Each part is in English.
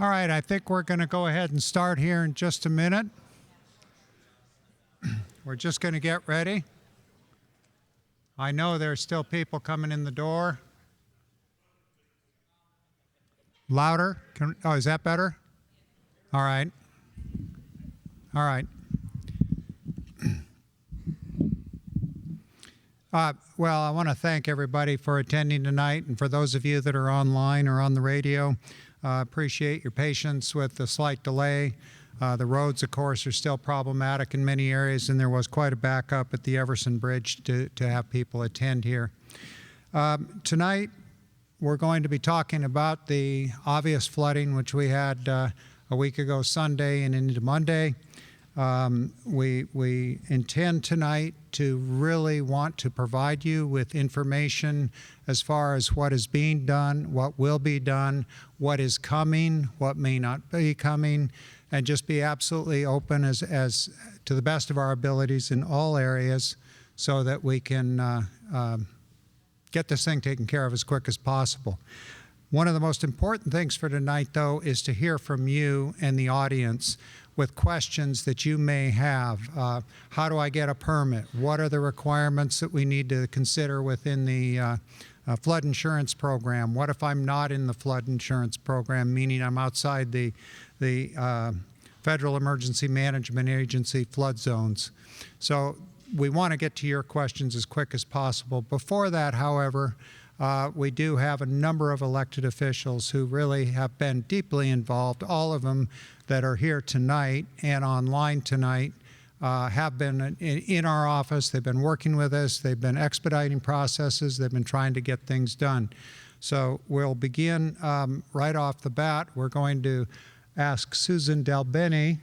All right, I think we're going to go ahead and start here in just a minute. We're just going to get ready. I know there's still people coming in the door. Louder? Oh, is that better? All right. All right. Well, I want to thank everybody for attending tonight, and for those of you that are online or on the radio, appreciate your patience with the slight delay. The roads, of course, are still problematic in many areas, and there was quite a backup at the Everson Bridge to have people attend here. Tonight, we're going to be talking about the obvious flooding, which we had a week ago Sunday and into Monday. We intend tonight to really want to provide you with information as far as what is being done, what will be done, what is coming, what may not be coming, and just be absolutely open as to the best of our abilities in all areas so that we can get this thing taken care of as quick as possible. One of the most important things for tonight, though, is to hear from you and the audience with questions that you may have. How do I get a permit? What are the requirements that we need to consider within the flood insurance program? What if I'm not in the flood insurance program, meaning I'm outside the Federal Emergency Management Agency flood zones? So we want to get to your questions as quick as possible. Before that, however, we do have a number of elected officials who really have been deeply involved. All of them that are here tonight and online tonight have been in our office. They've been working with us. They've been expediting processes. They've been trying to get things done. So we'll begin right off the bat. We're going to ask Susan Delbene.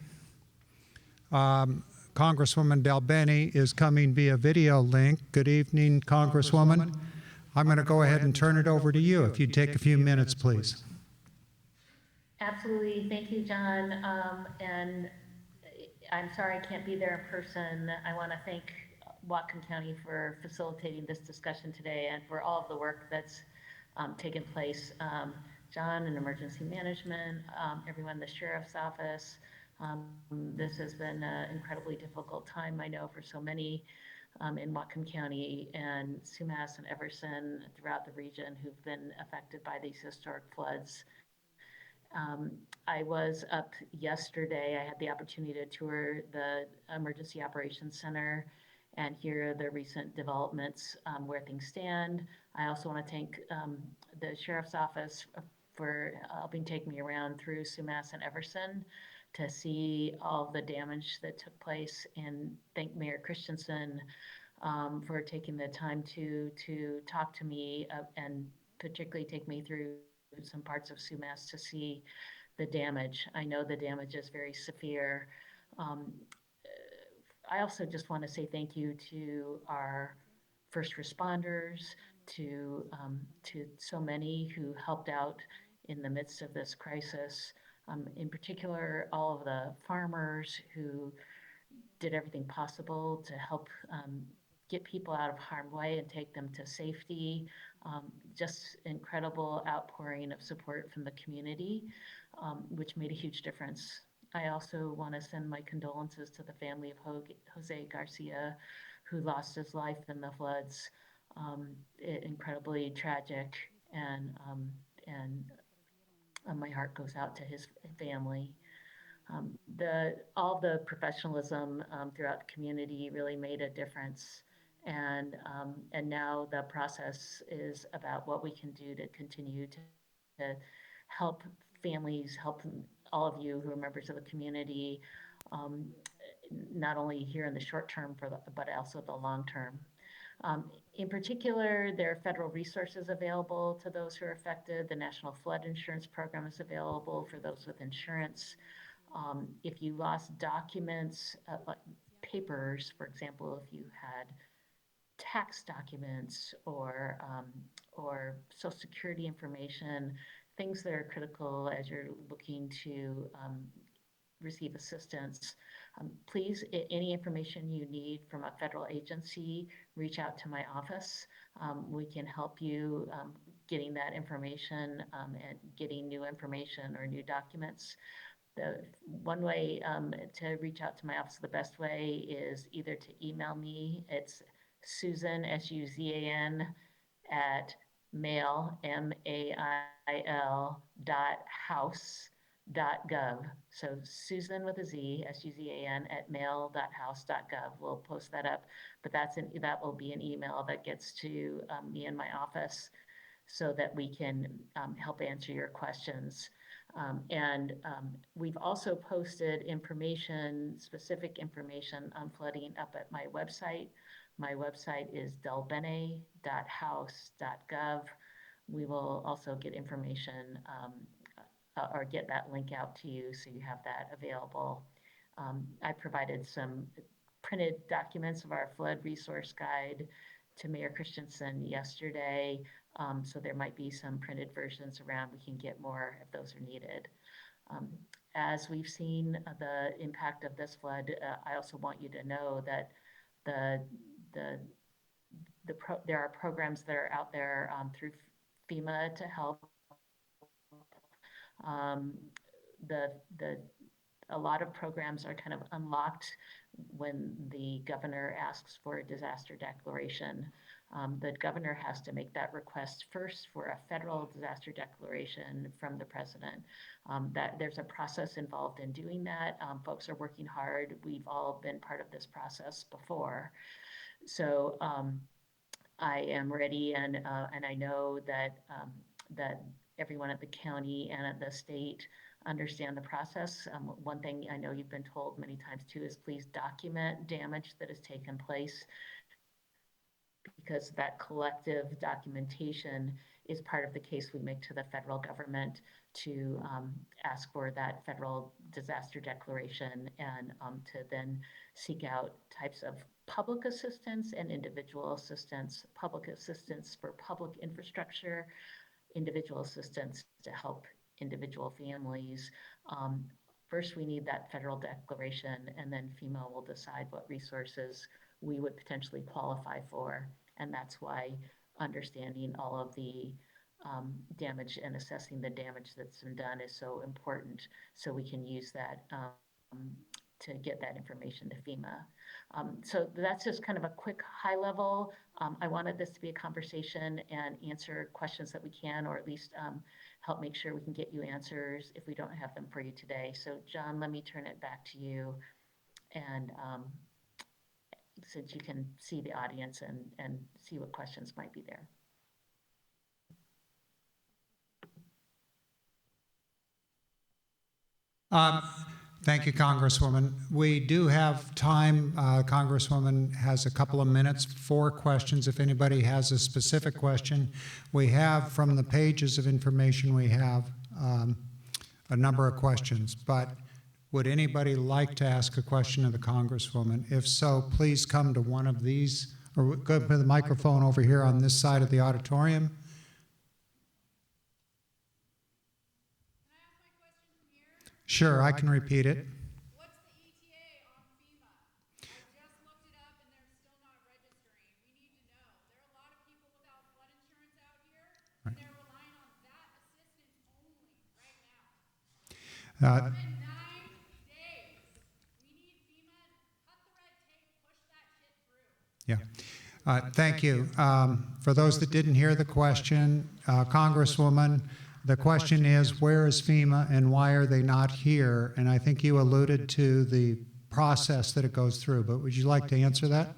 Congresswoman Delbene is coming via video link. Good evening, Congresswoman. I'm going to go ahead and turn it over to you. If you'd take a few minutes, please. Absolutely. Thank you, John. And I'm sorry I can't be there in person. I want to thank Whatcom County for facilitating this discussion today and for all of the work that's taken place. John in emergency management, everyone in the sheriff's office. This has been an incredibly difficult time, I know, for so many in Whatcom County and Sumas and Everson throughout the region who've been affected by these historic floods. I was up yesterday. I had the opportunity to tour the Emergency Operations Center and hear the recent developments where things stand. I also want to thank the Sheriff's Office for helping take me around through Sumas and Everson to see all the damage that took place, and thank Mayor Christensen for taking the time to talk to me and particularly take me through some parts of Sumas to see the damage. I know the damage is very severe. I also just want to say thank you to our first responders, to so many who helped out in the midst of this crisis. In particular, all of the farmers who did everything possible to help get people out of harm's way and take them to safety. Just incredible outpouring of support from the community, which made a huge difference. I also want to send my condolences to the family of Jose Garcia, who lost his life in the floods. Incredibly tragic, and my heart goes out to his family. All the professionalism throughout the community really made a difference. And now the process is about what we can do to continue to help families, help all of you who are members of the community, not only here in the short term, but also the long term. In particular, there are federal resources available to those who are affected. The National Flood Insurance Program is available for those with insurance. If you lost documents, like papers, for example, if you had tax documents or Social Security information, things that are critical as you're looking to receive assistance. Please, any information you need from a federal agency, reach out to my office. We can help you getting that information and getting new information or new documents. The one way to reach out to my office, the best way is either to email me. It's Susan, Suzan, at mail, mail.house.gov. So Susan with a Z, Suzan, at mail.house.gov. We'll post that up, but that will be an email that gets to me in my office so that we can help answer your questions. We've also posted specific information on flooding up at my website. My website is delbene.house.gov. We will also get information or get that link out to you so you have that available. I provided some printed documents of our flood resource guide to Mayor Christensen yesterday. So there might be some printed versions around. We can get more if those are needed. As we've seen the impact of this flood, I also want you to know that there are programs that are out there through FEMA to help. A lot of programs are kind of unlocked when the governor asks for a disaster declaration. The governor has to make that request first for a federal disaster declaration from the president. That there's a process involved in doing that. Folks are working hard. We've all been part of this process before. So I am ready, and I know that everyone at the county and at the state understand the process. One thing I know you've been told many times too is please document damage that has taken place, because that collective documentation is part of the case we make to the federal government to ask for that federal disaster declaration and to then seek out types of public assistance and individual assistance, public assistance for public infrastructure, individual assistance to help individual families. First, we need that federal declaration, and then FEMA will decide what resources we would potentially qualify for. And that's why understanding all of the damage and assessing the damage that's been done is so important, so we can use that to get that information to FEMA. So that's just kind of a quick high level. I wanted this to be a conversation and answer questions that we can, or at least help make sure we can get you answers if we don't have them for you today. So John, let me turn it back to you, and since you can see the audience and see what questions might be there. Thank you, Congresswoman. We do have time. Congresswoman has a couple of minutes for questions. If anybody has a specific question, we have from the pages of information, we have a number of questions. But would anybody like to ask a question of the Congresswoman? If so, please come to one of these, or go to the microphone over here on this side of the auditorium. Sure, I can repeat it. What's the ETA on FEMA? I just looked it up and they're still not registering. We need to know. There are a lot of people without flood insurance out here, and they're relying on that assistance only right now. It's been 9 days. We need FEMA. Cut the red tape, push that shit through. Yeah. Thank you. For those that didn't hear the question, Congresswoman, the question is, where is FEMA and why are they not here? And I think you alluded to the process that it goes through, but would you like to answer that?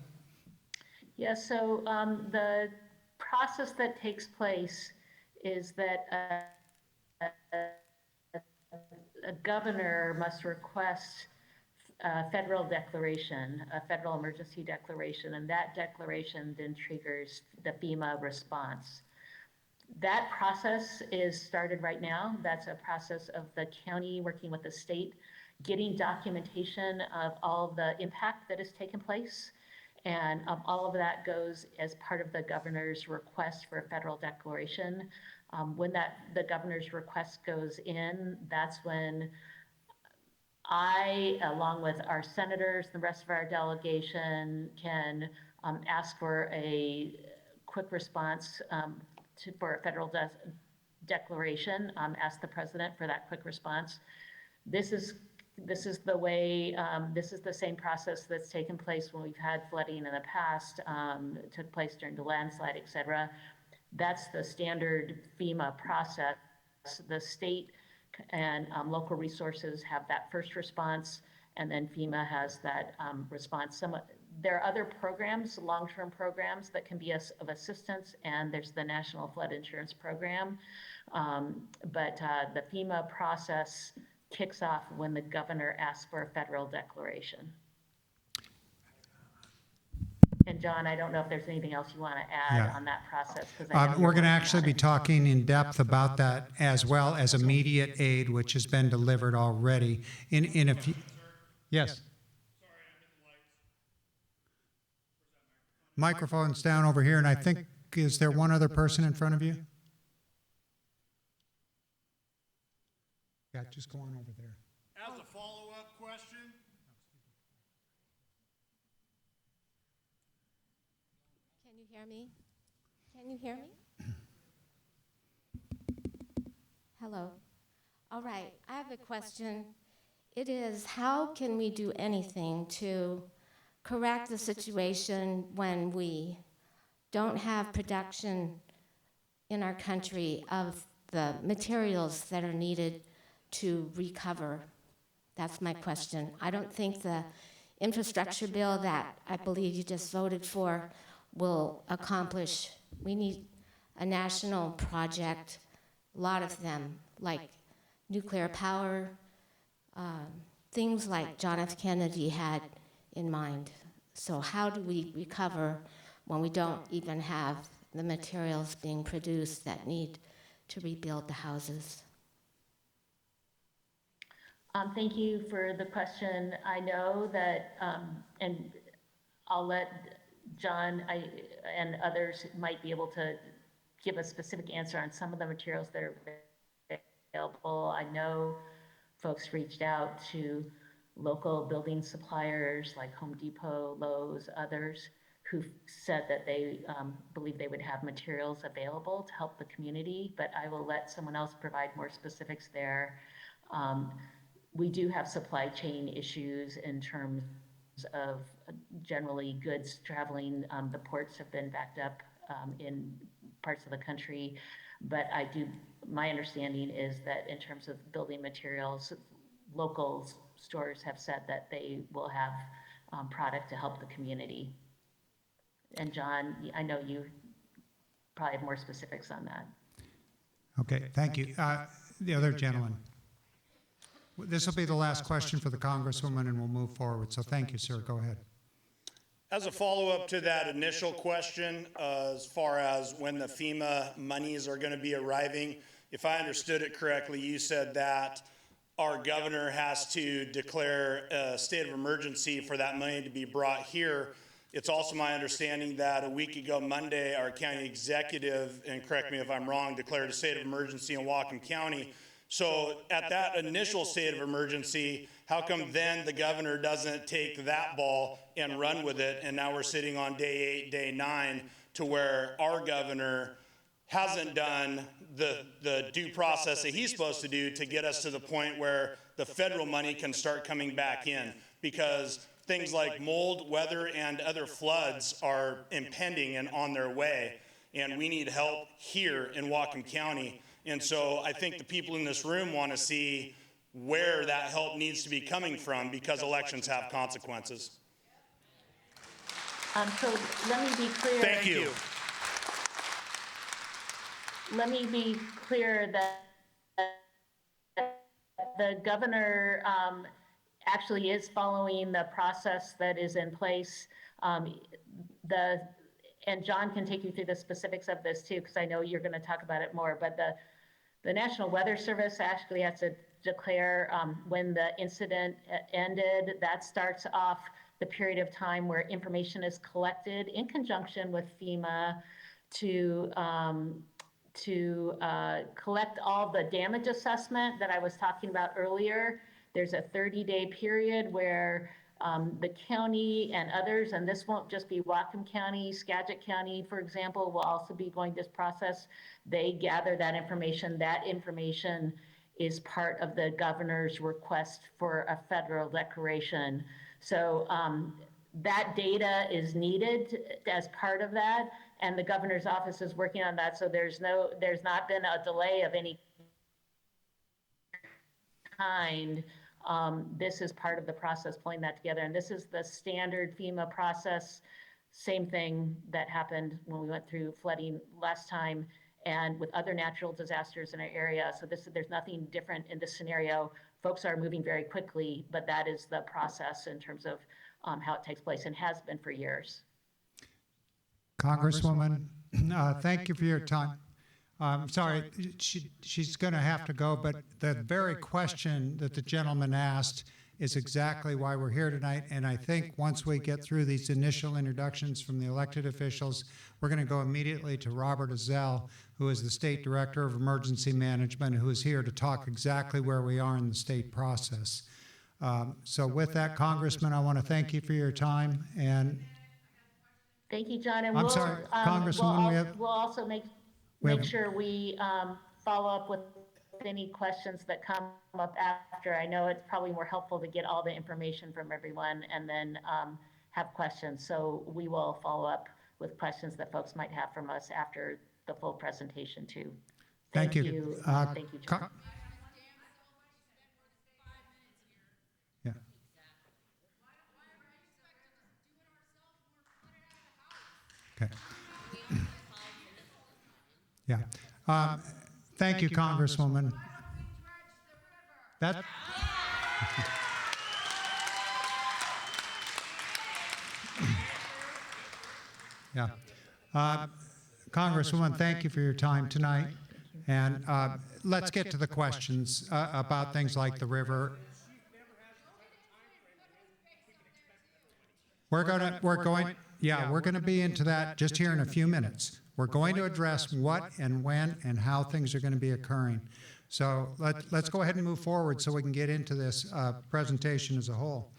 Yeah, so the process that takes place is that a governor must request a federal declaration, a federal emergency declaration, and that declaration then triggers the FEMA response. That process is started right now. That's a process of the county working with the state, getting documentation of all the impact that has taken place. And all of that goes as part of the governor's request for a federal declaration. When the governor's request goes in, that's when I, along with our senators, the rest of our delegation, can ask for a quick response for a federal declaration, ask the president for that quick response. This is the way, this is the same process that's taken place when we've had flooding in the past, took place during the landslide, et cetera. That's the standard FEMA process. The state and local resources have that first response, and then FEMA has that response. There are other programs, long-term programs that can be of assistance, and there's the National Flood Insurance Program. But the FEMA process kicks off when the governor asks for a federal declaration. And John, I don't know if there's anything else you want to add on that process. We're going to actually be talking in depth about that, as well as immediate aid, which has been delivered already in a few. Yes. Microphone's down over here, and I think, is there one other person in front of you? Yeah, just go on over there. As a follow-up question, can you hear me? Can you hear me? Hello. All right, I have a question. It is, how can we do anything to correct the situation when we don't have production in our country of the materials that are needed to recover? That's my question. I don't think the infrastructure bill that I believe you just voted for will accomplish. We need a national project, a lot of them, like nuclear power, things like John F. Kennedy had in mind. So how do we recover when we don't even have the materials being produced that need to rebuild the houses? Thank you for the question. I know that, and I'll let John and others might be able to give a specific answer on some of the materials that are available. I know folks reached out to local building suppliers like Home Depot, Lowe's, others, who said that they believe they would have materials available to help the community, but I will let someone else provide more specifics there. We do have supply chain issues in terms of generally goods traveling. The ports have been backed up in parts of the country, but my understanding is that in terms of building materials, local stores have said that they will have product to help the community. And John, I know you probably have more specifics on that. Okay, thank you. The other gentleman. This will be the last question for the Congresswoman, and we'll move forward. So thank you, sir. Go ahead. as a follow-up to that initial question, as far as when the FEMA monies are going to be arriving, if I understood it correctly, you said that our governor has to declare a state of emergency for that money to be brought here. It's also my understanding that a week ago Monday, our county executive, and correct me if I'm wrong, declared a state of emergency in Whatcom County. So at that initial state of emergency, how come then the governor doesn't take that ball and run with it? And now we're sitting on day 8, day 9, to where our governor hasn't done the due process that he's supposed to do to get us to the point where the federal money can start coming back in, because things like mold, weather, and other floods are impending and on their way, and we need help here in Whatcom County. And so I think the people in this room want to see where that help needs to be coming from, because elections have consequences. So let me be clear. Thank you. Let me be clear that the governor actually is following the process that is in place. And John can take you through the specifics of this too, because I know you're going to talk about it more, but the National Weather Service actually has to declare when the incident ended. That starts off the period of time where information is collected in conjunction with FEMA to collect all the damage assessment that I was talking about earlier. There's a 30-day period where the county and others, and this won't just be Whatcom County, Skagit County, for example, will also be going this process. They gather that information. That information is part of the governor's request for a federal declaration. So that data is needed as part of that, and the governor's office is working on that. So there's not been a delay of any kind. This is part of the process, pulling that together. And this is the standard FEMA process, same thing that happened when we went through flooding last time and with other natural disasters in our area. So there's nothing different in this scenario. Folks are moving very quickly, but that is the process in terms of how it takes place and has been for years. Congresswoman, thank you for your time. Sorry, she's going to have to go, but the very question that the gentleman asked is exactly why we're here tonight. And I think once we get through these initial introductions from the elected officials, we're going to go immediately to Robert Ezell, who is the State Director of Emergency Management, who is here to talk exactly where we are in the state process. So with that, Congressman, I want to thank you for your time. And thank you, John. And I'm sorry, Congresswoman, we'll also make sure we follow up with any questions that come up after. I know it's probably more helpful to get all the information from everyone and then have questions. So we will follow up with questions that folks might have from us after the full presentation too. Thank you. Thank you, John. Yeah. Okay. Yeah. Thank you, Congresswoman. That. Yeah. Congresswoman, thank you for your time tonight. And let's get to the questions about things like the river. We're going to be into that just here in a few minutes. We're going to address what and when and how things are going to be occurring. So let's go ahead and move forward so we can get into this presentation as a whole.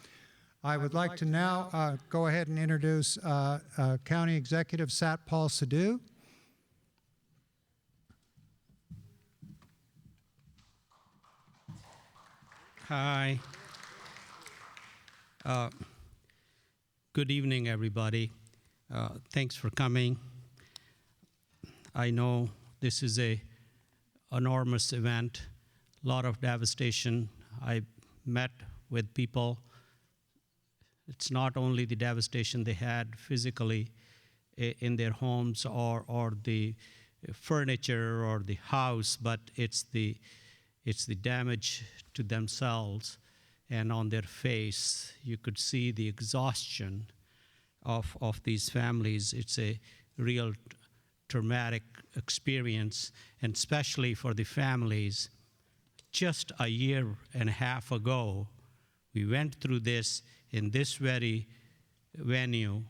I would like to now go ahead and introduce County Executive Satpal Sidhu. Hi. Good evening, everybody. Thanks for coming. I know this is an enormous event, a lot of devastation. I met with people. It's not only the devastation they had physically in their homes or the furniture or the house, but it's the damage to themselves and on their face. You could see the exhaustion of these families. It's a real traumatic experience, and especially for the families. Just a year and a half ago, we went through this in this very venue,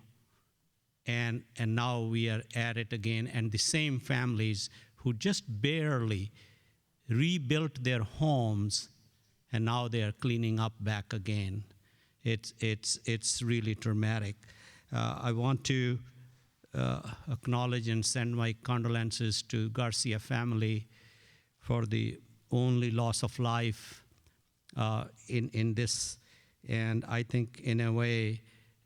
and now we are at it again, and the same families who just barely rebuilt their homes, and now they are cleaning up back again. It's really traumatic. I want to acknowledge and send my condolences to Garcia family for the only loss of life in this. And I think in a way,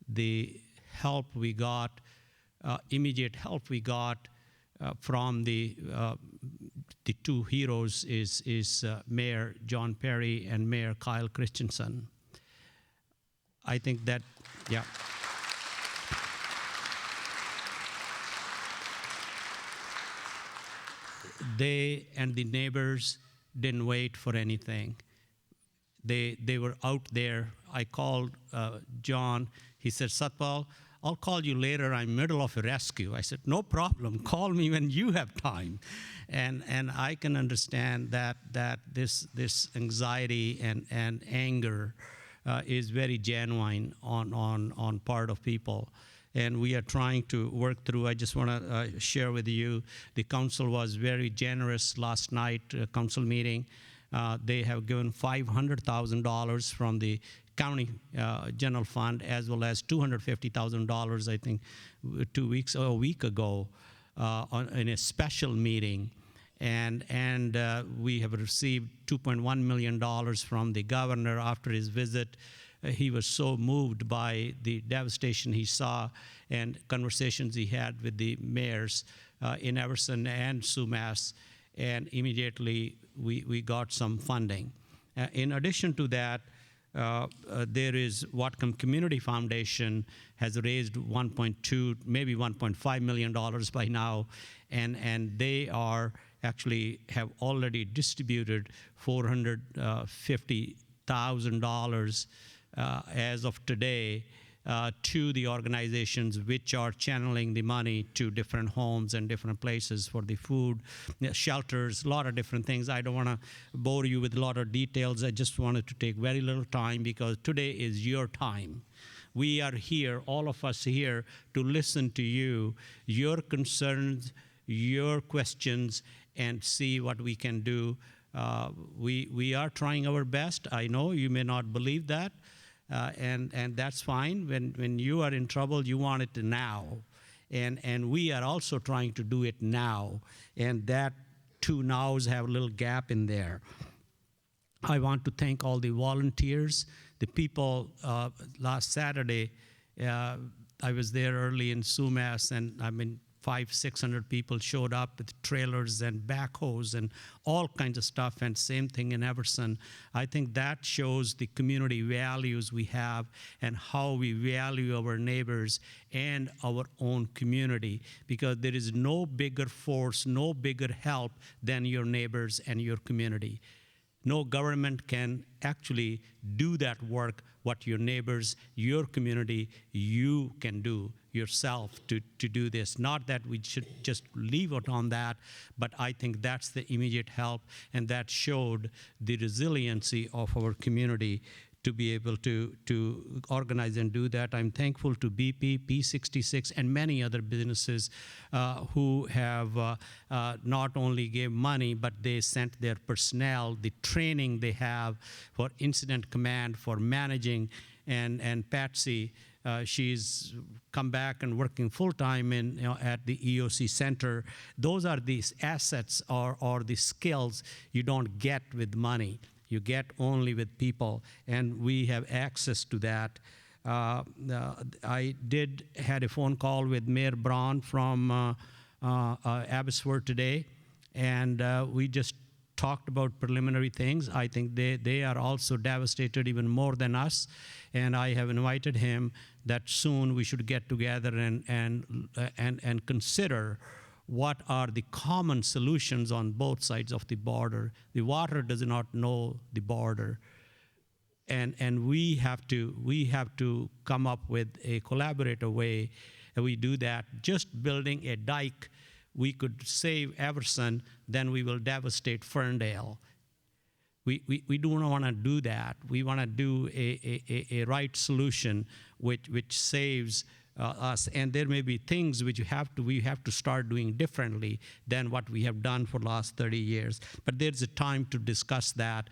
the help we got, immediate help we got from the two heroes is Mayor John Perry and Mayor Kyle Christensen. I think that, yeah. They and the neighbors didn't wait for anything. They were out there. I called John. He said, Satpal, I'll call you later. I'm in the middle of a rescue. I said, no problem. Call me when you have time. And I can understand that this anxiety and anger is very genuine on part of people. And we are trying to work through. I just want to share with you, the council was very generous last night, council meeting. They have given $500,000 from the county general fund, as well as $250,000, I think, 2 weeks or a week ago in a special meeting. And we have received $2.1 million from the governor after his visit. He was so moved by the devastation he saw and conversations he had with the mayors in Everson and Sumas, and immediately we got some funding. In addition to that, there is Whatcom Community Foundation has raised 1.2, maybe $1.5 million by now, and they are actually have already distributed $450,000 as of today to the organizations which are channeling the money to different homes and different places for the food, shelters, a lot of different things. I don't want to bore you with a lot of details. I just wanted to take very little time because today is your time. We are here, all of us here, to listen to you, your concerns, your questions, and see what we can do. We are trying our best. I know you may not believe that. And that's fine. When you are in trouble, you want it now. And we are also trying to do it now. And that two nows have a little gap in there. I want to thank all the volunteers, the people. Last Saturday, I was there early in Sumas, and 500-600 people showed up with trailers and backhoes and all kinds of stuff, and same thing in Everson. I think that shows the community values we have and how we value our neighbors and our own community, because there is no bigger force, no bigger help than your neighbors and your community. No government can actually do that work, what your neighbors, your community, you can do yourself to do this. Not that we should just leave it on that, but I think that's the immediate help, and that showed the resiliency of our community to be able to organize and do that. I'm thankful to BP, P66, and many other businesses who have not only gave money, but they sent their personnel, the training they have for incident command, for managing, and Patsy, she's come back and working full-time at the EOC Center. Those are these assets or the skills you don't get with money. You get only with people, and we have access to that. I had a phone call with Mayor Braun from Abbotsford today, and we just talked about preliminary things. I think they are also devastated even more than us, and I have invited him that soon we should get together and consider what are the common solutions on both sides of the border. The water does not know the border, and we have to come up with a collaborative way that we do that. Just building a dike, we could save Everson, then we will devastate Ferndale. We don't want to do that. We want to do a right solution which saves us, and there may be things which we have to start doing differently than what we have done for the last 30 years. But there's a time to discuss that.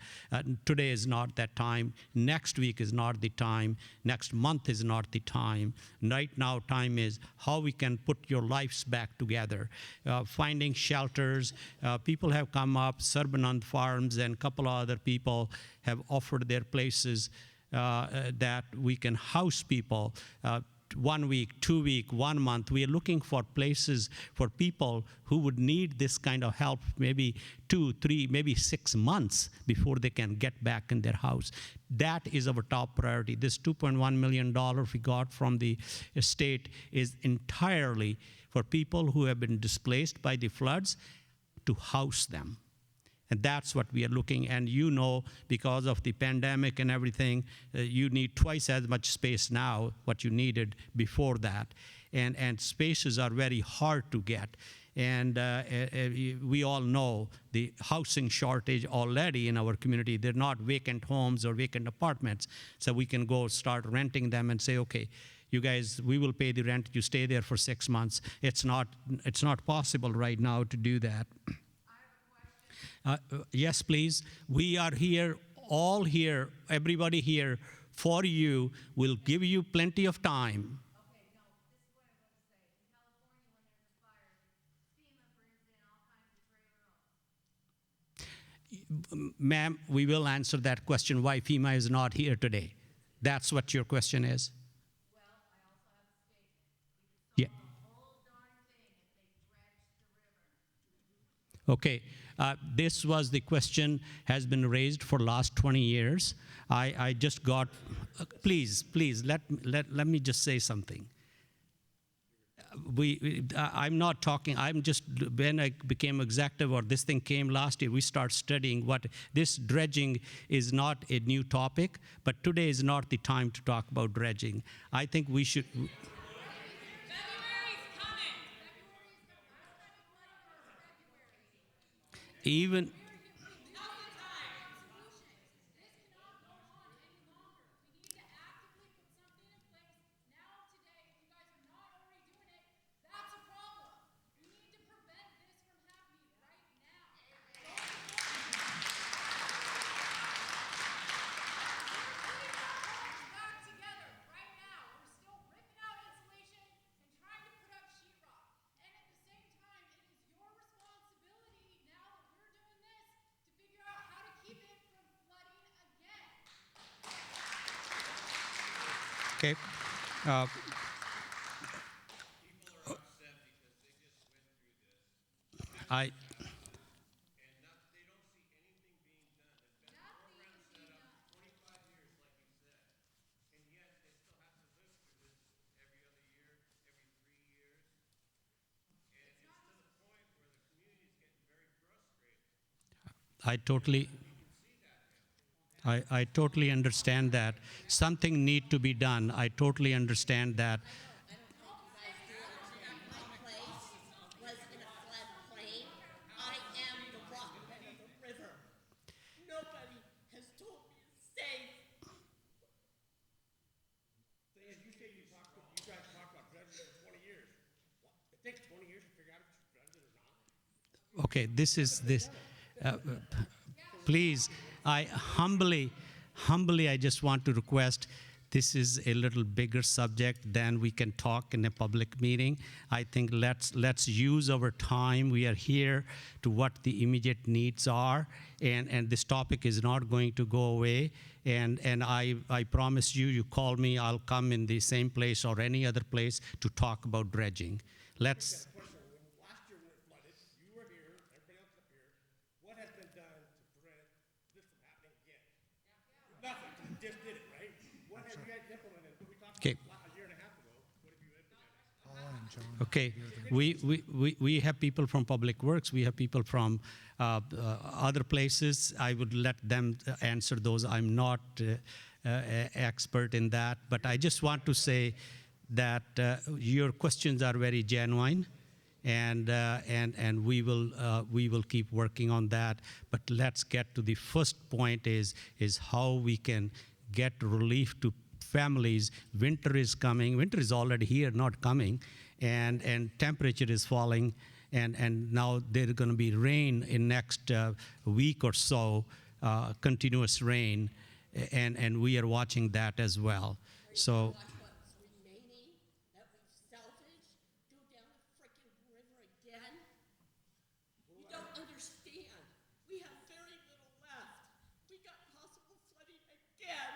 Today is not that time. Next week is not the time. Next month is not the time. Right now, time is how we can put your lives back together. Finding shelters. People have come up, Sarbanand Farms and a couple of other people have offered their places that we can house people. 1 week, 2 week, 1 month. We are looking for places for people who would need this kind of help, maybe 2, 3, maybe 6 months before they can get back in their house. That is our top priority. This $2.1 million we got from the state is entirely for people who have been displaced by the floods to house them. And that's what we are looking, and because of the pandemic and everything, you need twice as much space now what you needed before that. And spaces are very hard to get. And we all know the housing shortage already in our community. They're not vacant homes or vacant apartments. So we can go start renting them and say, okay, you guys, we will pay the rent, you stay there for 6 months. It's not possible right now to do that. Yes, please. We are here, all here, everybody here for you. We'll give you plenty of time. Okay, no, this is what I want to say. In California, when there's a fire, FEMA brings in all kinds of trailer. Ma'am, we will answer that question why FEMA is not here today. That's what your question is? Well, I also have a statement. We could Yeah. solve the whole darn thing if they dredged the river. Okay, this was the question has been raised for last 20 years. I just got, please, let me just say something. I'm not talking, I'm just, when I became executive or this thing came last year, we start studying what, this dredging is not a new topic, but today is not the time to talk about dredging. I think we should, February's coming. even, Now's the time. This cannot go on any longer. We need to actively put something in place now, today. If you guys are not already doing it, that's a problem. We need to prevent this from happening right now. Back together right now. We're still ripping out insulation and trying to put up sheetrock. And at the same time, it is your responsibility now that we're doing this to figure out how to keep it from flooding again. okay. I, I totally, I totally understand that. Something need to be done. I totally understand that. My place was in a floodplain. I am the rock bed of the river. Nobody has told me it's safe. Thing is, you say you guys talk about dredging for 20 years. What? It takes 20 years to figure out if it's dredged or not? Okay, this is this. Please, I humbly, I just want to request, this is a little bigger subject than we can talk in a public meeting. I think let's use our time. We are here to what the immediate needs are, and this topic is not going to go away. And I promise you, you call me, I'll come in the same place or any other place to talk about dredging. Let's. Last year when it flooded, you were here, everybody else up here. What has been done to prevent this from happening again? Nothing. You just did it, right? What have you guys implemented? What we talked Okay. about a year and a half ago. What have you implemented? Okay, we have people from Public Works, we have people from other places. I would let them answer those. I'm not expert in that, but I just want to say that your questions are very genuine, and we will keep working on that. But let's get to the first point is how we can get relief to families. Winter is coming. Winter is already here, not coming, and temperature is falling, and now there's going to be rain in next week or so, continuous rain, and we are watching that as well. So. Watch what's remaining that we've salvaged go down the frickin' river again. You don't understand. We have very little left. We got possible flooding again.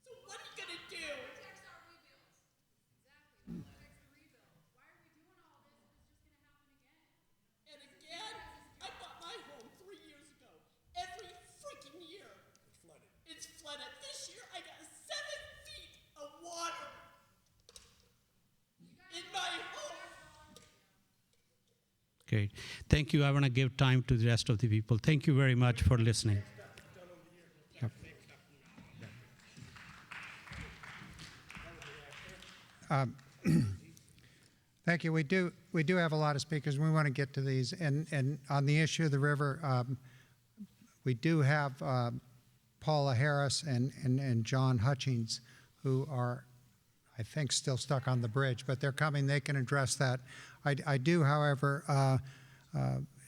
So what are you gonna do? Protects our rebuilds. Exactly. Protects the rebuild. Why are we doing all this if it's just gonna happen again? And again, I bought my home 3 years ago. Every freaking year. It's flooded. It's flooded. This year I got 7 feet of water in my home. Great. Thank you. I want to give time to the rest of the people. Thank you very much for listening. Yep. Thank you. We do have a lot of speakers. We want to get to these. And on the issue of the river, we do have Paula Harris and John Hutchings, who are, I think, still stuck on the bridge, but they're coming. They can address that. I do, however,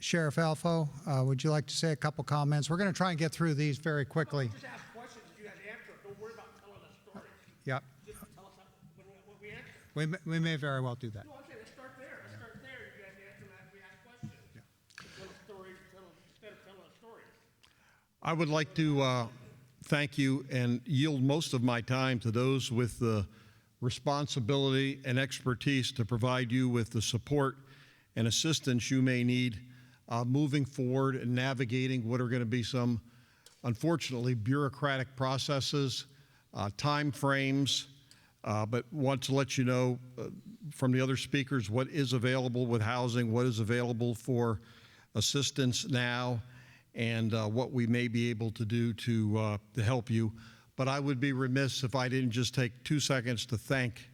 Sheriff Alfo, would you like to say a couple comments? We're going to try and get through these very quickly. Just ask questions and you guys answer them. Don't worry about telling us stories. Yep. Just tell us what we answer. We may very well do that. No, I'm saying let's start there. Let's start there. You guys answer that. We ask questions. Tell a story instead of telling a story. I would like to thank you and yield most of my time to those with the responsibility and expertise to provide you with the support and assistance you may need moving forward and navigating what are going to be some, unfortunately, bureaucratic processes, time frames, but want to let you know from the other speakers what is available with housing, what is available for assistance now, and what we may be able to do to help you. But I would be remiss if I didn't just take 2 seconds to thank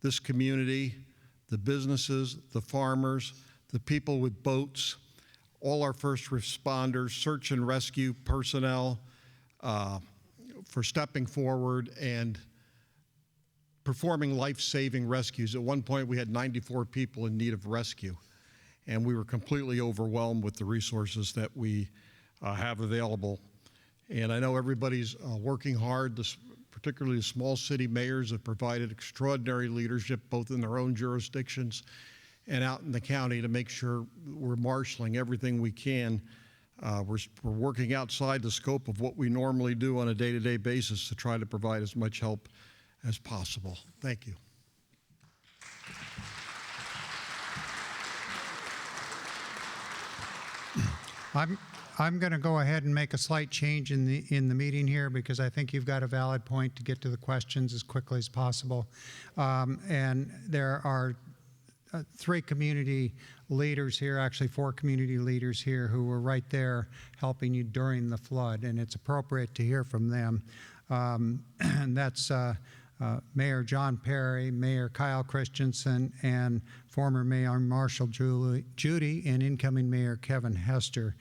this community, the businesses, the farmers, the people with boats, all our first responders, search and rescue personnel for stepping forward and performing life-saving rescues. At one point, we had 94 people in need of rescue, and we were completely overwhelmed with the resources that we have available. And I know everybody's working hard, particularly the small city mayors have provided extraordinary leadership both in their own jurisdictions and out in the county to make sure we're marshaling everything we can. We're working outside the scope of what we normally do on a day-to-day basis to try to provide as much help as possible. Thank you. I'm going to go ahead and make a slight change in the meeting here because I think you've got a valid point to get to the questions as quickly as possible. And there are 3 community leaders here, actually 4 community leaders here who were right there helping you during the flood, and it's appropriate to hear from them. And that's Mayor John Perry, Mayor Kyle Christensen, and former Mayor Marshall Judy, and incoming Mayor Kevin Hester.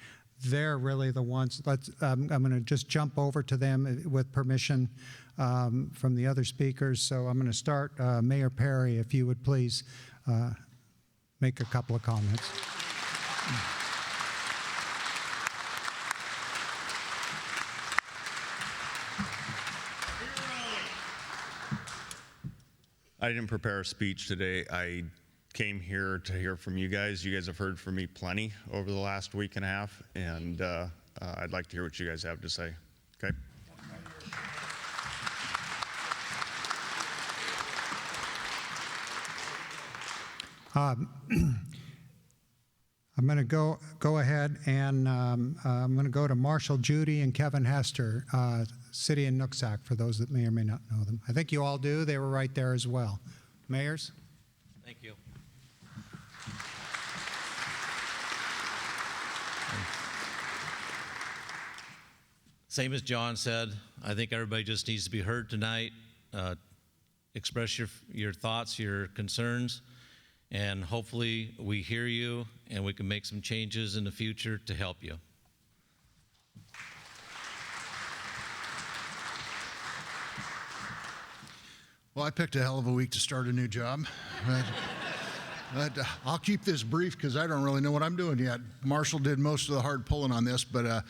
They're really the ones. I'm going to just jump over to them with permission from the other speakers. So I'm going to start. Mayor Perry, if you would please make a couple of comments. I didn't prepare a speech today. I came here to hear from you guys. You guys have heard from me plenty over the last week and a half, and I'd like to hear what you guys have to say. Okay? I'm going to go ahead and I'm going to go to Marshall Judy and Kevin Hester, City and Nooksack, for those that may or may not know them. I think you all do. They were right there as well. Mayors? Thank you. Same as John said, I think everybody just needs to be heard tonight. Express your thoughts, your concerns, and hopefully we hear you and we can make some changes in the future to help you. Well, I picked a hell of a week to start a new job. But I'll keep this brief because I don't really know what I'm doing yet. Marshall did most of the hard pulling on this, but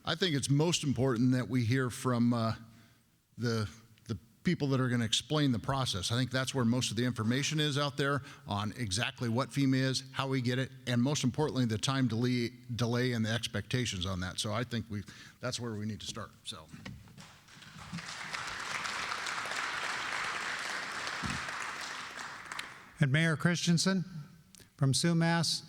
I think it's most important that we hear from the people that are going to explain the process. I think that's where most of the information is out there on exactly what FEMA is, how we get it, and most importantly, the time delay and the expectations on that. So I think that's where we need to start. So. And Mayor Christensen from Sumas.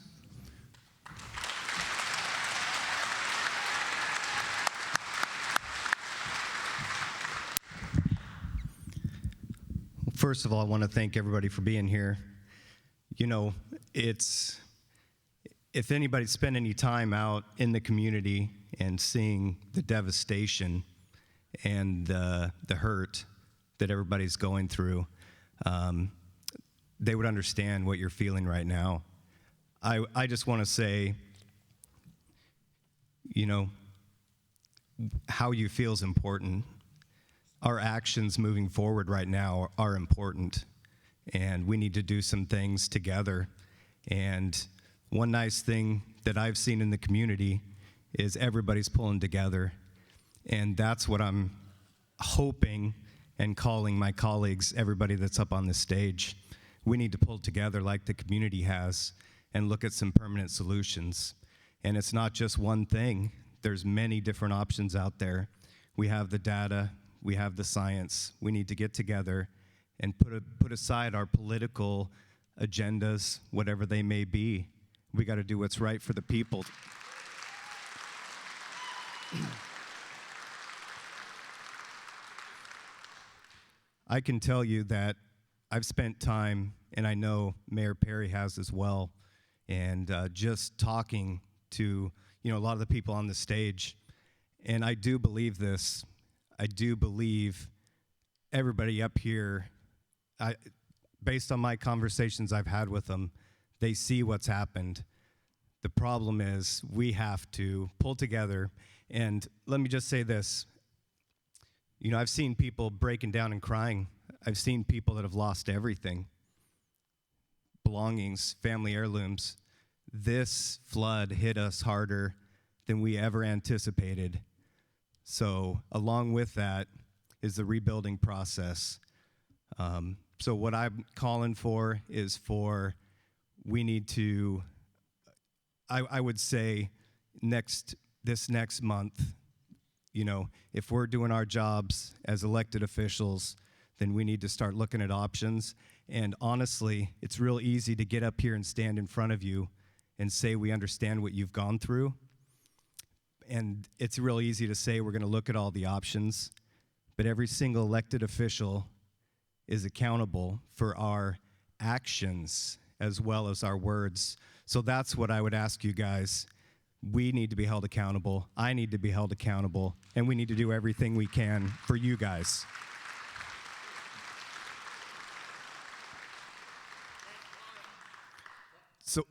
First of all, I want to thank everybody for being here. You know, if anybody spent any time out in the community and seeing the devastation and the hurt that everybody's going through, they would understand what you're feeling right now. I just want to say, you know, how you feel is important. Our actions moving forward right now are important, and we need to do some things together. And one nice thing that I've seen in the community is everybody's pulling together. And that's what I'm hoping and calling my colleagues, everybody that's up on the stage. We need to pull together like the community has and look at some permanent solutions. And it's not just one thing. There's many different options out there. We have the data, we have the science. We need to get together and put aside our political agendas, whatever they may be. We got to do what's right for the people. I can tell you that I've spent time, and I know Mayor Perry has as well, and just talking to a lot of the people on the stage, and I do believe this. I do believe everybody up here, based on my conversations I've had with them, they see what's happened. The problem is we have to pull together, and let me just say this. I've seen people breaking down and crying. I've seen people that have lost everything, belongings, family heirlooms. This flood hit us harder than we ever anticipated. So along with that is the rebuilding process. So what I'm calling for is we need to, I would say this next month, if we're doing our jobs as elected officials, then we need to start looking at options. And honestly, it's real easy to get up here and stand in front of you and say we understand what you've gone through. And it's real easy to say we're going to look at all the options. But every single elected official is accountable for our actions as well as our words. So that's what I would ask you guys. We need to be held accountable. I need to be held accountable. And we need to do everything we can for you guys. So,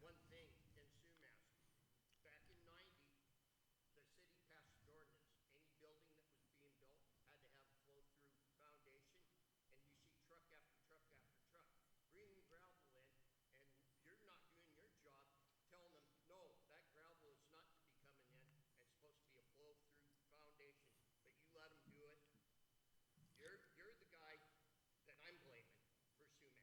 One thing in Sumas, back in '90, the city passed an ordinance. Any building that was being built had to have flow-through foundation, and you see truck after truck after truck bringing gravel in, and you're not doing your job, telling them, no, that gravel is not to be coming in. It's supposed to be a flow-through foundation, but you let them do it. You're the guy that I'm blaming for Sumas.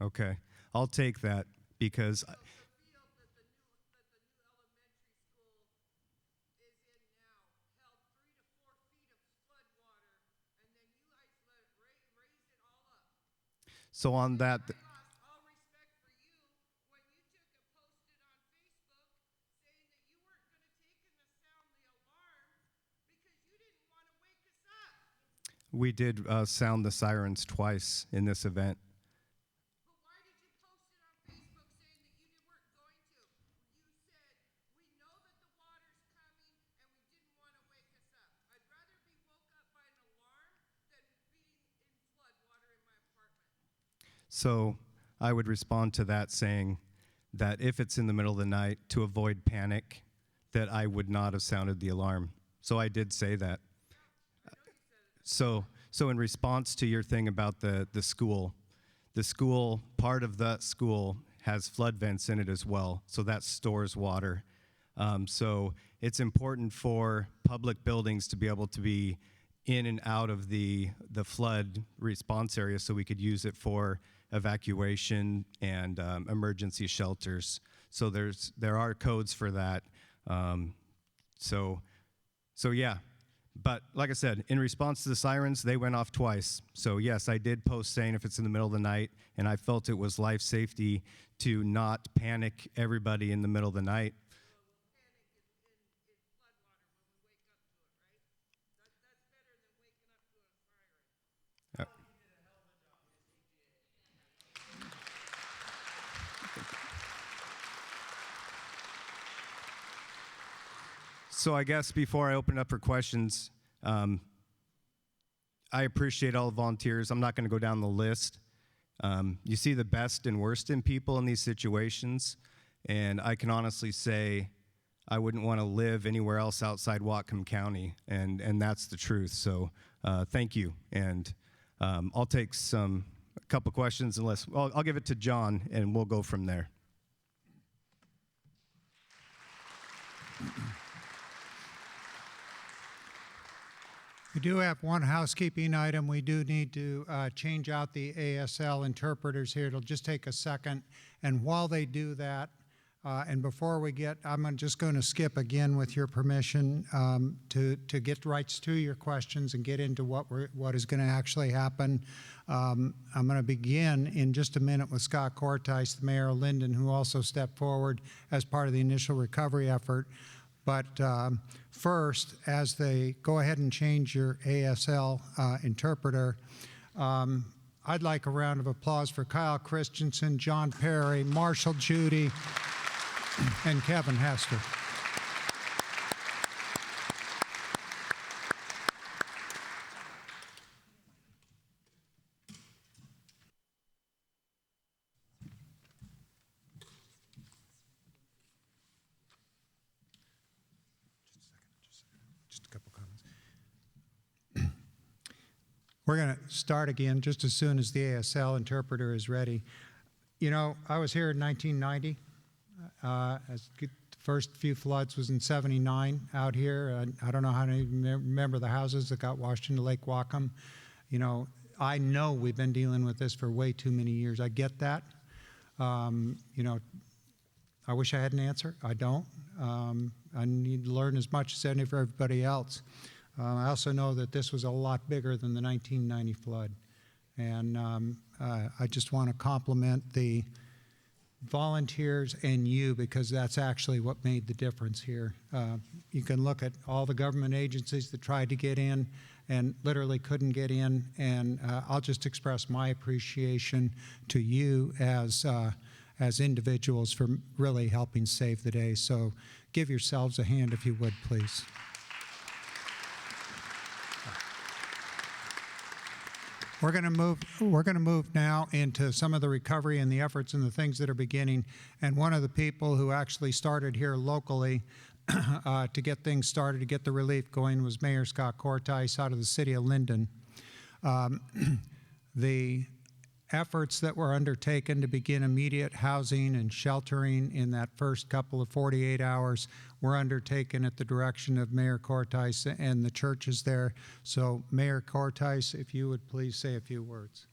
okay, I'll take that because The field that the new elementary school is in now held 3 to 4 feet of flood water, and then you guys let it raise it all up. so on that. I lost all respect for you when you took and posted on Facebook saying that you weren't going to take in the sound the alarm because you didn't want to wake us up. We did sound the sirens twice in this event. But why did you post it on Facebook saying that you weren't going to? You said, we know that the water's coming and we didn't want to wake us up. I'd rather be woke up by an alarm than being in flood water in my apartment. So I would respond to that saying that if it's in the middle of the night, to avoid panic, that I would not have sounded the alarm. So I did say that. So in response to your thing about the school, part of the school has flood vents in it as well, so that stores water. So it's important for public buildings to be able to be in and out of the flood response area so we could use it for evacuation and emergency shelters. So there are codes for that. So yeah. But like I said, in response to the sirens, they went off twice. So yes, I did post saying if it's in the middle of the night, and I felt it was life safety to not panic everybody in the middle of the night. We'll panic in flood water when we wake up to it, right? That's better than waking up to a siren. So I guess before I open up for questions, I appreciate all the volunteers. I'm not going to go down the list. You see the best and worst in people in these situations, and I can honestly say I wouldn't want to live anywhere else outside Whatcom County, and that's the truth. So thank you, and I'll take a couple questions I'll give it to John, and we'll go from there. We do have one housekeeping item. We do need to change out the ASL interpreters here. It'll just take a second. And while they do that, and before we get, I'm just going to skip again with your permission to get right to your questions and get into what is going to actually happen. I'm going to begin in just a minute with Scott Cortice, the mayor of Linden, who also stepped forward as part of the initial recovery effort. But first, as they go ahead and change your ASL interpreter, I'd like a round of applause for Kyle Christensen, John Perry, Marshall Judy, and Kevin Hester. Just a couple comments. We're going to start again just as soon as the ASL interpreter is ready. You know, I was here in 1990. As the first few floods was in '79 out here. I don't know how many remember the houses that got washed into Lake Whatcom. You know, I know we've been dealing with this for way too many years. I get that. You know, I wish I had an answer. I don't. I need to learn as much as everybody else. I also know that this was a lot bigger than the 1990 flood. And I just want to compliment the volunteers and you, because that's actually what made the difference here. You can look at all the government agencies that tried to get in and literally couldn't get in, and I'll just express my appreciation to you as individuals for really helping save the day. So give yourselves a hand if you would, please. We're going to move now into some of the recovery and the efforts and the things that are beginning. And one of the people who actually started here locally to get things started, to get the relief going, was Mayor Scott Cortice out of the city of Linden. The efforts that were undertaken to begin immediate housing and sheltering in that first couple of 48 hours were undertaken at the direction of Mayor Cortice and the churches there. So Mayor Cortice, if you would please say a few words.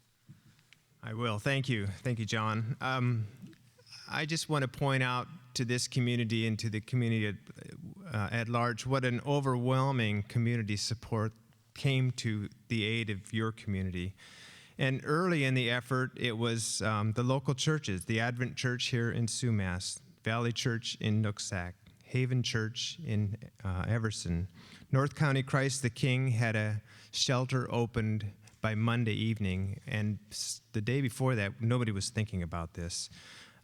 I will. Thank you. Thank you, John. I just want to point out to this community and to the community at large what an overwhelming community support came to the aid of your community. And early in the effort, it was the local churches, the Advent Church here in Sumas, Valley Church in Nooksack, Haven Church in Everson. North County Christ the King had a shelter opened by Monday evening, and the day before that, nobody was thinking about this.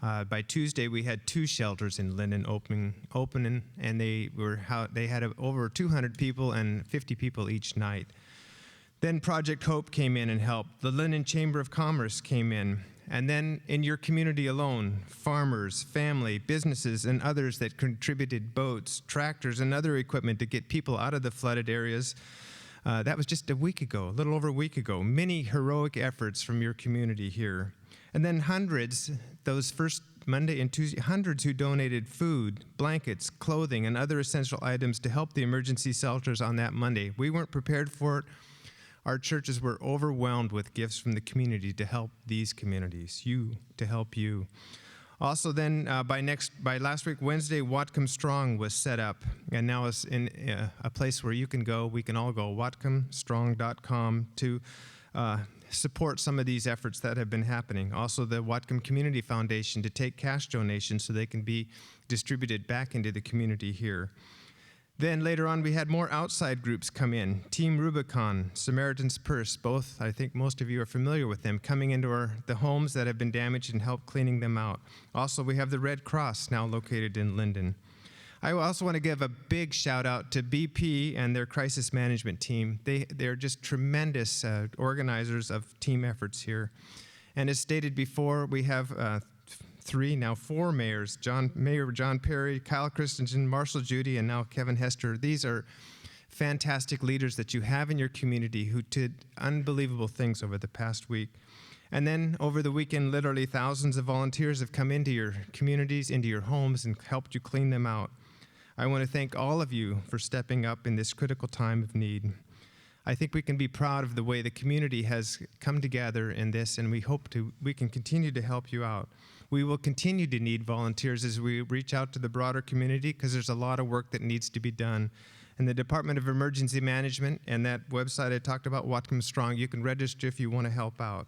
By Tuesday, we had 2 shelters in Linden opening, and they had over 200 people and 50 people each night. Then Project Hope came in and helped. The Linden Chamber of Commerce came in. And then in your community alone, farmers, family, businesses, and others that contributed boats, tractors, and other equipment to get people out of the flooded areas. That was just a week ago, a little over a week ago. Many heroic efforts from your community here. And then hundreds, those first Monday and Tuesday, hundreds who donated food, blankets, clothing, and other essential items to help the emergency shelters on that Monday. We weren't prepared for it. Our churches were overwhelmed with gifts from the community to help these communities, to help you. Also then, by last week, Wednesday, Whatcom Strong was set up, and now it's in a place where you can go, we can all go, whatcomstrong.com, to support some of these efforts that have been happening. Also, the Whatcom Community Foundation to take cash donations so they can be distributed back into the community here. Then later on, we had more outside groups come in. Team Rubicon, Samaritan's Purse, both, I think most of you are familiar with them, coming into the homes that have been damaged and help cleaning them out. Also, we have the Red Cross now located in Linden. I also want to give a big shout out to BP and their crisis management team. They're just tremendous organizers of team efforts here. And as stated before, we have 4 mayors, Mayor John Perry, Kyle Christensen, Marshall Judy, and now Kevin Hester. These are fantastic leaders that you have in your community who did unbelievable things over the past week. And then over the weekend, literally thousands of volunteers have come into your communities, into your homes, and helped you clean them out. I want to thank all of you for stepping up in this critical time of need. I think we can be proud of the way the community has come together in this, and we can continue to help you out. We will continue to need volunteers as we reach out to the broader community, because there's a lot of work that needs to be done. And the Department of Emergency Management and that website I talked about, Whatcom Strong, you can register if you want to help out.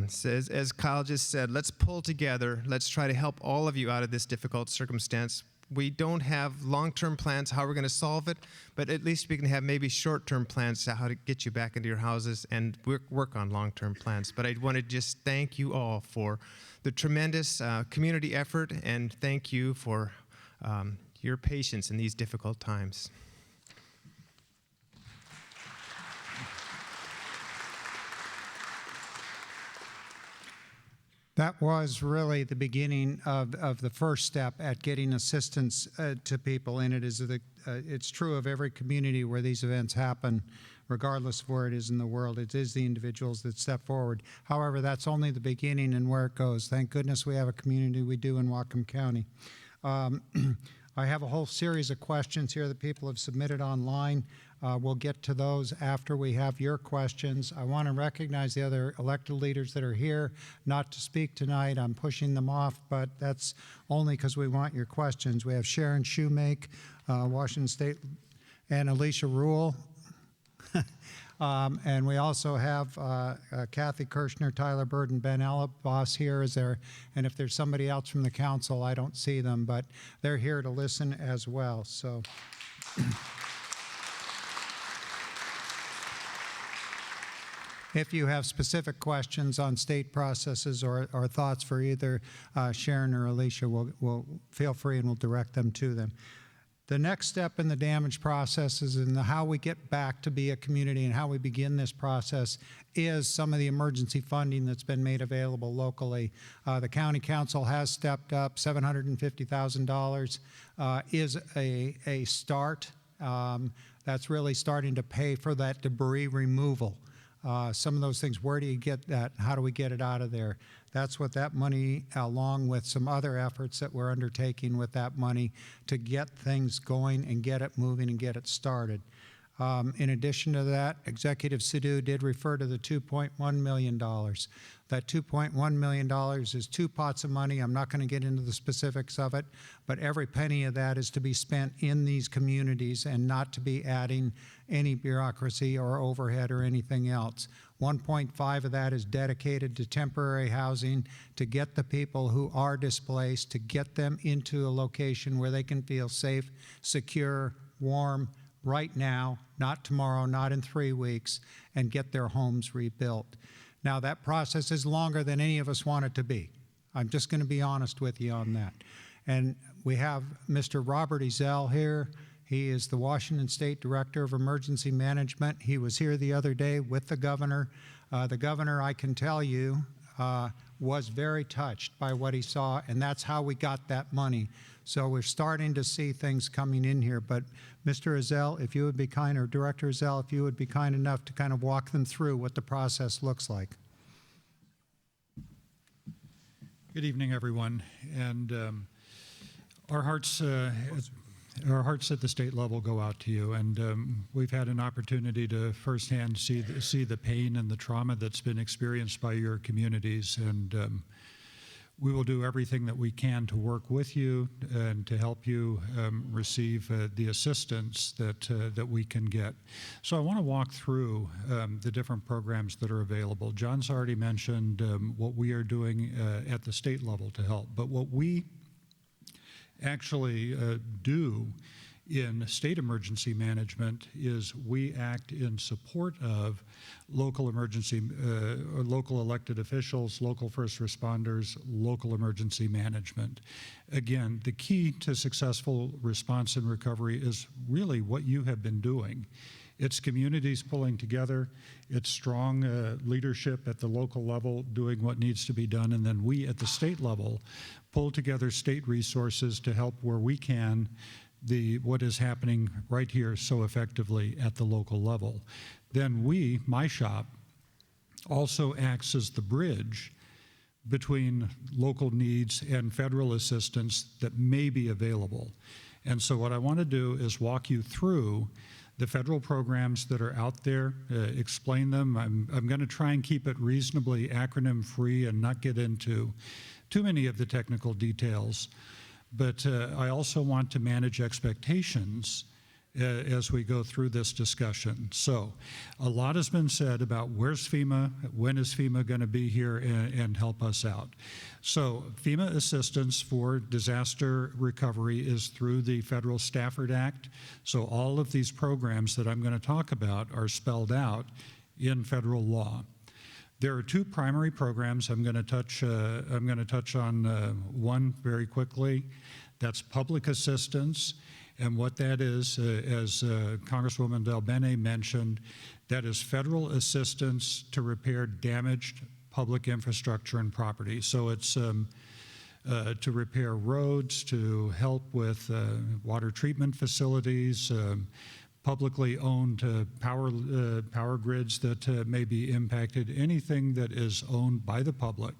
Says, as Kyle just said, let's pull together. Let's try to help all of you out of this difficult circumstance. We don't have long-term plans how we're going to solve it, but at least we can have maybe short-term plans to how to get you back into your houses and work on long-term plans. But I want to just thank you all for the tremendous community effort, and thank you for your patience in these difficult times. That was really the beginning of the first step at getting assistance to people, and it's true of every community where these events happen, regardless of where it is in the world. It is the individuals that step forward. However, that's only the beginning and where it goes. Thank goodness we have a community we do in Whatcom County. I have a whole series of questions here that people have submitted online. We'll get to those after we have your questions. I want to recognize the other elected leaders that are here, not to speak tonight. I'm pushing them off, but that's only because we want your questions. We have Sharon Shoemake, Washington State, and Alicia Rule. And we also have Kathy Kirshner, Tyler Bird, and Ben Ellenboss here. And if there's somebody else from the council, I don't see them, but they're here to listen as well. So. If you have specific questions on state processes or thoughts for either Sharon or Alicia, we'll feel free and we'll direct them to them. The next step in the damage process is in how we get back to be a community and how we begin this process is some of the emergency funding that's been made available locally. The county council has stepped up. $750,000 is a start. That's really starting to pay for that debris removal. Some of those things, where do you get that? How do we get it out of there? That's what that money, along with some other efforts that we're undertaking with that money to get things going and get it moving and get it started. In addition to that, Executive Sidhu did refer to the $2.1 million. That $2.1 million is two pots of money. I'm not going to get into the specifics of it, but every penny of that is to be spent in these communities and not to be adding any bureaucracy or overhead or anything else. 1.5 of that is dedicated to temporary housing to get the people who are displaced, to get them into a location where they can feel safe, secure, warm, right now, not tomorrow, not in 3 weeks, and get their homes rebuilt. Now, that process is longer than any of us want it to be. I'm just going to be honest with you on that. And we have Mr. Robert Ezell here. He is the Washington State Director of Emergency Management. He was here the other day with the governor. The governor, I can tell you, was very touched by what he saw, and that's how we got that money. So we're starting to see things coming in here. But Mr. Ezell, if you would be kind, or Director Ezell, if you would be kind enough to kind of walk them through what the process looks like. Good evening, everyone. And our hearts at the state level go out to you. And we've had an opportunity to firsthand see the pain and the trauma that's been experienced by your communities. And we will do everything that we can to work with you and to help you receive the assistance that we can get. So I want to walk through the different programs that are available. John's already mentioned what we are doing at the state level to help, but what we actually do in state emergency management is we act in support of local emergency, local elected officials, local first responders, local emergency management. Again, the key to successful response and recovery is really what you have been doing. It's communities pulling together, it's strong leadership at the local level doing what needs to be done, and then we at the state level pull together state resources to help where we can what is happening right here so effectively at the local level. Then my shop, also acts as the bridge between local needs and federal assistance that may be available. And so what I want to do is walk you through the federal programs that are out there, explain them. I'm going to try and keep it reasonably acronym-free and not get into too many of the technical details. But I also want to manage expectations as we go through this discussion. So a lot has been said about where's FEMA, when is FEMA going to be here and help us out. So FEMA assistance for disaster recovery is through the Federal Stafford Act. So all of these programs that I'm going to talk about are spelled out in federal law. There are two primary programs. I'm going to touch on one very quickly. That's public assistance. And what that is, as Congresswoman Del Bene mentioned, that is federal assistance to repair damaged public infrastructure and property. So it's to repair roads, to help with water treatment facilities, publicly owned power grids that may be impacted, anything that is owned by the public.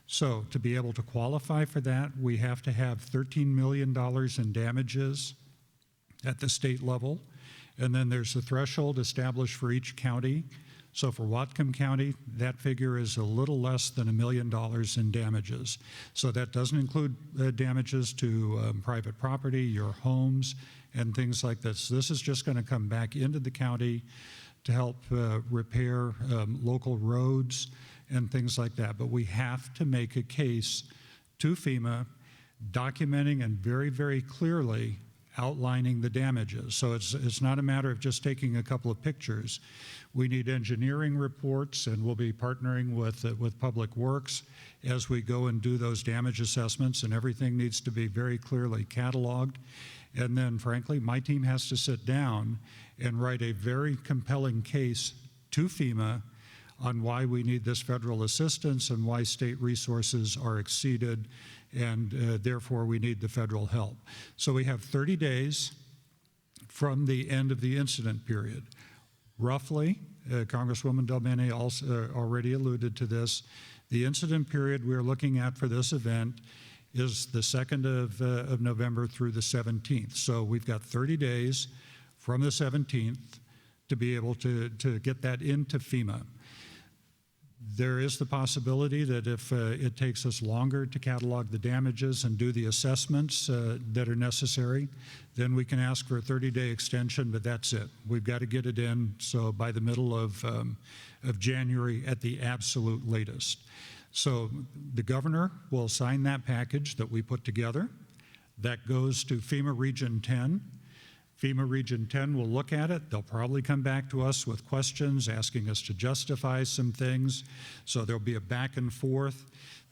So to be able to qualify for that, we have to have $13 million in damages at the state level. And then there's a threshold established for each county. So for Whatcom County, that figure is a little less than $1 million in damages. So that doesn't include damages to private property, your homes, and things like this. This is just going to come back into the county to help repair local roads and things like that. But we have to make a case to FEMA documenting and very, very clearly outlining the damages. So it's not a matter of just taking a couple of pictures. We need engineering reports, and we'll be partnering with Public Works as we go and do those damage assessments, and everything needs to be very clearly cataloged. And then, frankly, my team has to sit down and write a very compelling case to FEMA on why we need this federal assistance and why state resources are exceeded, and therefore we need the federal help. So we have 30 days from the end of the incident period. Roughly, Congresswoman Del Bene also already alluded to this, the incident period we're looking at for this event is the 2nd of November through the 17th. So we've got 30 days from the 17th to be able to get that into FEMA. There is the possibility that if it takes us longer to catalog the damages and do the assessments that are necessary, then we can ask for a 30-day extension, but that's it. We've got to get it in, so by the middle of January at the absolute latest. So the governor will sign that package that we put together. That goes to FEMA Region 10. FEMA Region 10 will look at it. They'll probably come back to us with questions, asking us to justify some things. So there'll be a back and forth.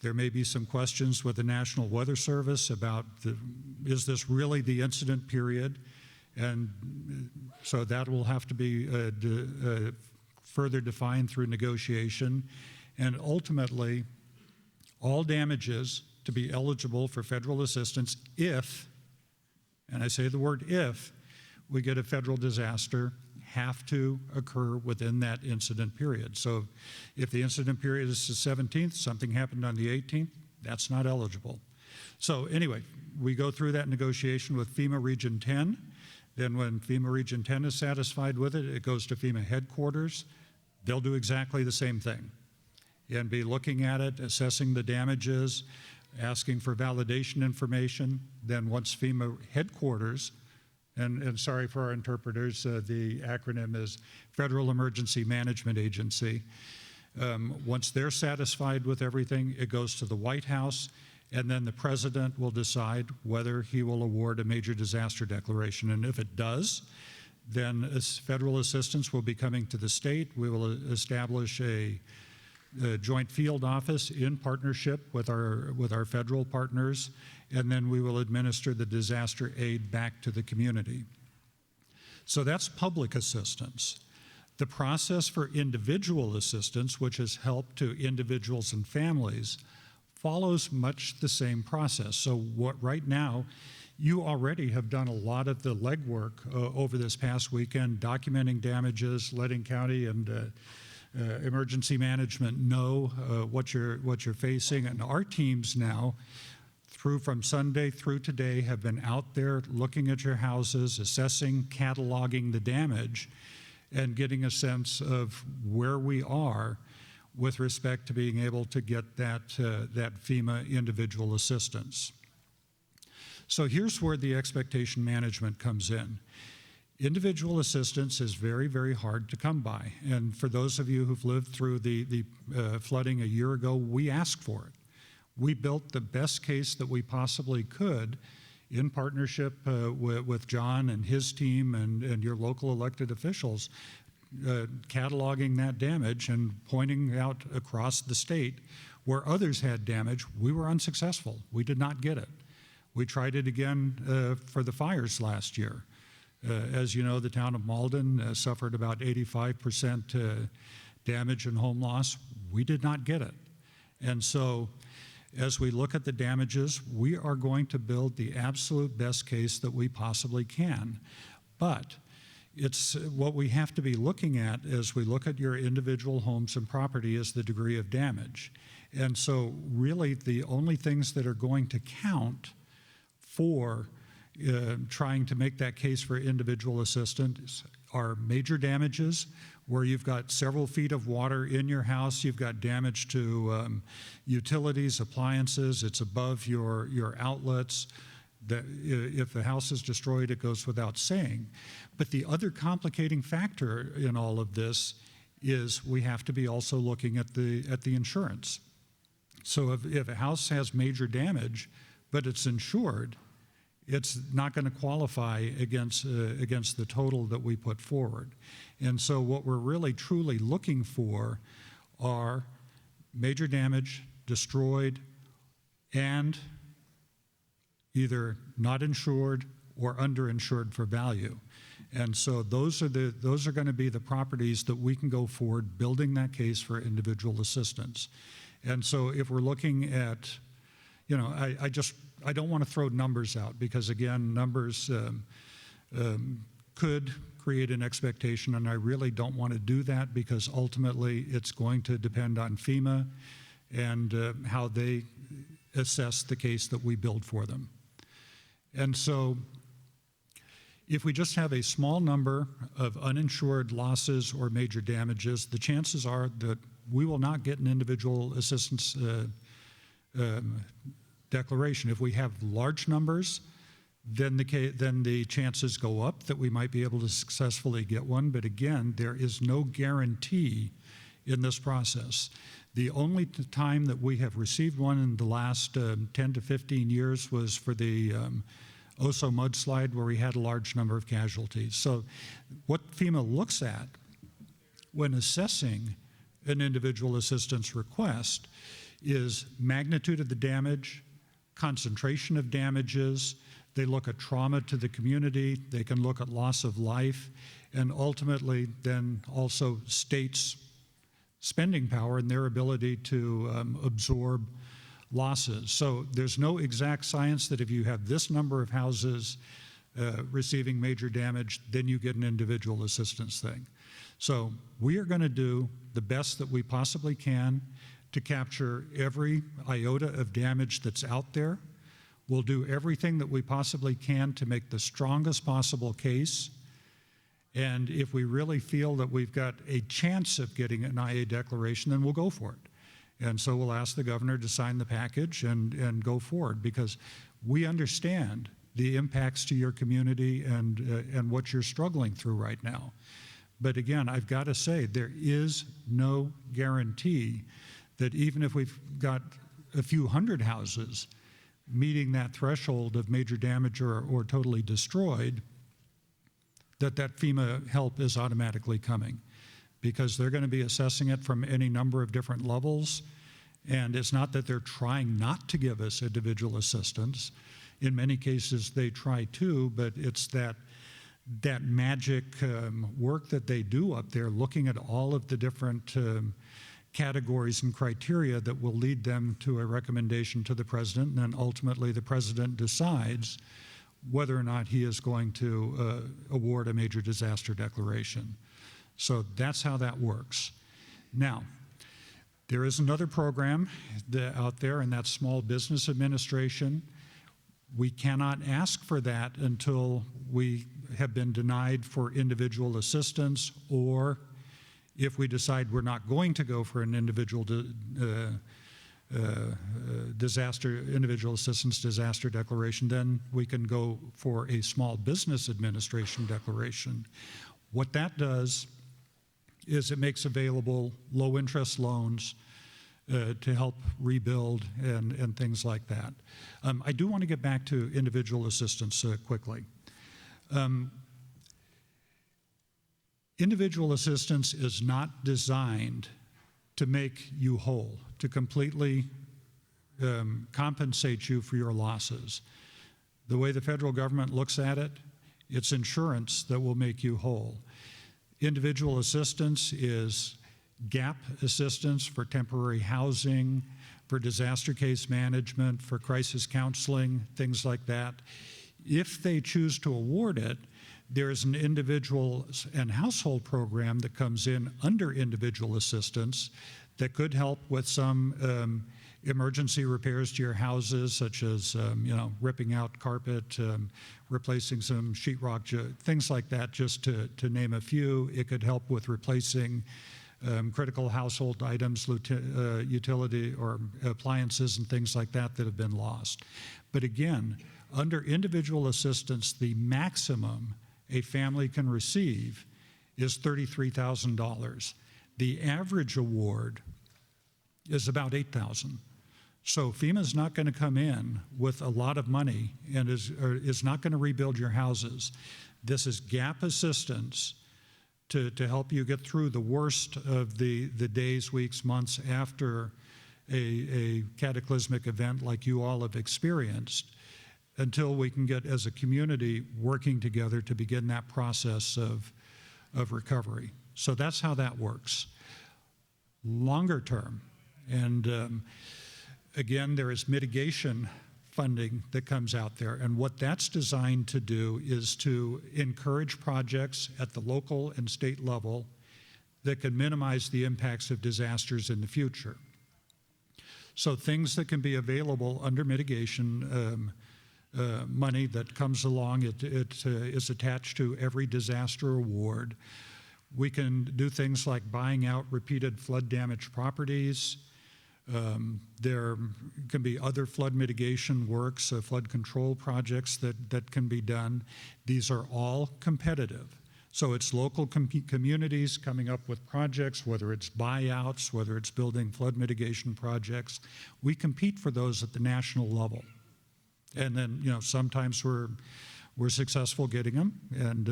There may be some questions with the National Weather Service about is this really the incident period? And so that will have to be further defined through negotiation. And ultimately, all damages to be eligible for federal assistance if, and I say the word if, we get a federal disaster, have to occur within that incident period. So if the incident period is the 17th, something happened on the 18th, that's not eligible. So anyway, we go through that negotiation with FEMA Region 10. Then when FEMA Region 10 is satisfied with it, it goes to FEMA headquarters. They'll do exactly the same thing and be looking at it, assessing the damages, asking for validation information. Then once FEMA headquarters, and sorry for our interpreters, the acronym is Federal Emergency Management Agency. Once they're satisfied with everything, it goes to the White House, and then the president will decide whether he will award a major disaster declaration. And if it does, then federal assistance will be coming to the state. We will establish a joint field office in partnership with our federal partners, and then we will administer the disaster aid back to the community. So that's public assistance. The process for individual assistance, which is help to individuals and families, follows much the same process. So right now, you already have done a lot of the legwork over this past weekend, documenting damages, letting county and emergency management know what you're facing, and our teams now from Sunday through today have been out there looking at your houses, assessing, cataloging the damage, and getting a sense of where we are with respect to being able to get that FEMA individual assistance. So here's where the expectation management comes in. Individual assistance is very, very hard to come by. And for those of you who've lived through the flooding a year ago, we asked for it. We built the best case that we possibly could in partnership with John and his team and your local elected officials, cataloging that damage and pointing out across the state where others had damage. We were unsuccessful. We did not get it. We tried it again for the fires last year. As you know, the town of Malden suffered about 85% damage and home loss. We did not get it. And so as we look at the damages, we are going to build the absolute best case that we possibly can. But it's what we have to be looking at as we look at your individual homes and property is the degree of damage. And so really the only things that are going to count for trying to make that case for individual assistance are major damages where you've got several feet of water in your house, you've got damage to utilities, appliances, it's above your outlets. That if the house is destroyed, it goes without saying. But the other complicating factor in all of this is we have to be also looking at the insurance. So if a house has major damage, but it's insured, it's not going to qualify against the total that we put forward. And so what we're really truly looking for are major damage, destroyed, and either not insured or underinsured for value. And so those are going to be the properties that we can go forward building that case for individual assistance. And so if we're looking at, you know, I don't want to throw numbers out because, again, numbers could create an expectation, and I really don't want to do that because ultimately it's going to depend on FEMA and how they assess the case that we build for them. And so if we just have a small number of uninsured losses or major damages, the chances are that we will not get an individual assistance declaration. If we have large numbers, then the chances go up that we might be able to successfully get one. But again, there is no guarantee in this process. The only time that we have received one in the last 10 to 15 years was for the Oso mudslide, where we had a large number of casualties. So what FEMA looks at when assessing an individual assistance request is magnitude of the damage, concentration of damages. They look at trauma to the community. They can look at loss of life, and ultimately then also states' spending power and their ability to absorb losses. So there's no exact science that if you have this number of houses receiving major damage, then you get an individual assistance thing. So we are going to do the best that we possibly can to capture every iota of damage that's out there. We'll do everything that we possibly can to make the strongest possible case. And if we really feel that we've got a chance of getting an IA declaration, then we'll go for it. And so we'll ask the governor to sign the package and go forward, because we understand the impacts to your community and what you're struggling through right now. But again, I've got to say, there is no guarantee that even if we've got a few hundred houses meeting that threshold of major damage or totally destroyed, that FEMA help is automatically coming, because they're going to be assessing it from any number of different levels. And it's not that they're trying not to give us individual assistance. In many cases, they try to, but it's that magic work that they do up there, looking at all of the different categories and criteria that will lead them to a recommendation to the president, and then ultimately the president decides whether or not he is going to award a major disaster declaration. So that's how that works. Now, There is another program out there, and that's Small Business Administration. We cannot ask for that until we have been denied for individual assistance, or if we decide we're not going to go for an individual individual assistance disaster declaration, then we can go for a Small Business Administration declaration. What that does is it makes available low interest loans to help rebuild and things like that. I do want to get back to individual assistance quickly. Individual assistance is not designed to make you whole, to completely compensate you for your losses. The way the federal government looks at it, it's insurance that will make you whole. Individual assistance is gap assistance for temporary housing, for disaster case management, for crisis counseling, things like that. If they choose to award it, there's an individual and household program that comes in under individual assistance that could help with some emergency repairs to your houses, such as ripping out carpet, replacing some sheetrock, things like that, just to name a few. It could help with replacing critical household items, utility or appliances and things like that that have been lost. But again, under individual assistance, the maximum a family can receive is $33,000. The average award is about $8,000. So FEMA's not going to come in with a lot of money and is not going to rebuild your houses. This is gap assistance to help you get through the worst of the days, weeks, months after a cataclysmic event like you all have experienced, until we can get, as a community, working together to begin that process of recovery. So that's how that works. Longer term, and again, there is mitigation funding that comes out there, and what that's designed to do is to encourage projects at the local and state level that can minimize the impacts of disasters in the future. So things that can be available under mitigation money that comes along, it is attached to every disaster award. We can do things like buying out repeated flood damaged properties. There can be other flood mitigation works, flood control projects that can be done. These are all competitive. So it's local communities coming up with projects, whether it's buyouts, whether it's building flood mitigation projects. We compete for those at the national level. And then, sometimes we're successful getting them, and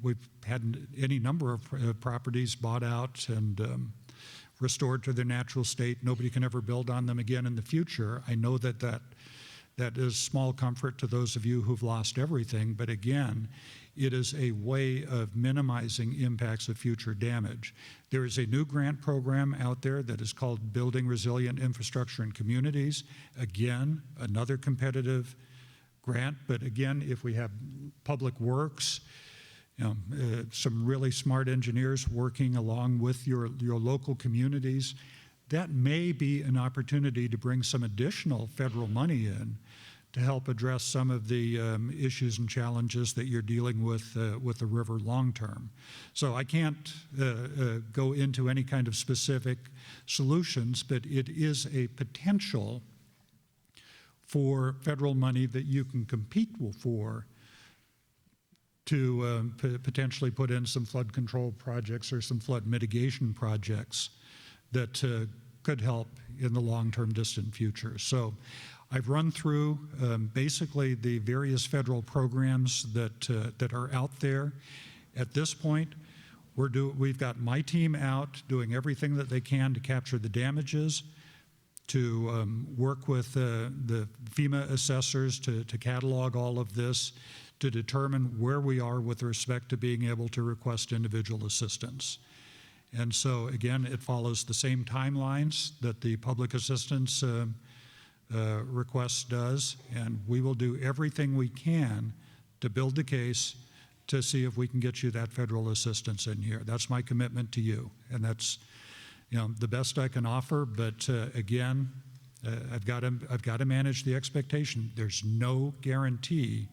we've had any number of properties bought out and restored to their natural state. Nobody can ever build on them again in the future. I know that is small comfort to those of you who've lost everything, but again, it is a way of minimizing impacts of future damage. There is a new grant program out there that is called Building Resilient Infrastructure in Communities. Again, another competitive grant, but again, if we have public works, some really smart engineers working along with your local communities, that may be an opportunity to bring some additional federal money in to help address some of the issues and challenges that you're dealing with the river long term. So I can't go into any kind of specific solutions, but it is a potential for federal money that you can compete for to potentially put in some flood control projects or some flood mitigation projects that could help in the long-term distant future. So I've run through basically the various federal programs that are out there. At this point, we've got my team out doing everything that they can to capture the damages, to work with the FEMA assessors to catalog all of this, to determine where we are with respect to being able to request individual assistance. And so again, it follows the same timelines that the public assistance request does, and we will do everything we can to build the case to see if we can get you that federal assistance in here. That's my commitment to you, and that's the best I can offer, but again, I've got to manage the expectation. There's no guarantee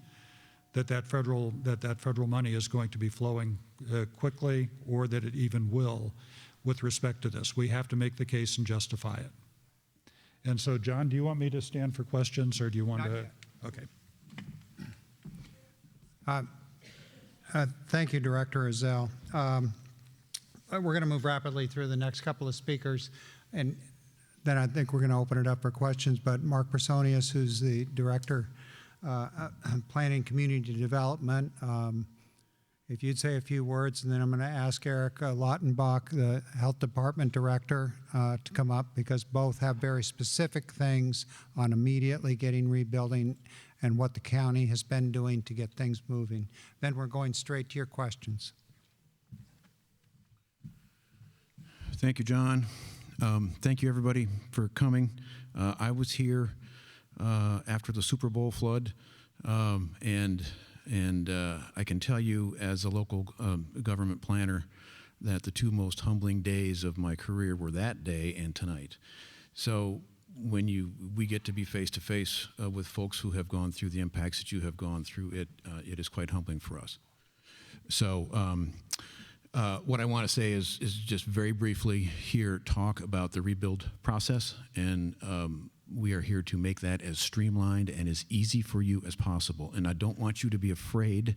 that federal money is going to be flowing quickly, or that it even will with respect to this. We have to make the case and justify it. And so, John, do you want me to stand for questions, or do you want to? Okay. Thank you, Director Ezell. We're going to move rapidly through the next couple of speakers, and then I think we're going to open it up for questions. But Mark Personius, who's the Director Planning Community Development, if you'd say a few words, and then I'm going to ask Eric Lautenbach, the Health Department Director, to come up, because both have very specific things on immediately getting rebuilding and what the county has been doing to get things moving. Then we're going straight to your questions. Thank you, John. Thank you, everybody, for coming. I was here after the Super Bowl flood, and I can tell you, as a local government planner, that the two most humbling days of my career were that day and tonight. So when we get to be face to face with folks who have gone through the impacts that you have gone through, it is quite humbling for us. So what I want to say is just very briefly here talk about the rebuild process, and we are here to make that as streamlined and as easy for you as possible. And I don't want you to be afraid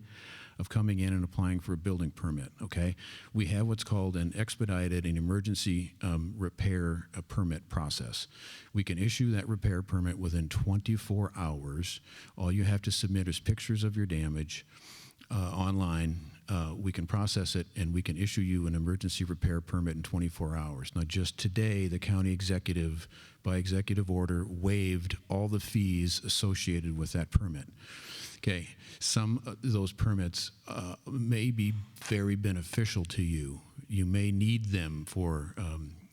of coming in and applying for a building permit, okay? We have what's called an expedited and emergency repair permit process. We can issue that repair permit within 24 hours. All you have to submit is pictures of your damage online. We can process it, and we can issue you an emergency repair permit in 24 hours. Now, just today, the county executive, by executive order, waived all the fees associated with that permit. Okay, some of those permits may be very beneficial to you. You may need them for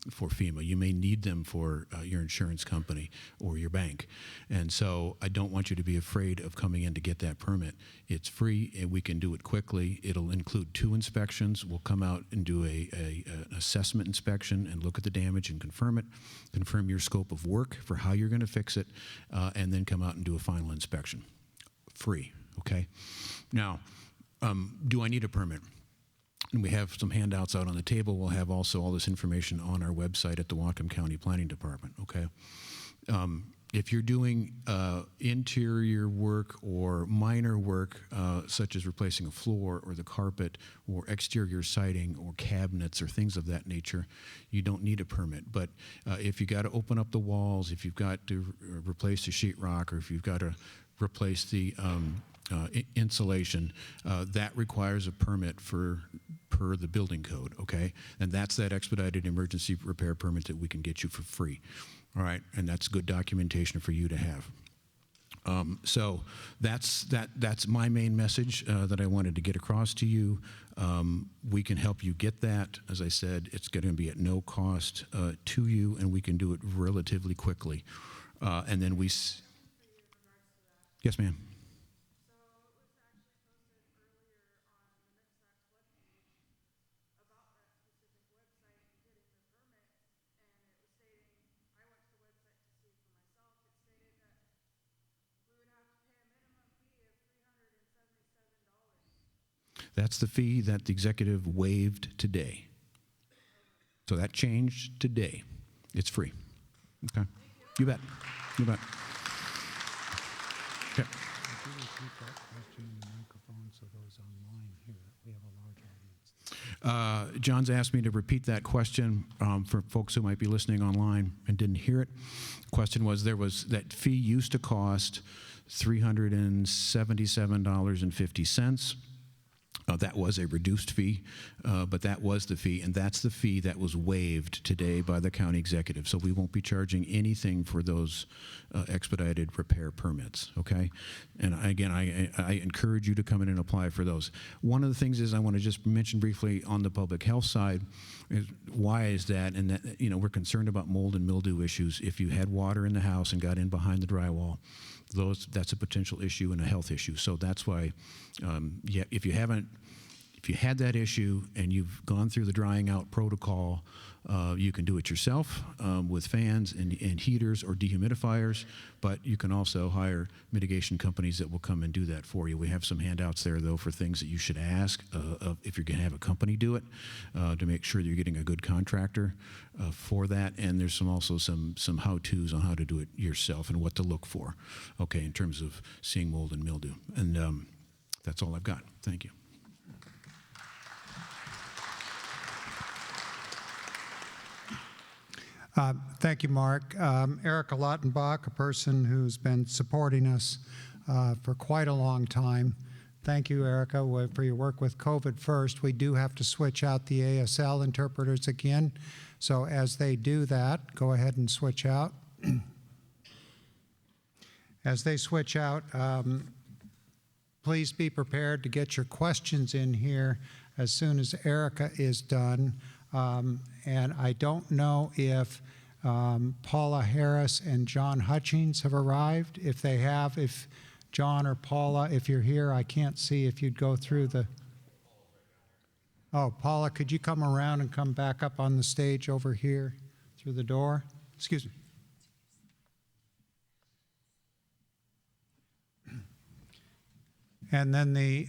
FEMA. You may need them for your insurance company or your bank. And so I don't want you to be afraid of coming in to get that permit. It's free, and we can do it quickly. It'll include 2 inspections. We'll come out and do an assessment inspection and look at the damage and confirm it, confirm your scope of work for how you're going to fix it, and then come out and do a final inspection. Free, okay? Now, do I need a permit? And we have some handouts out on the table. We'll have also all this information on our website at the Whatcom County Planning Department, okay? If you're doing interior work or minor work, such as replacing a floor or the carpet or exterior siding or cabinets or things of that nature, you don't need a permit. But if you got to open up the walls, if you've got to replace the sheetrock, or if you've got to replace the insulation, that requires a permit per the building code, okay? And that's that expedited emergency repair permit that we can get you for free, all right? And that's good documentation for you to have. So that's my main message that I wanted to get across to you. We can help you get that. As I said, it's going to be at no cost to you, and we can do it relatively quickly. And then we... Yes, ma'am. That's the fee that the executive waived today. So that changed today. It's free. Okay. You bet. You bet. Okay. John's asked me to repeat that question for folks who might be listening online and didn't hear it. The question was, that fee used to cost $377.50. That was a reduced fee, but that was the fee, and that's the fee that was waived today by the county executive. So we won't be charging anything for those expedited repair permits, okay? And again, I encourage you to come in and apply for those. One of the things is I want to just mention briefly on the public health side, why is that? And that, we're concerned about mold and mildew issues. If you had water in the house and got in behind the drywall, that's a potential issue and a health issue. So that's why, if you haven't if you had that issue and you've gone through the drying out protocol, you can do it yourself with fans and heaters or dehumidifiers, but you can also hire mitigation companies that will come and do that for you. We have some handouts there, though, for things that you should ask if you're going to have a company do it to make sure that you're getting a good contractor for that. And there's also some how-tos on how to do it yourself and what to look for, okay, in terms of seeing mold and mildew. And that's all I've got. Thank you. Thank you, Mark. Erica Lautenbach, a person who's been supporting us for quite a long time. Thank you, Erica, for your work with COVID First. We do have to switch out the ASL interpreters again. So as they do that, go ahead and switch out. As they switch out, please be prepared to get your questions in here as soon as Erica is done. And I don't know if Paula Harris and John Hutchings have arrived. If they have, if John or Paula, if you're here, I can't see if you'd go through the... Oh, Paula, could you come around and come back up on the stage over here through the door? Excuse me. And then the,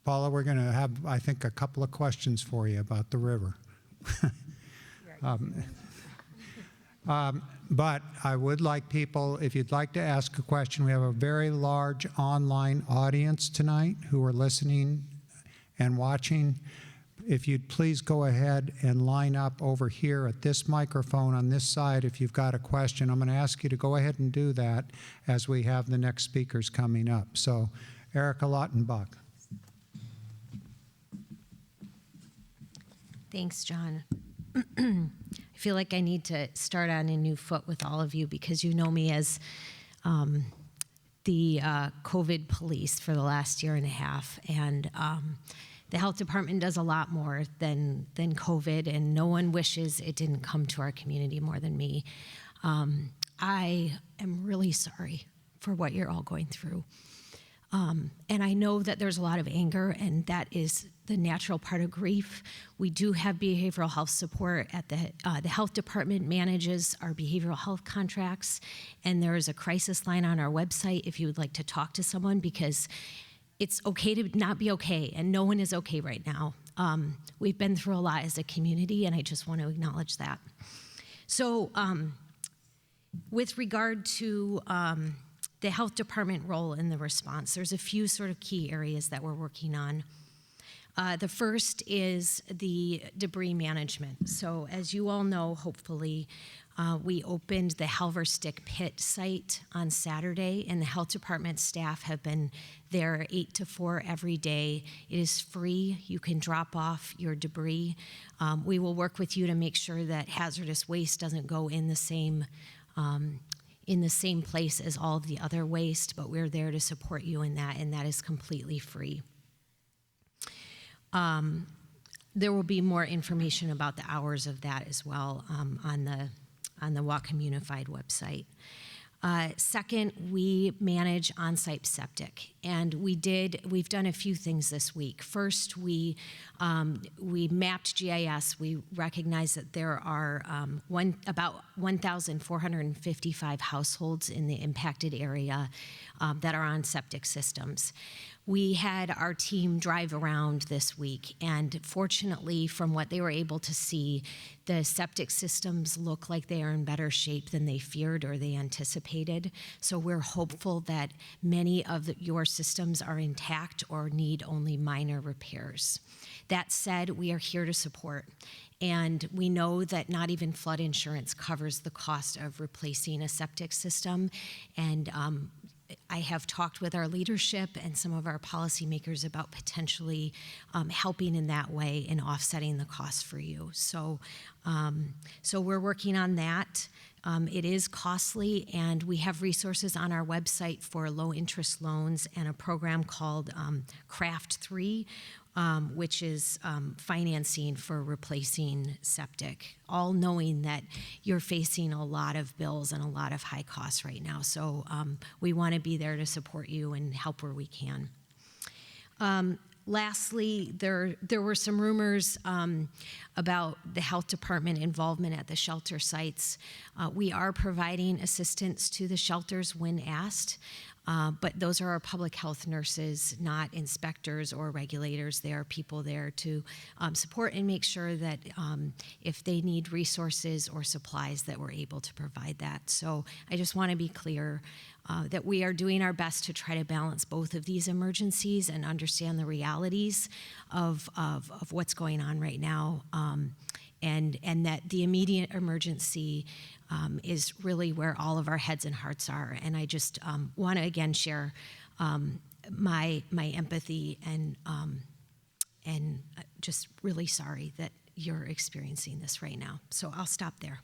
Paula, we're going to have, I think, a couple of questions for you about the river. But I would like people, if you'd like to ask a question, we have a very large online audience tonight who are listening and watching. If you'd please go ahead and line up over here at this microphone on this side if you've got a question. I'm going to ask you to go ahead and do that as we have the next speakers coming up. So, Erica Lautenbach. Thanks, John. I feel like I need to start on a new foot with all of you because you know me as the COVID police for the last year and a half. And the health department does a lot more than COVID, and no one wishes it didn't come to our community more than me. I am really sorry for what you're all going through. And I know that there's a lot of anger, and that is the natural part of grief. We do have behavioral health support at the health department manages our behavioral health contracts, and there is a crisis line on our website if you would like to talk to someone, because it's okay to not be okay, and no one is okay right now. We've been through a lot as a community, and I just want to acknowledge that. So with regard to the health department role in the response, there's a few sort of key areas that we're working on. The first is the debris management. So as you all know, hopefully, we opened the Halverstick Pit site on Saturday, and the health department staff have been there 8 to 4 every day. It is free. You can drop off your debris. We will work with you to make sure that hazardous waste doesn't go in the same place as all of the other waste, but we're there to support you in that, and that is completely free. There will be more information about the hours of that as well on the Whatcom Unified website. Second, we manage on-site septic, and we've done a few things this week. First, we mapped GIS. We recognize that there are about 1,455 households in the impacted area that are on septic systems. We had our team drive around this week, and fortunately, from what they were able to see, the septic systems look like they are in better shape than they feared or they anticipated. So we're hopeful that many of your systems are intact or need only minor repairs. That said, we are here to support. And we know that not even flood insurance covers the cost of replacing a septic system. And I have talked with our leadership and some of our policymakers about potentially helping in that way and offsetting the cost for you. So we're working on that. It is costly, and we have resources on our website for low interest loans and a program called Craft 3, which is financing for replacing septic, all knowing that you're facing a lot of bills and a lot of high costs right now. So we want to be there to support you and help where we can. Lastly, there were some rumors about the health department involvement at the shelter sites. We are providing assistance to the shelters when asked, but those are our public health nurses, not inspectors or regulators. There are people there to support and make sure that if they need resources or supplies, that we're able to provide that. So I just want to be clear that we are doing our best to try to balance both of these emergencies and understand the realities of what's going on right now, and that the immediate emergency is really where all of our heads and hearts are. And I just want to again share my empathy and just really sorry that you're experiencing this right now. So I'll stop there.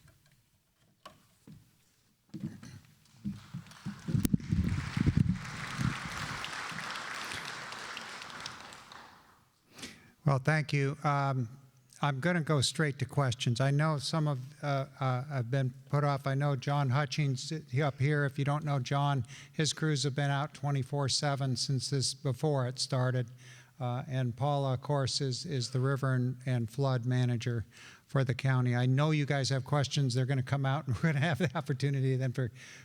Well, thank you. I'm going to go straight to questions. I know some of have been put off. I know John Hutchings up here. If you don't know John, his crews have been out 24/7 since this before it started. And Paula, of course, is the river and flood manager for the county. I know you guys have questions. They're going to come out, and we're going to have the opportunity then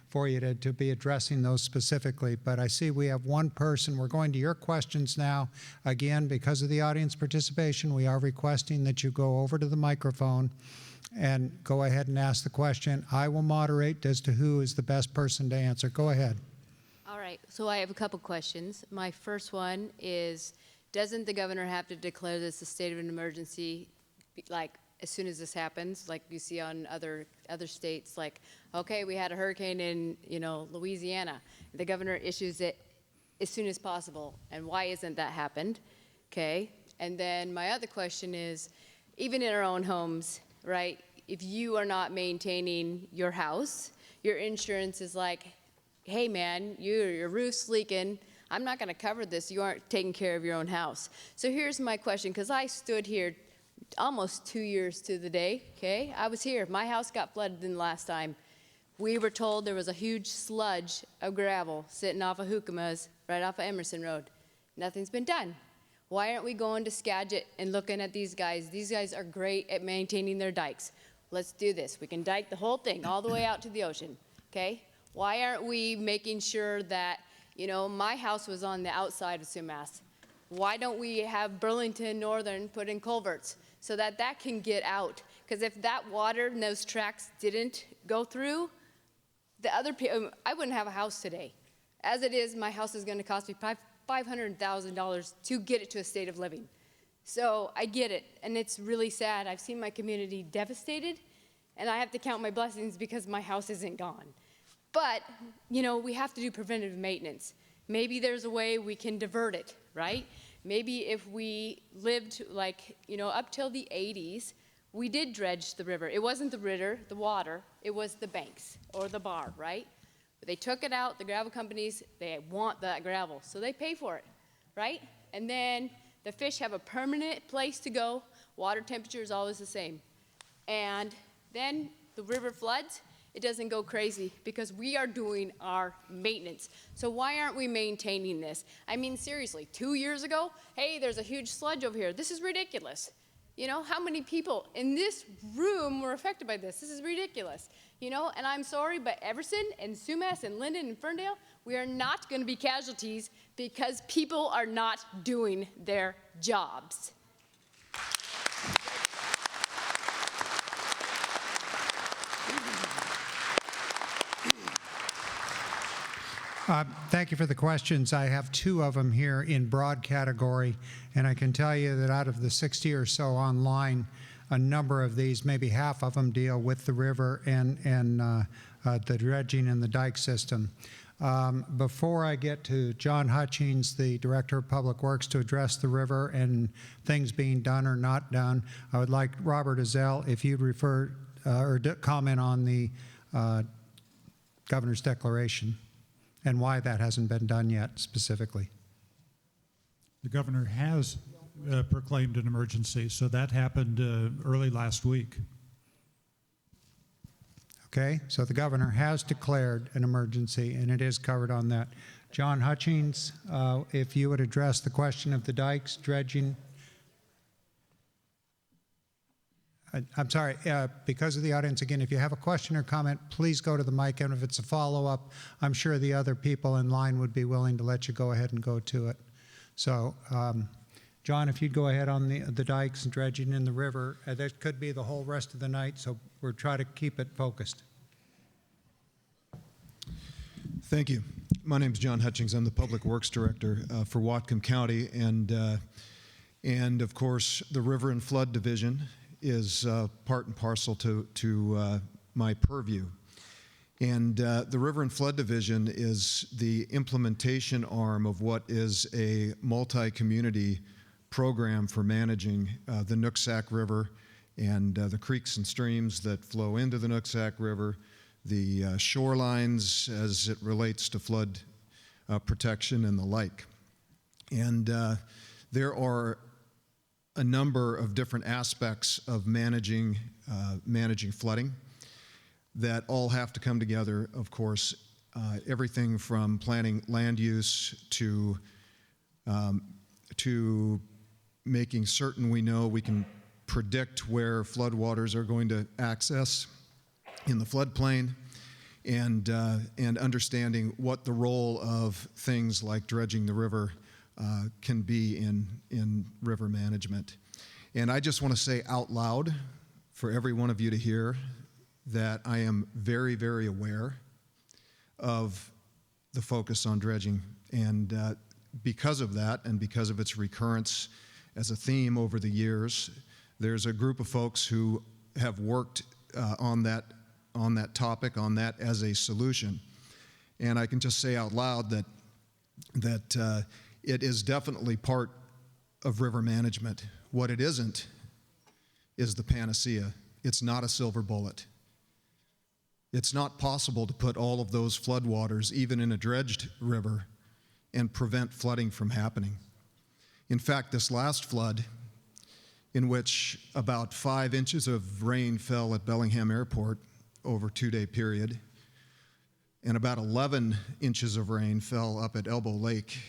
for you to be addressing those specifically. But I see we have one person. We're going to your questions now. Again, because of the audience participation, we are requesting that you go over to the microphone and go ahead and ask the question. I will moderate as to who is the best person to answer. Go ahead. All right, so I have a couple questions. My first one is, doesn't the governor have to declare this a state of an emergency, like as soon as this happens, like you see on other states, like, okay, we had a hurricane in, Louisiana. The governor issues it as soon as possible. And why isn't that happened? Okay. And then my other question is, even in our own homes, right, if you are not maintaining your house, your insurance is like, hey man, your roof's leaking. I'm not gonna cover this. You aren't taking care of your own house. So here's my question, because I stood here almost 2 years to the day, okay? I was here. My house got flooded in the last time. We were told there was a huge sludge of gravel sitting off of Hookamas, right off of Emerson Road. Nothing's been done. Why aren't we going to Skagit and looking at these guys? These guys are great at maintaining their dikes. Let's do this. We can dike the whole thing all the way out to the ocean, okay? Why aren't we making sure that, my house was on the outside of Sumas. Why don't we have Burlington Northern put in culverts so that can get out? Because if that water and those tracks didn't go through, the other people, I wouldn't have a house today. As it is, my house is going to cost me $500,000 to get it to a state of living. So I get it, and it's really sad. I've seen my community devastated, and I have to count my blessings because my house isn't gone. But, we have to do preventative maintenance. Maybe there's a way we can divert it, right? Maybe if we lived up till the 80s, we did dredge the river. It wasn't the water, it was the banks or the bar, right? But they took it out, the gravel companies, they want that gravel, so they pay for it, right? And then the fish have a permanent place to go. Water temperature is always the same. And then the river floods. It doesn't go crazy because we are doing our maintenance. So why aren't we maintaining this? I mean, seriously, 2 years ago, hey, there's a huge sludge over here. This is ridiculous. How many people in this room were affected by this? This is ridiculous. And I'm sorry, but Everson and Sumas and Linden and Ferndale, we are not going to be casualties because people are not doing their jobs. Thank you for the questions. I have two of them here in broad category, and I can tell you that out of the 60 or so online, a number of these, maybe half of them, deal with the river and the dredging and the dike system. Before I get to John Hutchings, the Director of Public Works, to address the river and things being done or not done, I would like Robert Ezell, if you'd refer or comment on the Governor's declaration and why that hasn't been done yet specifically. The governor has proclaimed an emergency, so that happened early last week. Okay, so the governor has declared an emergency, and it is covered on that. John Hutchings, if you would address the question of the dikes, dredging. I'm sorry, because of the audience, again, if you have a question or comment, please go to the mic, and if it's a follow-up, I'm sure the other people in line would be willing to let you go ahead and go to it. So, John, if you'd go ahead on the dikes and dredging in the river, that could be the whole rest of the night, so we're trying to keep it focused. Thank you. My name is John Hutchings. I'm the Public Works Director for Whatcom County, and of course, the River and Flood Division is part and parcel to my purview. And the River and Flood Division is the implementation arm of what is a multi-community program for managing the Nooksack River and the creeks and streams that flow into the Nooksack River, the shorelines as it relates to flood protection and the like. And there are a number of different aspects of managing flooding that all have to come together, of course, everything from planning land use to making certain we know we can predict where floodwaters are going to access in the floodplain, and understanding what the role of things like dredging the river can be in river management. And I just want to say out loud for every one of you to hear that I am very, very aware of the focus on dredging. And because of that, and because of its recurrence as a theme over the years, there's a group of folks who have worked on that topic, on that as a solution. And I can just say out loud that it is definitely part of river management. What it isn't is the panacea. It's not a silver bullet. It's not possible to put all of those floodwaters, even in a dredged river, and prevent flooding from happening. In fact, this last flood, in which about 5 inches of rain fell at Bellingham Airport over a 2-day period, and about 11 inches of rain fell up at Elbow Lake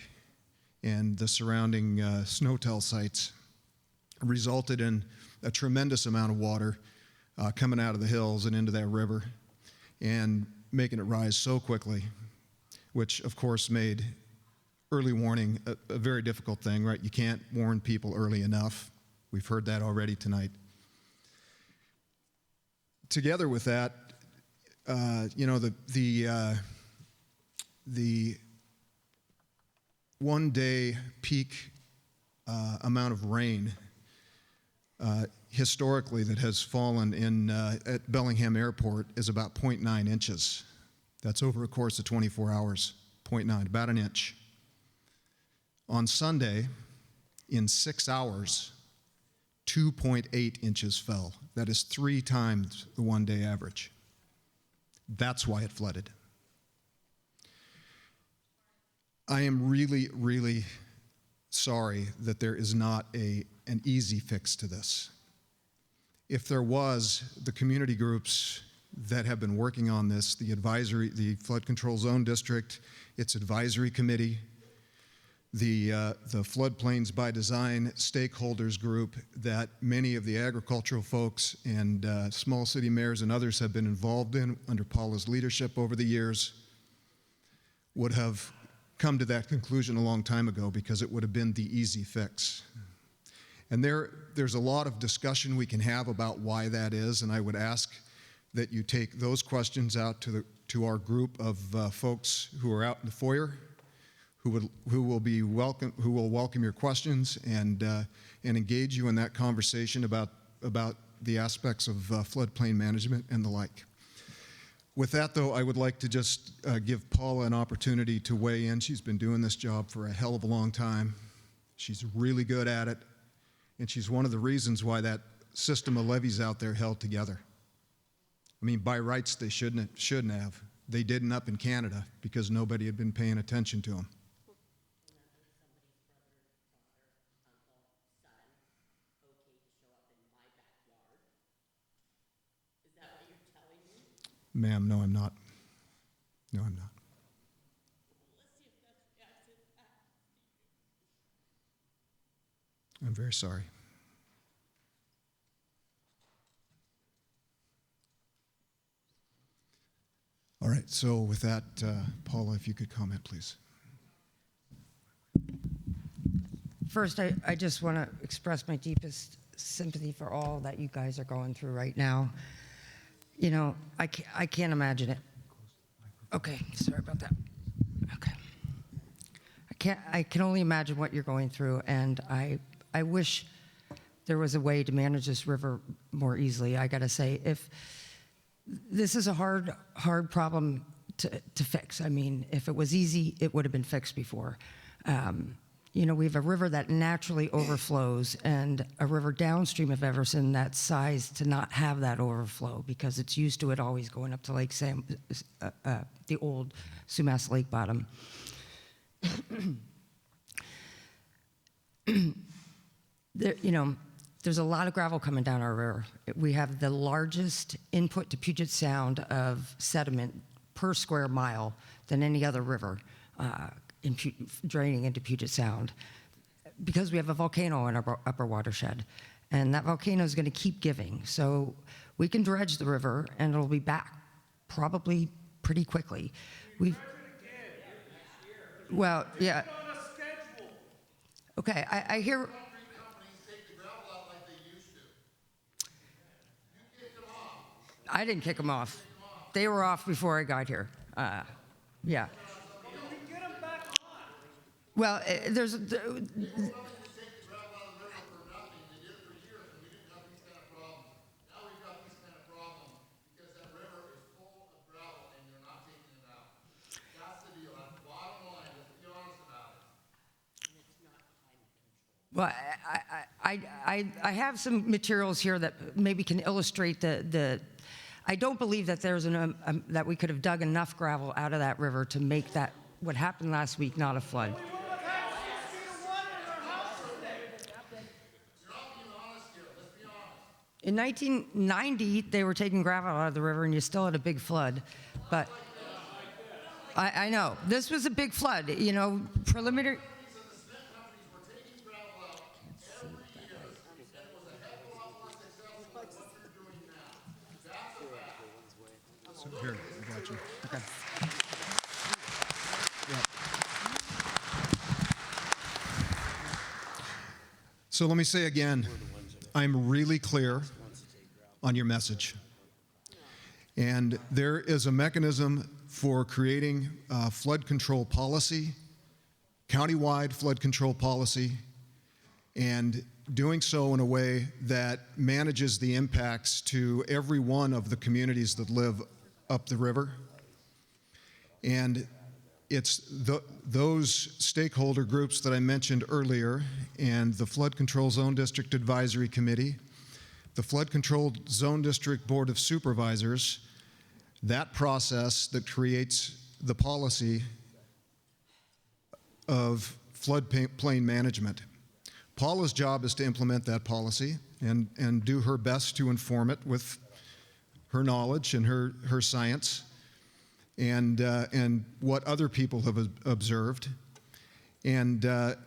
and the surrounding snowtell sites, resulted in a tremendous amount of water coming out of the hills and into that river and making it rise so quickly, which of course made early warning a very difficult thing, right? You can't warn people early enough. We've heard that already tonight. Together with that, the 1-day peak amount of rain historically that has fallen at Bellingham Airport is about 0.9 inches. That's over a course of 24 hours, 0.9, about an inch. On Sunday, in 6 hours, 2.8 inches fell. That is 3 times the 1-day average. That's why it flooded. I am really, really sorry that there is not an easy fix to this. If there was, the community groups that have been working on this, the Flood Control Zone District, its advisory committee, the Floodplains by Design stakeholders group that many of the agricultural folks and small city mayors and others have been involved in under Paula's leadership over the years, would have come to that conclusion a long time ago, because it would have been the easy fix. And there's a lot of discussion we can have about why that is, and I would ask that you take those questions out to our group of folks who are out in the foyer, who will welcome your questions and engage you in that conversation about the aspects of floodplain management and the like. With that, though, I would like to just give Paula an opportunity to weigh in. She's been doing this job for a hell of a long time. She's really good at it, and she's one of the reasons why that system of levees out there held together. I mean, by rights, they shouldn't have. They didn't up in Canada because nobody had been paying attention to them. Ma'am, no, I'm not. No, I'm not. I'm very sorry. All right, so with that, Paula, if you could comment, please. First, I just want to express my deepest sympathy for all that you guys are going through right now. You know, I can't imagine it. Okay, sorry about that. Okay. I can only imagine what you're going through, and I wish there was a way to manage this river more easily. I gotta say, if this is a hard problem to fix. I mean, if it was easy, it would have been fixed before. You know, we have a river that naturally overflows and a river downstream of Everson that's sized to not have that overflow because it's used to it always going up to Lake Sam, the old Sumas Lake bottom. There's a lot of gravel coming down our river. We have the largest input to Puget Sound of sediment per square mile than any other river draining into Puget Sound because we have a volcano in our upper watershed. And that volcano is going to keep giving. So we can dredge the river and it'll be back probably pretty quickly. Well, yeah. Okay, I hear. I didn't kick them off. They were off before I got here. Yeah. Well, there's. Well, I have some materials here that maybe can illustrate the I don't believe that there's that we could have dug enough gravel out of that river to make that what happened last week not a flood. In 1990, they were taking gravel out of the river, and you still had a big flood. But I know this was a big flood. You know, preliminary. Here, I got you. Okay. Yeah. So let me say again, I'm really clear on your message. And there is a mechanism for creating flood control policy, countywide flood control policy, and doing so in a way that manages the impacts to every one of the communities that live up the river. And it's those stakeholder groups that I mentioned earlier, and the Flood Control Zone District Advisory Committee, the Flood Control Zone District Board of Supervisors, that process that creates the policy of floodplain management. Paula's job is to implement that policy and do her best to inform it with her knowledge and her science and what other people have observed. And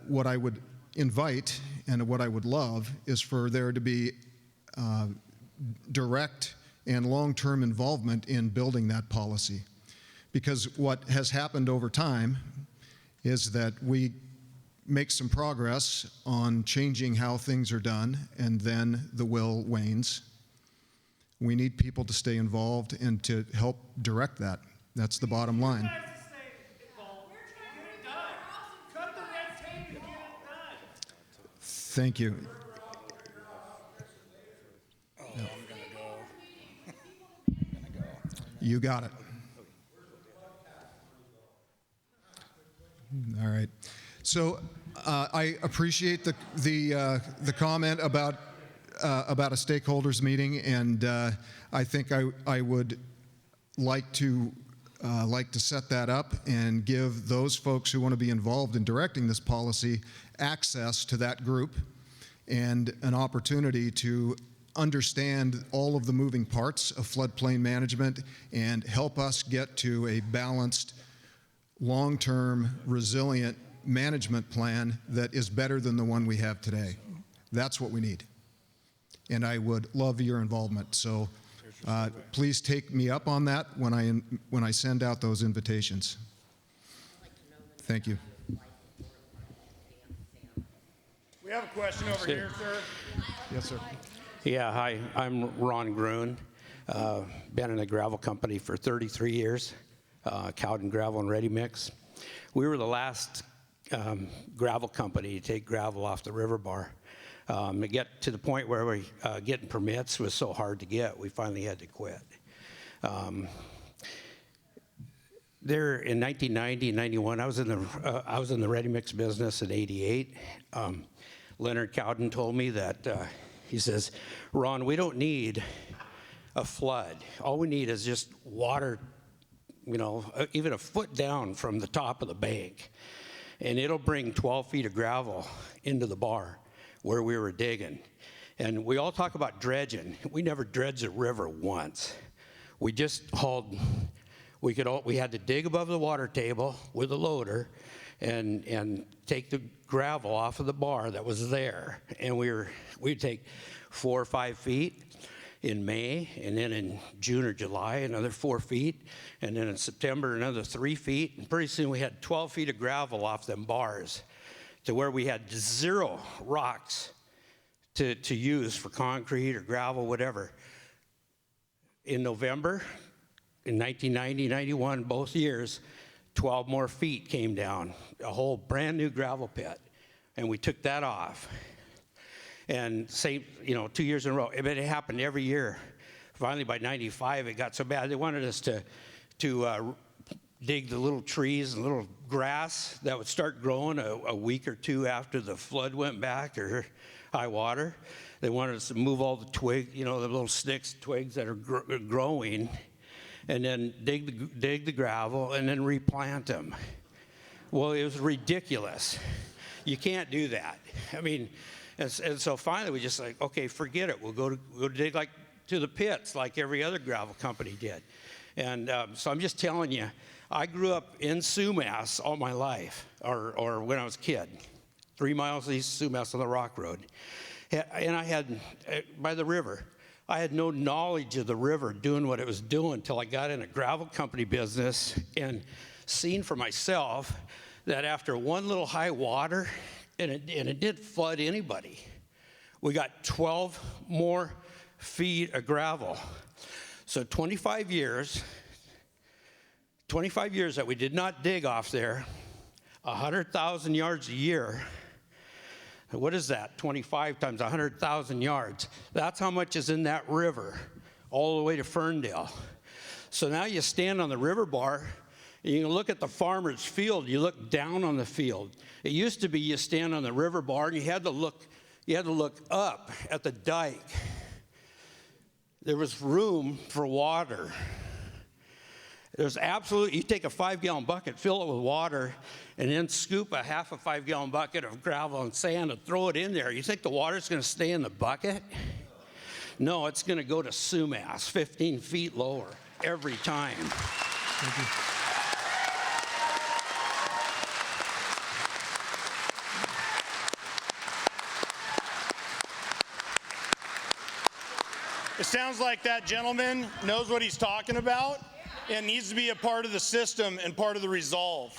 what I would invite and what I would love is for there to be direct and long-term involvement in building that policy. Because what has happened over time is that we make some progress on changing how things are done, and then the will wanes. We need people to stay involved and to help direct that. That's the bottom line. Thank you. Yeah. You got it. All right. So I appreciate the comment about a stakeholders meeting, and I think I would like to set that up and give those folks who want to be involved in directing this policy access to that group and an opportunity to understand all of the moving parts of floodplain management and help us get to a balanced, long-term, resilient management plan that is better than the one we have today. That's what we need. And I would love your involvement. So please take me up on that when I send out those invitations. Thank you. We have a question over here, sir. Yes, sir. Yeah, hi, I'm Ron Gruen. Been in a gravel company for 33 years, Cowden Gravel and Ready Mix. We were the last gravel company to take gravel off the river bar. To get to the point where we getting permits was so hard to get, we finally had to quit. There in 1990, 91, I was in the ready mix business in '88. Leonard Cowden told me that he says, "Ron, we don't need a flood. All we need is just water, you know, even a foot down from the top of the bank, and it'll bring 12 feet of gravel into the bar where we were digging." And we all talk about dredging. We never dredged a river once. We just hauled. We had to dig above the water table with a loader and take the gravel off of the bar that was there. And we'd take 4 or 5 feet in May, and then in June or July, another 4 feet, and then in September, another 3 feet. And pretty soon we had 12 feet of gravel off them bars to where we had 0 rocks to use for concrete or gravel, whatever. In November, in 1990, 91, both years, 12 more feet came down, a whole brand new gravel pit, and we took that off. And same, 2 years in a row. It happened every year. Finally, by 95, it got so bad they wanted us to dig the little trees and little grass that would start growing a week or 2 after the flood went back or high water. They wanted us to move all the twigs, the little sticks, twigs that are growing, and then dig the gravel and then replant them. Well, it was ridiculous. You can't do that. I mean, and so finally we just like, okay, forget it. We'll go dig like to the pits like every other gravel company did. And so I'm just telling you, I grew up in Sumas all my life, or when I was a kid, 3 miles east of Sumas on the Rock Road. And I had, by the river, I had no knowledge of the river doing what it was doing until I got in a gravel company business and seen for myself that after one little high water, and it did flood anybody, we got 12 more feet of gravel. So 25 years that we did not dig off there, 100,000 yards a year. What is that? 25 times 100,000 yards. That's how much is in that river, all the way to Ferndale. So now you stand on the river bar, and you can look at the farmer's field. You look down on the field. It used to be you stand on the river bar, and you had to look up at the dike. There was room for water. There's absolutely, you take a 5-gallon bucket, fill it with water, and then scoop a half a 5-gallon bucket of gravel and sand and throw it in there. You think the water's going to stay in the bucket? No, it's going to go to Sumas, 15 feet lower every time. Thank you. It sounds like that gentleman knows what he's talking about and needs to be a part of the system and part of the resolve.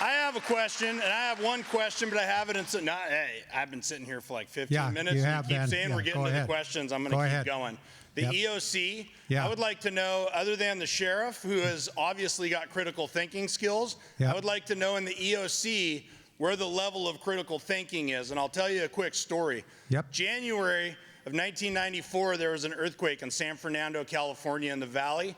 I have a question, and I have one question, but I have it in, hey, I've been sitting here for like 15 minutes, you and have you keep been. saying we're getting to the questions. I'm going to keep going. The EOC, I would like to know, other than the sheriff, who has obviously got critical thinking skills, I would like to know in the EOC where the level of critical thinking is. And I'll tell you a quick story. January of 1994, there was an earthquake in San Fernando, California in the valley.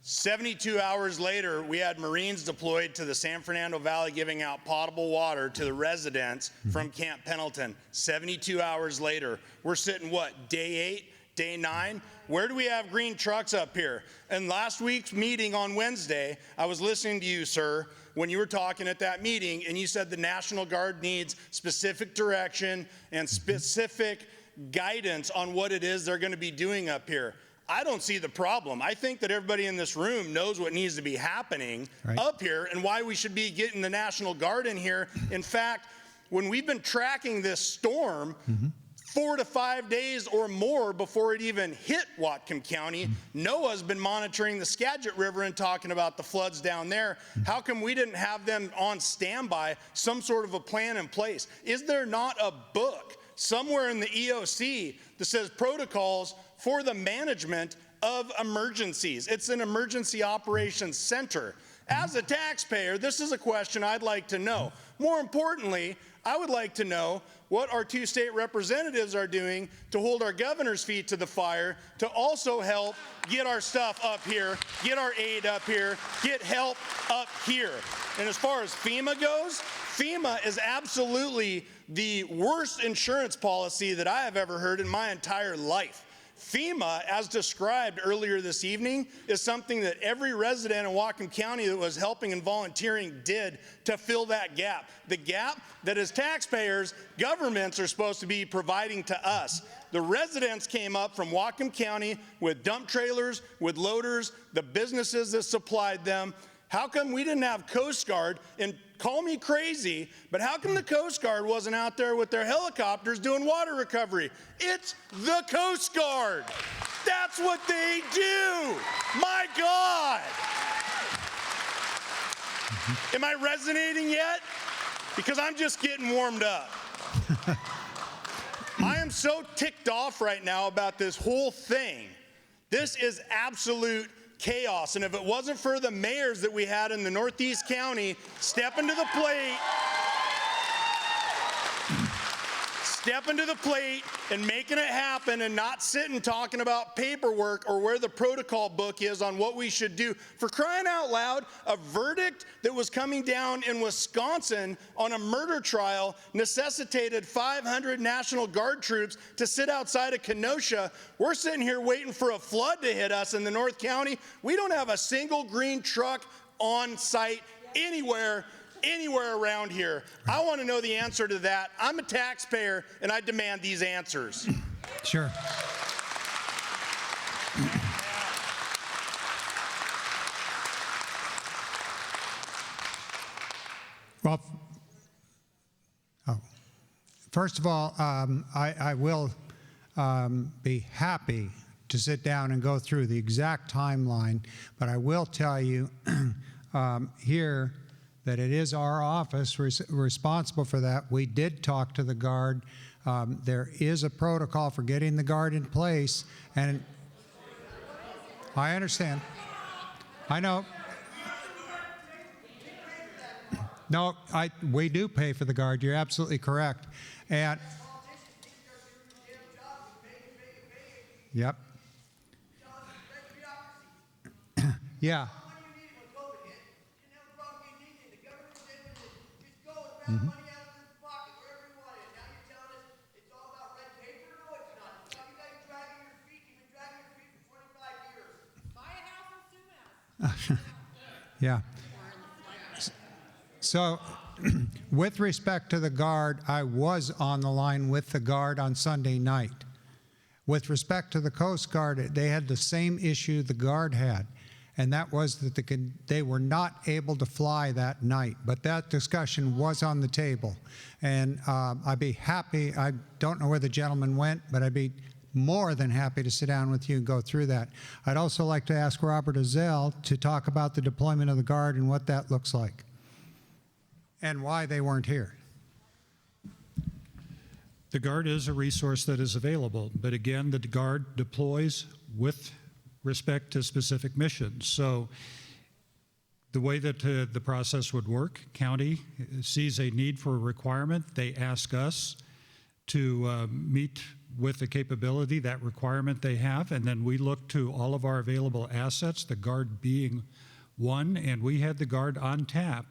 72 hours later, we had Marines deployed to the San Fernando Valley giving out potable water to the residents from Camp Pendleton. 72 hours later, we're sitting, what, day 8, day 9? Where do we have green trucks up here? And last week's meeting on Wednesday, I was listening to you, sir, when you were talking at that meeting, and you said the National Guard needs specific direction and specific guidance on what it is they're going to be doing up here. I don't see the problem. I think that everybody in this room knows what needs to be happening up here and why we should be getting the National Guard in here. In fact, when we've been tracking this storm 4 to 5 days or more before it even hit Whatcom County. NOAA's been monitoring the Skagit River and talking about the floods down there. How come we didn't have them on standby, some sort of a plan in place? Is there not a book somewhere in the EOC that says protocols for the management of emergencies? It's an emergency operations center. As a taxpayer, this is a question I'd like to know. More importantly, I would like to know what our 2 state representatives are doing to hold our governor's feet to the fire, to also help get our stuff up here, get our aid up here, get help up here. And as far as FEMA goes, FEMA is absolutely the worst insurance policy that I have ever heard in my entire life. FEMA, as described earlier this evening, is something that every resident in Whatcom County that was helping and volunteering did to fill that gap. The gap that as taxpayers, governments are supposed to be providing to us. The residents came up from Whatcom County with dump trailers, with loaders, the businesses that supplied them. How come we didn't have Coast Guard? And call me crazy, but how come the Coast Guard wasn't out there with their helicopters doing water recovery? It's the Coast Guard. That's what they do. My God. Am I resonating yet? Because I'm just getting warmed up. I am so ticked off right now about this whole thing. This is absolute chaos. And if it wasn't for the mayors that we had in the Northeast County stepping to the plate and making it happen and not sitting talking about paperwork or where the protocol book is on what we should do. For crying out loud, a verdict that was coming down in Wisconsin on a murder trial necessitated 500 National Guard troops to sit outside of Kenosha. We're sitting here waiting for a flood to hit us in the North County. We don't have a single green truck on site anywhere around here. I want to know the answer to that. I'm a taxpayer and I demand these answers. Sure. Well, first of all, I will be happy to sit down and go through the exact timeline, but I will tell you here that it is our office responsible for that. We did talk to the Guard. There is a protocol for getting the Guard in place, and I understand. I know. No, we do pay for the Guard. You're absolutely correct. And yep. Yeah. Mm-hmm. Yeah. So, with respect to the Guard, I was on the line with the Guard on Sunday night. With respect to the Coast Guard, they had the same issue the Guard had, and that was that they were not able to fly that night. But that discussion was on the table, and I'd be happy. I don't know where the gentleman went, but I'd be more than happy to sit down with you and go through that. I'd also like to ask Robert Ezell to talk about the deployment of the Guard and what that looks like and why they weren't here. The Guard is a resource that is available, but again, the Guard deploys with respect to specific missions. So the way that the process would work, county sees a need for a requirement, they ask us to meet with the capability, that requirement they have, and then we look to all of our available assets, the Guard being one, and we had the Guard on tap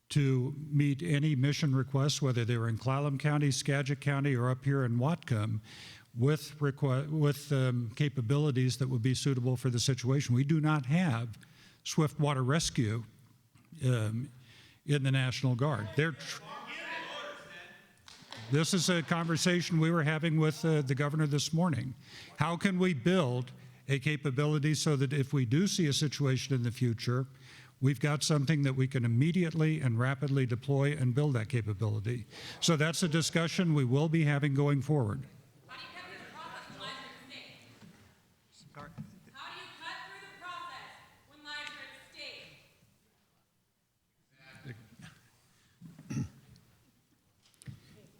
to meet any mission requests, whether they were in Clallam County, Skagit County, or up here in Whatcom, with capabilities that would be suitable for the situation. We do not have swift water rescue in the National Guard. This is a conversation we were having with the governor this morning. How can we build a capability so that if we do see a situation in the future we've got something that we can immediately and rapidly deploy and build that capability. So that's a discussion we will be having going forward. How do you cut through the process when lives are at stake? How do you cut through the process when lives are at stake?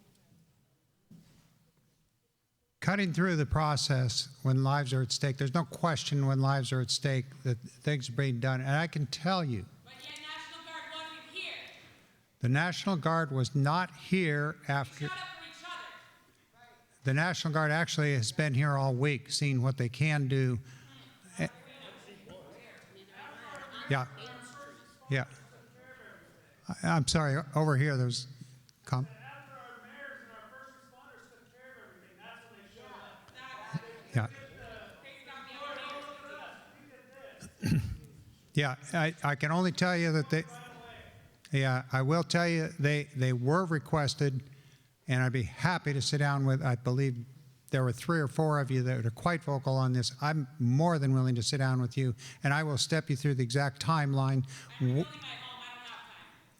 Cutting through the process when lives are at stake, there's no question when lives are at stake that things are being done. And I can tell you, But yet National Guard wasn't here. the National Guard was not here after. Shut up for each other. The National Guard actually has been here all week, seeing what they can do. Yeah. Yeah. I'm sorry, over here there's. Yeah. Yeah, I can only tell you that I will tell you they were requested, and I'd be happy to sit down with, I believe there were 3 or 4 of you that are quite vocal on this. I'm more than willing to sit down with you, and I will step you through the exact timeline.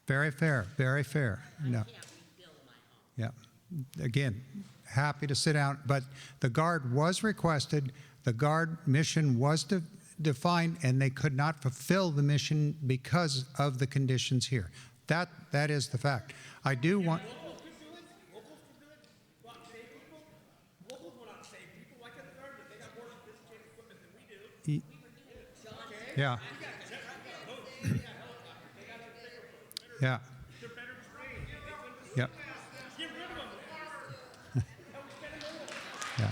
Very fair, very fair. No. Yeah. Again, happy to sit down, but the Guard was requested, the Guard mission was defined, and they could not fulfill the mission because of the conditions here. That is the fact. I do want. Yeah. Yeah. Yep. Yeah.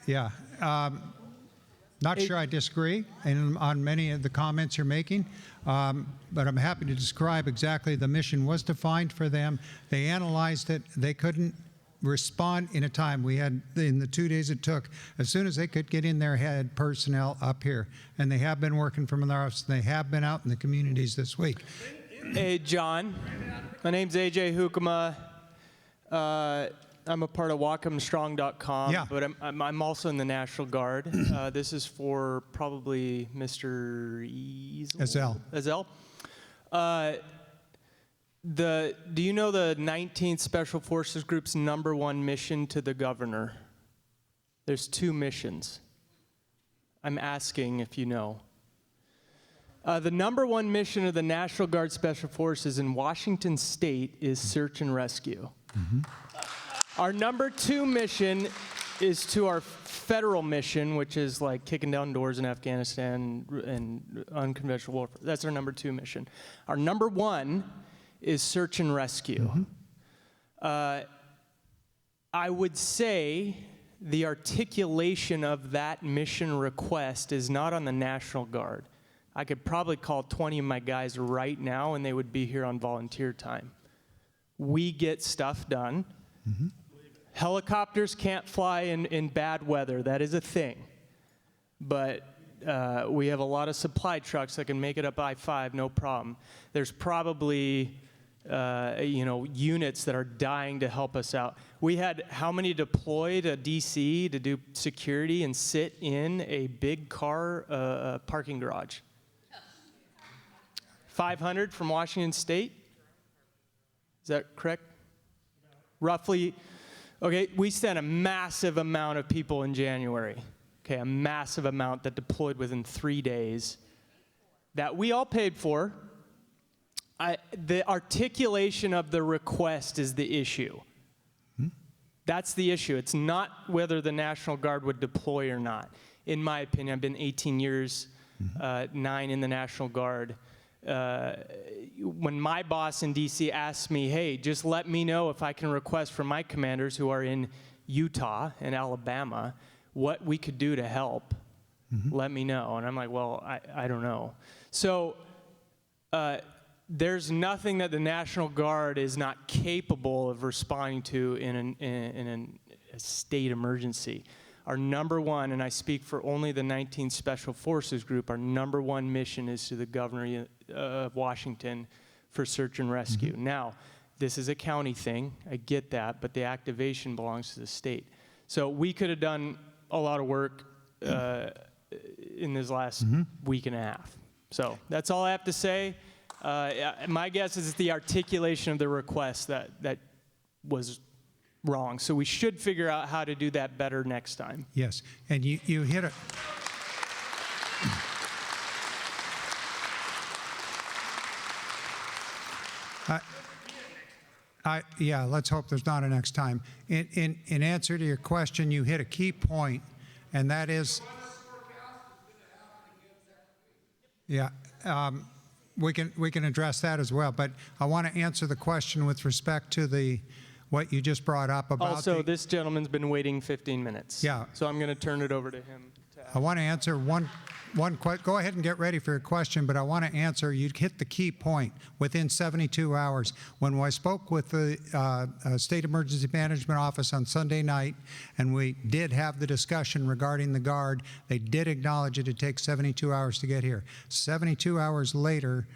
Yeah. Not sure I disagree on many of the comments you're making, but I'm happy to describe exactly the mission was defined for them. They analyzed it. They couldn't respond in a time. We had, in the 2 days it took, as soon as they could get in there, had personnel up here. And they have been working from their office. They have been out in the communities this week. Hey, John. My name's AJ Hookema. I'm a part of WhatcomStrong.com, yeah. But I'm also in the National Guard. This is for probably Mr. Ezel. Do you know the 19th Special Forces Group's #1 mission to the governor? There's 2 missions. I'm asking if you know. The #1 mission of the National Guard Special Forces in Washington State is search and rescue. Mm-hmm. Our #2 mission is to our federal mission, which is like kicking down doors in Afghanistan and unconventional warfare. That's our #2 mission. Our #1 is search and rescue. Mm-hmm. I would say the articulation of that mission request is not on the National Guard. I could probably call 20 of my guys right now and they would be here on volunteer time. We get stuff done. Mm-hmm. Helicopters can't fly in bad weather. That is a thing. But we have a lot of supply trucks that can make it up I-5, no problem. There's probably units that are dying to help us out. We had how many deployed to DC to do security and sit in a big car parking garage? 500 from Washington State? Is that correct? Roughly. Okay, we sent a massive amount of people in January. Okay, a massive amount that deployed within 3 days that we all paid for. The articulation of the request is the issue. That's the issue. It's not whether the National Guard would deploy or not. In my opinion, I've been 18 years, 9 in the National Guard. When my boss in DC asked me, hey, just let me know if I can request from my commanders who are in Utah and Alabama what we could do to help, let me know. And I'm like, well, I don't know. So there's nothing that the National Guard is not capable of responding to in a state emergency. Our #1, and I speak for only the 19th Special Forces Group, our #1 mission is to the governor of Washington for search and rescue. Now, this is a county thing, I get that, but the activation belongs to the state. So we could have done a lot of work in this last week and a half. So that's all I have to say. My guess is it's the articulation of the request that was wrong. So we should figure out how to do that better next time. Yes, and you hit it. Yeah, let's hope there's not a next time. In answer to your question, you hit a key point, and that is, yeah, we can address that as well. But I want to answer the question with respect to what you just brought up about. Also, this gentleman's been waiting 15 minutes. Yeah. So I'm going to turn it over to him. I want to answer one question. Go ahead and get ready for your question, but I want to answer. You hit the key point within 72 hours. When I spoke with the State Emergency Management Office on Sunday night, and we did have the discussion regarding the guard, they did acknowledge it would take 72 hours to get here. 72 hours later,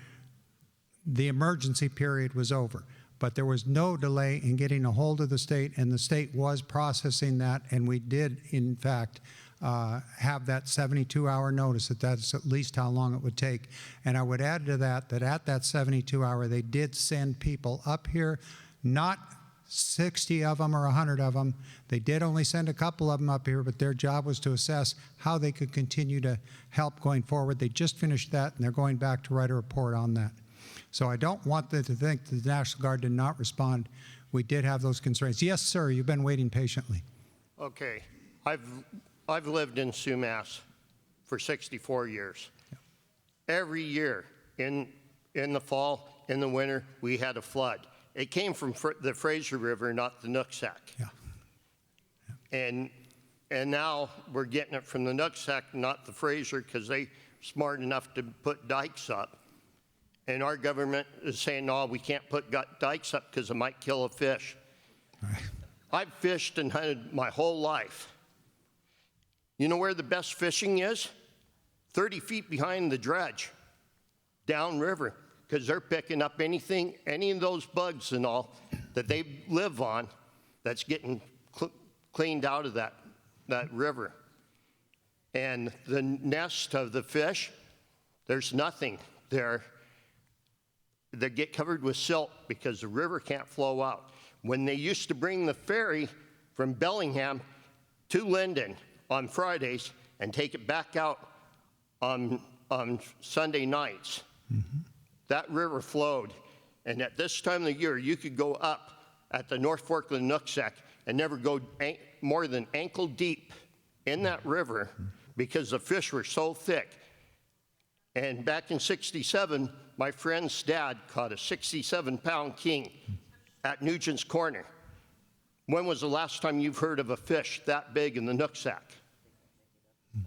the emergency period was over. But there was no delay in getting a hold of the state, and the state was processing that, and we did, in fact, have that 72-hour notice. That's at least how long it would take. And I would add to that at that 72-hour, they did send people up here, not 60 of them or 100 of them. They did only send a couple of them up here, but their job was to assess how they could continue to help going forward. They just finished that, and they're going back to write a report on that. So I don't want them to think the National Guard did not respond. We did have those constraints. Yes, sir, you've been waiting patiently. Okay, I've lived in Sumas for 64 years. Every year in the fall, in the winter, we had a flood. It came from the Fraser River, not the Nooksack. And now we're getting it from the Nooksack, not the Fraser, because they're smart enough to put dikes up. And our government is saying, no, we can't put dikes up because it might kill a fish. I've fished and hunted my whole life. You know where the best fishing is? 30 feet behind the dredge, downriver, because they're picking up anything, any of those bugs and all that they live on that's getting cleaned out of that river. And the nest of the fish, there's nothing there. They get covered with silt because the river can't flow out. When they used to bring the ferry from Bellingham to Linden on Fridays and take it back out on Sunday nights, that river flowed. And at this time of the year, you could go up at the North Fork of the Nooksack and never go more than ankle deep in that river because the fish were so thick. And back in '67, my friend's dad caught a 67-pound king at Nugent's Corner. When was the last time you've heard of a fish that big in the Nooksack?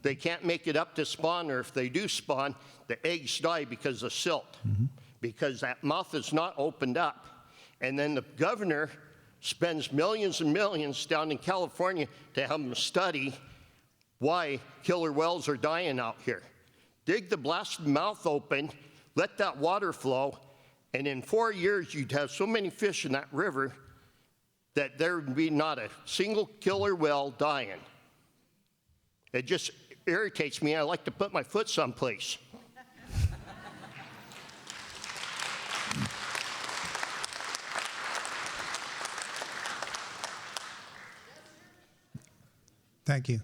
They can't make it up to spawn, or if they do spawn, the eggs die because of silt, because that mouth is not opened up. And then the governor spends millions and millions down in California to have them study why killer whales are dying out here. Dig the blasted mouth open, let that water flow, and in 4 years you'd have so many fish in that river that there would be not a single killer whale dying. It just irritates me. I like to put my foot someplace. Thank you.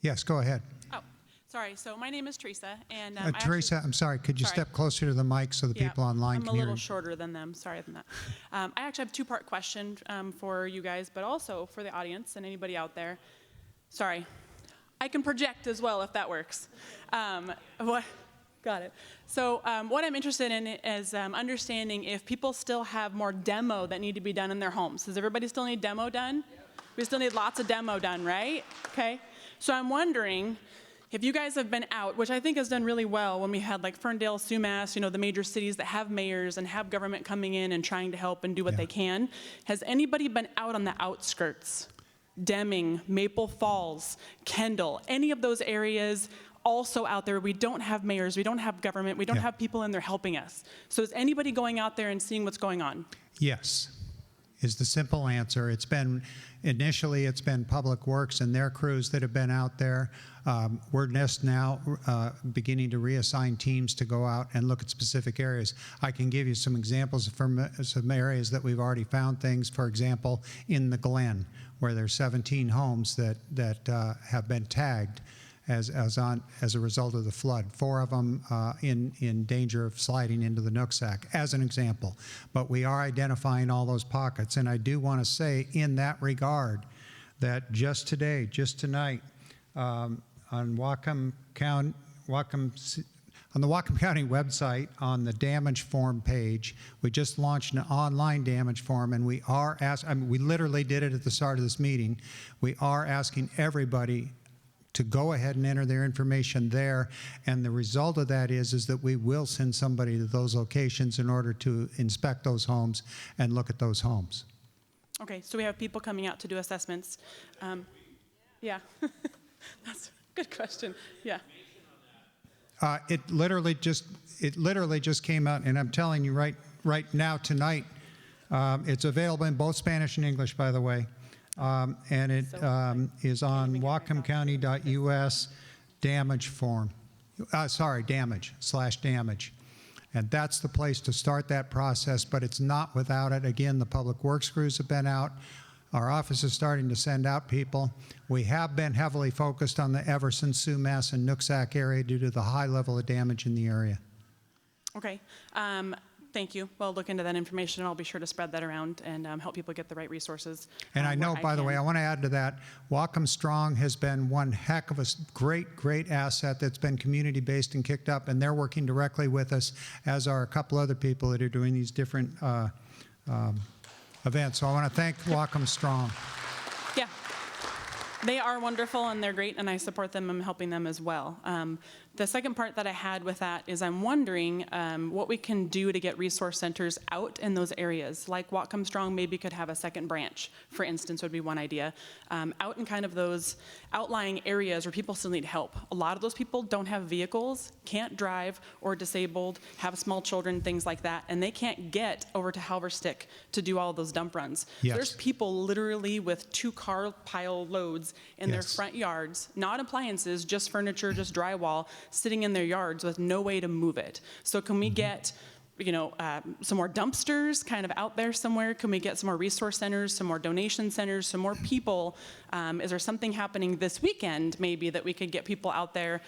Yes, go ahead. Sorry, so my name is Teresa, and Teresa, I'm sorry, could you step closer to the mic so the people online can hear you? I'm a little shorter than them, sorry than that. I actually have a two-part question for you guys, but also for the audience and anybody out there. Sorry, I can project as well if that works. Got it. So what I'm interested in is understanding if people still have more demo that need to be done in their homes. Does everybody still need demo done? We still need lots of demo done, right? Okay. So I'm wondering, if you guys have been out, which I think has done really well when we had like Ferndale, Sumas, the major cities that have mayors and have government coming in and trying to help and do what they can, has anybody been out on the outskirts? Deming, Maple Falls, Kendall, any of those areas also out there. We don't have mayors, we don't have government, we don't have people in there helping us. So is anybody going out there and seeing what's going on? Yes. is the simple answer. Initially it's been Public Works and their crews that have been out there. We're just now beginning to reassign teams to go out and look at specific areas. I can give you some examples from some areas that we've already found things. For example, in the Glen, where there's 17 homes that have been tagged as a result of the flood. 4 of them in danger of sliding into the Nooksack, as an example. But we are identifying all those pockets, and I do want to say in that regard that just tonight, on the Whatcom County website, on the damage form page, we just launched an online damage form, and we are we literally did it at the start of this meeting. We are asking everybody to go ahead and enter their information there, and the result of that is that we will send somebody to those locations in order to inspect those homes and look at those homes. Okay, so we have people coming out to do assessments. Yeah, that's a good question. Yeah. It literally just came out, and I'm telling you right now tonight, it's available in both Spanish and English, by the way. And it is on whatcomcounty.us damage form. damage/damage. And that's the place to start that process, but it's not without it. Again, the Public Works crews have been out. Our office is starting to send out people. We have been heavily focused on the Everson, Sumas, and Nooksack area due to the high level of damage in the area. Okay. Thank you. Well, look into that information, and I'll be sure to spread that around and help people get the right resources. And I know, by the way, I want to add to that, Whatcom Strong has been one heck of a great asset that's been community-based and kicked up, and they're working directly with us, as are a couple other people that are doing these different events. So I want to thank Whatcom Strong. Yeah. They are wonderful, and they're great, and I support them. I'm helping them as well. The second part that I had with that is I'm wondering what we can do to get resource centers out in those areas. Like Whatcom Strong maybe could have a second branch, for instance, would be one idea. Out in kind of those outlying areas where people still need help. A lot of those people don't have vehicles, can't drive, or disabled, have small children, things like that, and they can't get over to Halverstick to do all those dump runs. Yes. There's people literally with 2-car pile loads in their front yards, not appliances, just furniture, just drywall, sitting in their yards with no way to move it. So can we get, some more dumpsters kind of out there somewhere? Can we get some more resource centers, some more donation centers, some more people? Is there something happening this weekend maybe that we could get people out there?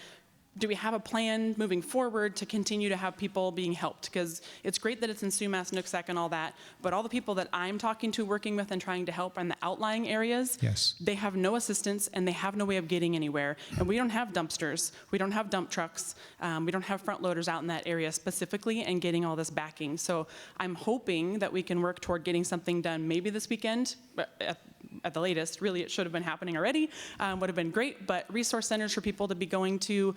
Do we have a plan moving forward to continue to have people being helped? Because it's great that it's in Sumas, Nooksack, and all that, but all the people that I'm talking to, working with, and trying to help in the outlying areas, yes, they have no assistance and they have no way of getting anywhere. And we don't have dumpsters, we don't have dump trucks, we don't have front loaders out in that area specifically and getting all this backing. So I'm hoping that we can work toward getting something done maybe this weekend, but at the latest. Really, it should have been happening already, would have been great, but resource centers for people to be going to,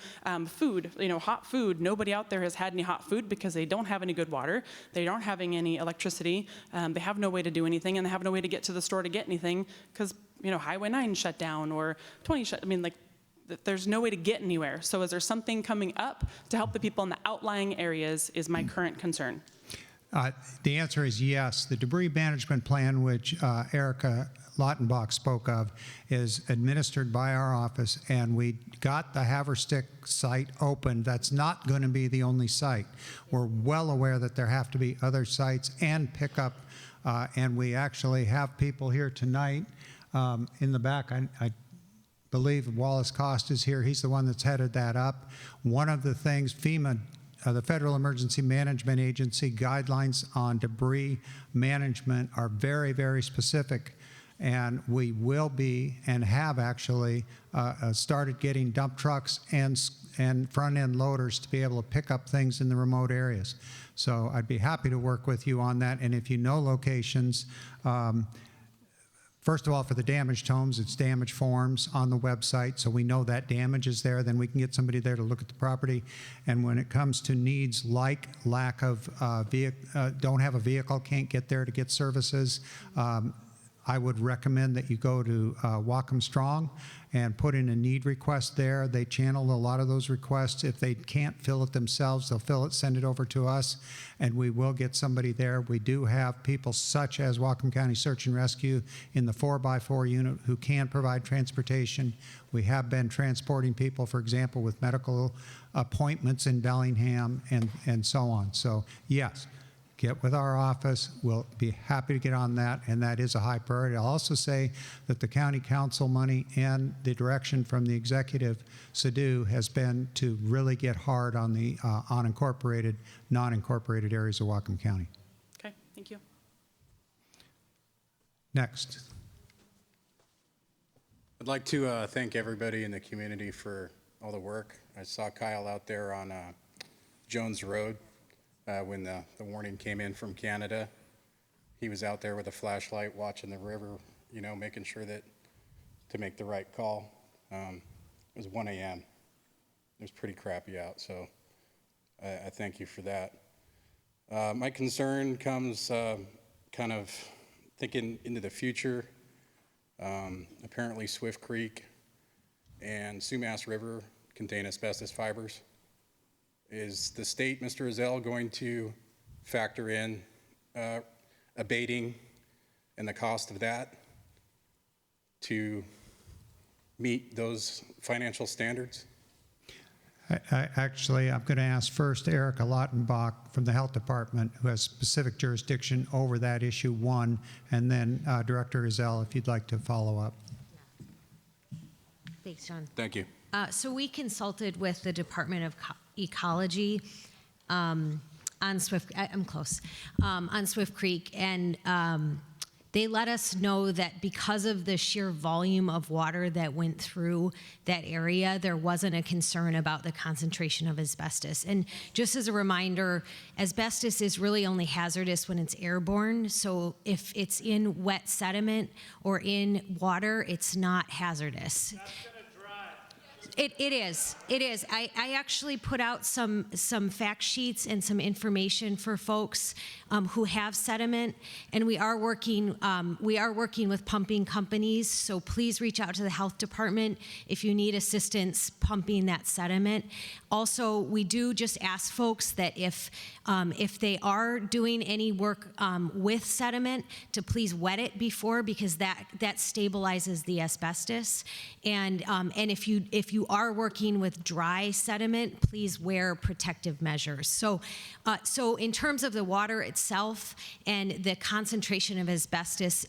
food, hot food. Nobody out there has had any hot food because they don't have any good water, they aren't having any electricity, they have no way to do anything, and they have no way to get to the store to get anything because, Highway 9 shut down or 20 shut, there's no way to get anywhere. So is there something coming up to help the people in the outlying areas is my current concern. The answer is yes. The debris management plan, which Erica Lautenbach spoke of, is administered by our office, and we got the Haverstick site open. That's not going to be the only site. We're well aware that there have to be other sites and pickup, and we actually have people here tonight in the back. I believe Wallace Cost is here. He's the one that's headed that up. One of the things FEMA, the Federal Emergency Management Agency guidelines on debris management are very, very specific. And we will be and have actually started getting dump trucks and front-end loaders to be able to pick up things in the remote areas. So I'd be happy to work with you on that. And if you know locations, first of all, for the damaged homes, it's damage forms on the website, so we know that damage is there. Then we can get somebody there to look at the property. And when it comes to needs like lack of don't have a vehicle, can't get there to get services, I would recommend that you go to Whatcom Strong and put in a need request there. They channel a lot of those requests. If they can't fill it themselves, they'll fill it, send it over to us, and we will get somebody there. We do have people such as Whatcom County Search and Rescue in the 4x4 unit who can provide transportation. We have been transporting people, for example, with medical appointments in Bellingham and so on. So yes, get with our office. We'll be happy to get on that, and that is a high priority. I'll also say that the county council money and the direction from the executive, Sadhu, has been to really get hard on the unincorporated, non-incorporated areas of Whatcom County. Okay, thank you. Next. I'd like to thank everybody in the community for all the work. I saw Kyle out there on Jones Road. When the warning came in from Canada, he was out there with a flashlight watching the river, you know, making sure that to make the right call. It was 1 a.m. It was pretty crappy out, so I thank you for that. My concern comes kind of thinking into the future. Apparently Swift Creek and Sumas River contain asbestos fibers. Is the state, Mr. Ezell, going to factor in abating and the cost of that to meet those financial standards? Actually, I'm going to ask first Erica Lautenbach from the Health Department, who has specific jurisdiction over that issue one, and then Director Ezell, if you'd like to follow up. Thanks, John. Thank you. So we consulted with the Department of Ecology on Swift. I'm close on Swift Creek, and they let us know that because of the sheer volume of water that went through that area, there wasn't a concern about the concentration of asbestos. And just as a reminder, asbestos is really only hazardous when it's airborne. So if it's in wet sediment or in water, it's not hazardous. It is. I actually put out some fact sheets and some information for folks who have sediment, and we are working with pumping companies. So please reach out to the health department if you need assistance pumping that sediment. Also, we do just ask folks that if they are doing any work with sediment, to please wet it before, because that stabilizes the asbestos. And if you are working with dry sediment, please wear protective measures. So in terms of the water itself and the concentration of asbestos,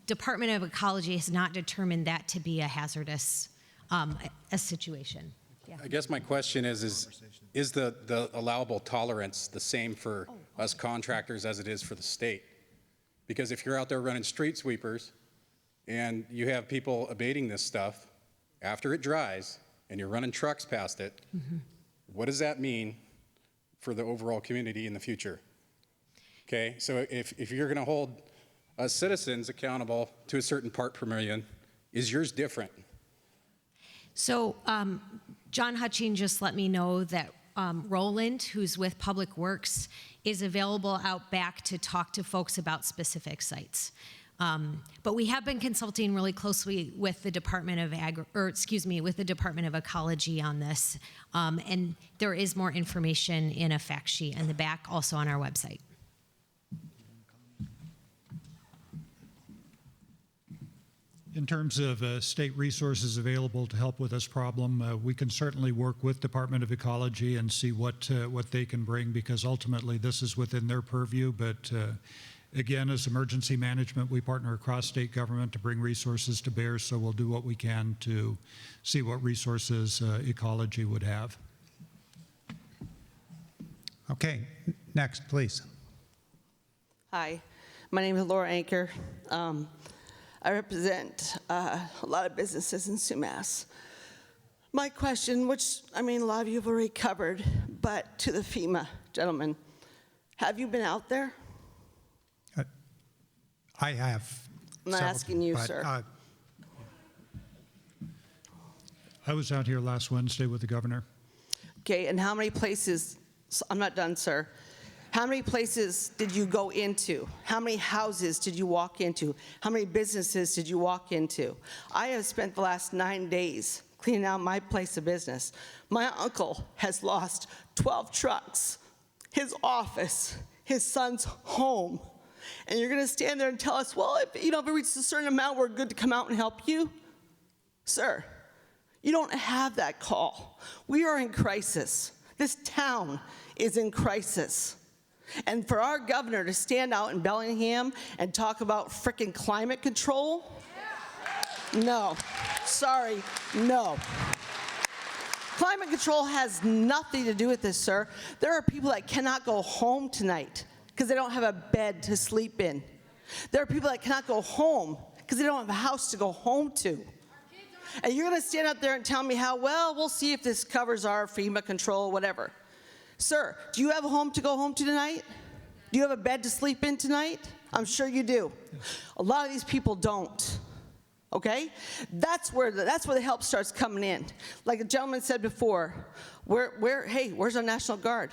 Department of Ecology has not determined that to be a hazardous a situation. Yeah. I guess my question is the allowable tolerance the same for us contractors as it is for the state? Because if you're out there running street sweepers and you have people abating this stuff after it dries and you're running trucks past it, what does that mean for the overall community in the future? Okay, so if you're gonna hold us citizens accountable to a certain part per million, is yours different? So John Hutching just let me know that Roland, who's with Public Works, is available out back to talk to folks about specific sites. But we have been consulting really closely with the Department of with the Department of Ecology on this, and there is more information in a fact sheet in the back, also on our website. In terms of state resources available to help with this problem, we can certainly work with Department of Ecology and see what they can bring, because ultimately this is within their purview. But again, as emergency management, we partner across state government to bring resources to bear, so we'll do what we can to see what resources ecology would have. Okay, next, please. Hi, my name is Laura Anker. I represent a lot of businesses in Sumas. My question, which, I mean, a lot of you have already covered, but to the FEMA gentlemen, have you been out there? I have. I'm not asking you, sir. I was out here last Wednesday with the governor. Okay, and how many places, I'm not done, sir. How many places did you go into? How many houses did you walk into? How many businesses did you walk into? I have spent the last 9 days cleaning out my place of business. My uncle has lost 12 trucks, his office, his son's home. And you're gonna stand there and tell us, well, if it reaches a certain amount, we're good to come out and help you? Sir, you don't have that call. We are in crisis. This town is in crisis. And for our governor to stand out in Bellingham and talk about frickin' climate control, no, sorry, no. Climate control has nothing to do with this, sir. There are people that cannot go home tonight because they don't have a bed to sleep in. There are people that cannot go home because they don't have a house to go home to. And you're gonna stand up there and tell me how, well, we'll see if this covers our FEMA control, whatever. Sir, do you have a home to go home to tonight? Do you have a bed to sleep in tonight? I'm sure you do. A lot of these people don't. Okay? That's where the help starts coming in. Like a gentleman said before, where's our National Guard?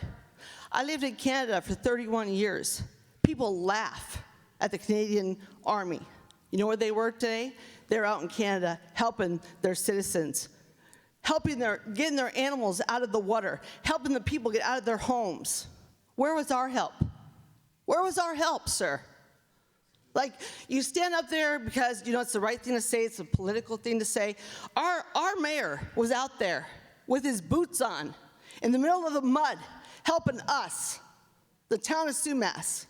I lived in Canada for 31 years. People laugh at the Canadian Army. You know where they were today? They're out in Canada helping their citizens, getting their animals out of the water, helping the people get out of their homes. Where was our help? Where was our help, sir? Like, you stand up there because, it's the right thing to say, it's a political thing to say. Our mayor was out there with his boots on in the middle of the mud helping us, the town of Sumas.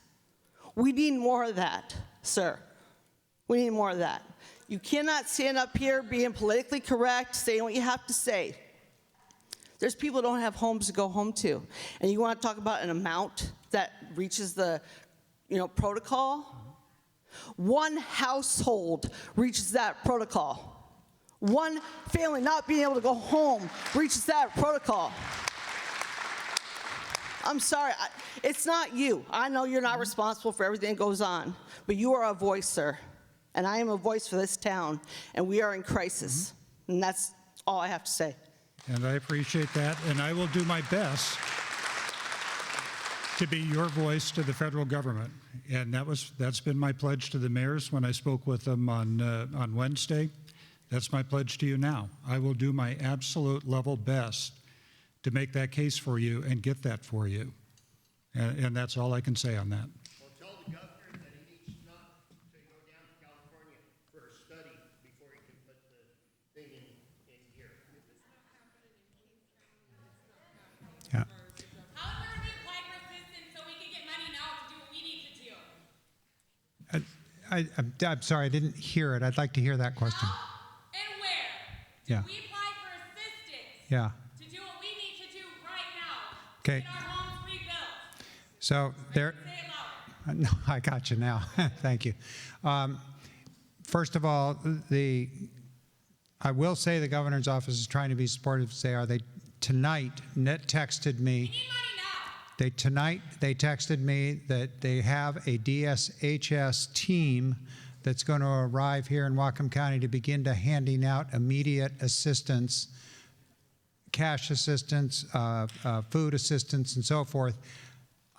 We need more of that, sir. We need more of that. You cannot stand up here being politically correct, saying what you have to say. There's people who don't have homes to go home to. And you want to talk about an amount that reaches the, protocol? One household reaches that protocol. One family not being able to go home reaches that protocol. I'm sorry, it's not you. I know you're not responsible for everything that goes on, but you are a voice, sir. And I am a voice for this town, and we are in crisis. And that's all I have to say. And I appreciate that, and I will do my best to be your voice to the federal government. And that's been my pledge to the mayors when I spoke with them on Wednesday. That's my pledge to you now. I will do my absolute level best to make that case for you and get that for you. And that's all I can say on that. Well, tell the governor that he needs not to go down to California for a study before he can put the thing in gear. Yeah. How is there going to be apply for assistance so we can get money now to do what we need to do? I'm sorry, I didn't hear it. I'd like to hear that question. How and where Yeah. we apply for assistance Yeah. to do what we need to do right now? Okay. Get our homes rebuilt. So there. Say it louder. No, I got you now. Thank you. First of all, I will say the governor's office is trying to be supportive. Say, are they tonight? Net texted me. We need money now. They texted me that they have a DSHS team that's going to arrive here in Whatcom County to begin to handing out immediate assistance, cash assistance, food assistance, and so forth.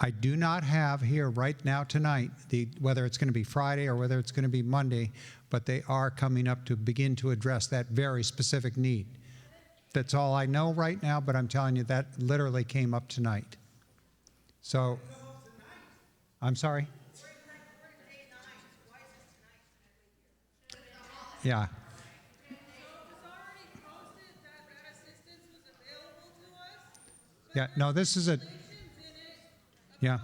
I do not have here right now tonight whether it's going to be Friday or whether it's going to be Monday, but they are coming up to begin to address that very specific need. That's all I know right now, but I'm telling you that literally came up tonight. So, I'm sorry? Yeah. Yeah, no, this is a, yeah.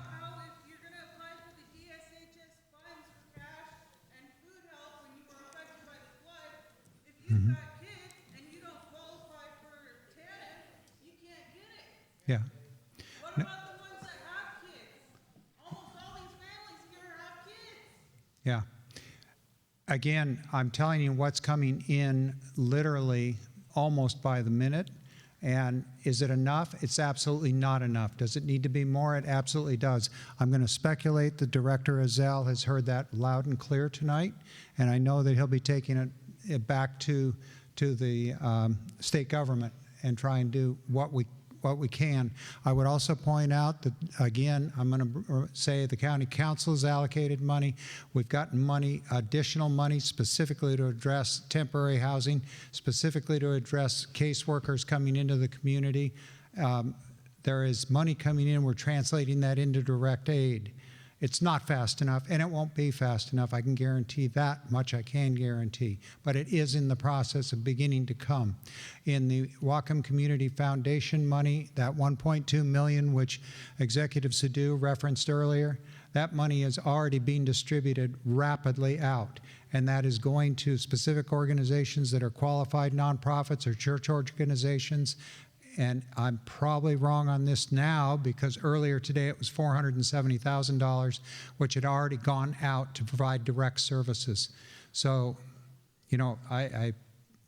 Mhm. Yeah. What about the ones that have kids? Almost all these families here have kids. Yeah. Again, I'm telling you what's coming in literally almost by the minute. And is it enough? It's absolutely not enough. Does it need to be more? It absolutely does. I'm going to speculate that Director Azell has heard that loud and clear tonight, and I know that he'll be taking it back to the state government and try and do what what we can. I would also point out that, again, I'm going to say the county council has allocated money. We've gotten money, additional money specifically to address temporary housing, specifically to address caseworkers coming into the community. There is money coming in. We're translating that into direct aid. It's not fast enough, and it won't be fast enough. I can guarantee that much. I can guarantee. But it is in the process of beginning to come. In the Whatcom Community Foundation money, that $1.2 million, which Executive Sadhu referenced earlier, that money is already being distributed rapidly out. And that is going to specific organizations that are qualified nonprofits or church organizations. And I'm probably wrong on this now because earlier today it was $470,000, which had already gone out to provide direct services. So, you know, I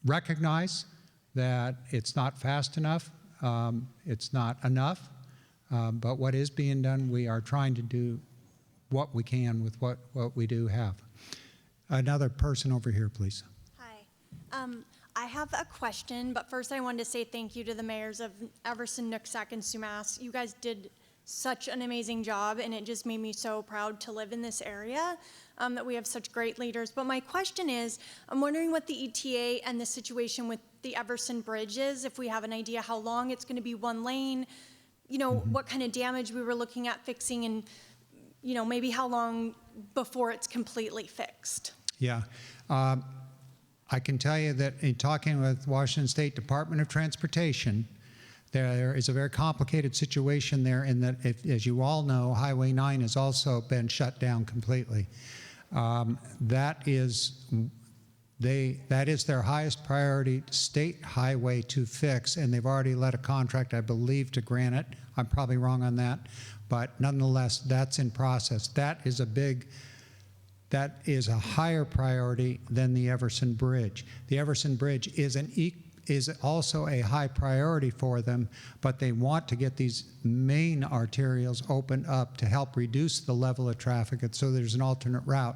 recognize that it's not fast enough, it's not enough, but what is being done, we are trying to do what we can with what we do have. Another person over here, please. Hi. I have a question, but first I wanted to say thank you to the mayors of Everson, Nooksack, and Sumas. You guys did such an amazing job, and it just made me so proud to live in this area, that we have such great leaders. But my question is, I'm wondering what the ETA and the situation with the Everson Bridge is, if we have an idea how long it's going to be one lane, you know, what kind of damage we were looking at fixing, and, you know, maybe how long before it's completely fixed. Yeah. I can tell you that in talking with Washington State Department of Transportation, there is a very complicated situation there in that, as you all know, Highway 9 has also been shut down completely. That is their highest priority state highway to fix, and they've already let a contract, I believe, to Granite. I'm probably wrong on that, but nonetheless, that's in process. That is a higher priority than the Everson Bridge. The Everson Bridge is also a high priority for them, but they want to get these main arterials opened up to help reduce the level of traffic, and so there's an alternate route.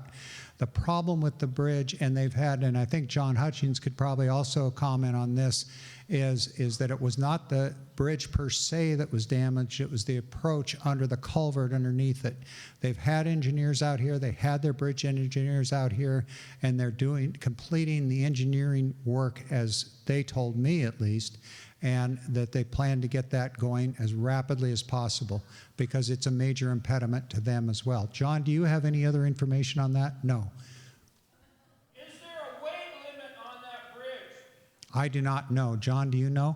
The problem with the bridge, and they've had, and I think John Hutchins could probably also comment on this, is that it was not the bridge per se that was damaged, it was the approach under the culvert underneath it. They've had engineers out here, they had their bridge engineers out here, and they're completing the engineering work, as they told me at least, and that they plan to get that going as rapidly as possible because it's a major impediment to them as well. John, do you have any other information on that? No. Is there a weight limit on that bridge? I do not know. John, do you know?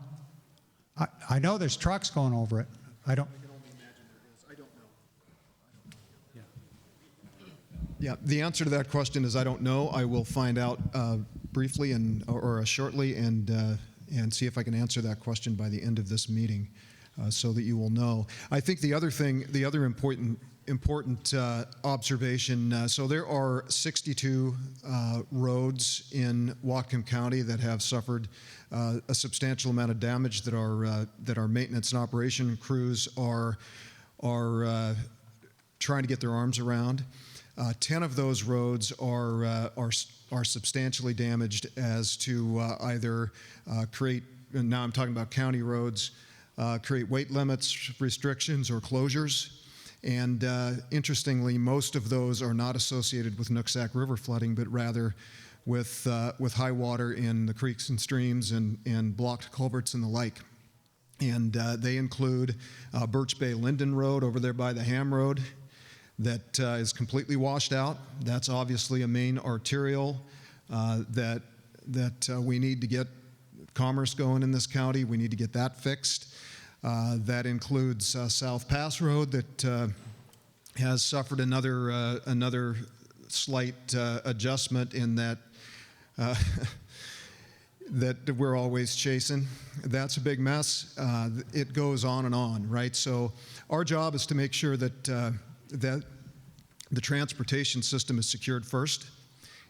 I know there's trucks going over it. I don't. Yeah, the answer to that question is I don't know. I will find out briefly or shortly and see if I can answer that question by the end of this meeting, so that you will know. I think the other important observation. So there are 62 roads in Whatcom County that have suffered a substantial amount of damage that our maintenance and operation crews are trying to get their arms around. 10 of those roads are substantially damaged as to either create, and now I'm talking about county roads, create weight limits, restrictions, or closures. And interestingly, most of those are not associated with Nooksack River flooding, but rather with high water in the creeks and streams and blocked culverts and the like. And they include Birch Bay Linden Road over there by the Ham Road that is completely washed out. That's obviously a main arterial that we need to get commerce going in this county. We need to get that fixed. That includes South Pass Road that has suffered another slight adjustment in that that we're always chasing. That's a big mess. It goes on and on, right? So our job is to make sure that that the transportation system is secured first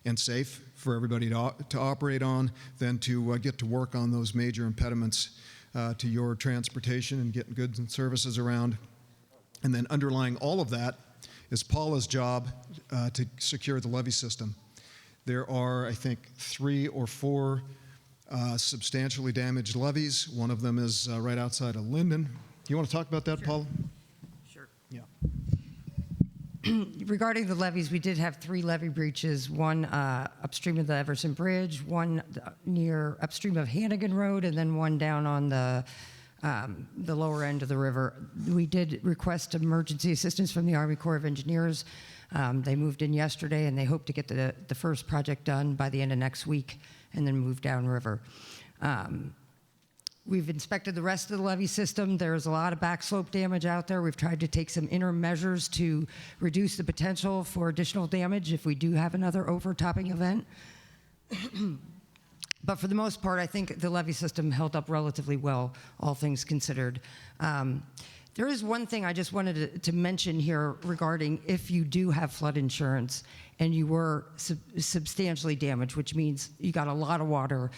and safe for everybody to operate on, then to get to work on those major impediments to your transportation and getting goods and services around. And then underlying all of that is Paula's job to secure the levee system. There are, I think, 3 or 4 substantially damaged levees. One of them is right outside of Linden. Do you want to talk about that, Paul? Sure. Yeah. Regarding the levees, we did have 3 levee breaches, one upstream of the Everson Bridge, one near upstream of Hannigan Road, and then one down on the lower end of the river. We did request emergency assistance from the Army Corps of Engineers. They moved in yesterday, and they hope to get the first project done by the end of next week and then move downriver. We've inspected the rest of the levee system. There's a lot of backslope damage out there. We've tried to take some interim measures to reduce the potential for additional damage if we do have another overtopping event. But for the most part, I think the levee system held up relatively well, all things considered. There is one thing I just wanted to mention here regarding if you do have flood insurance and you were substantially damaged, which means you got a lot of water,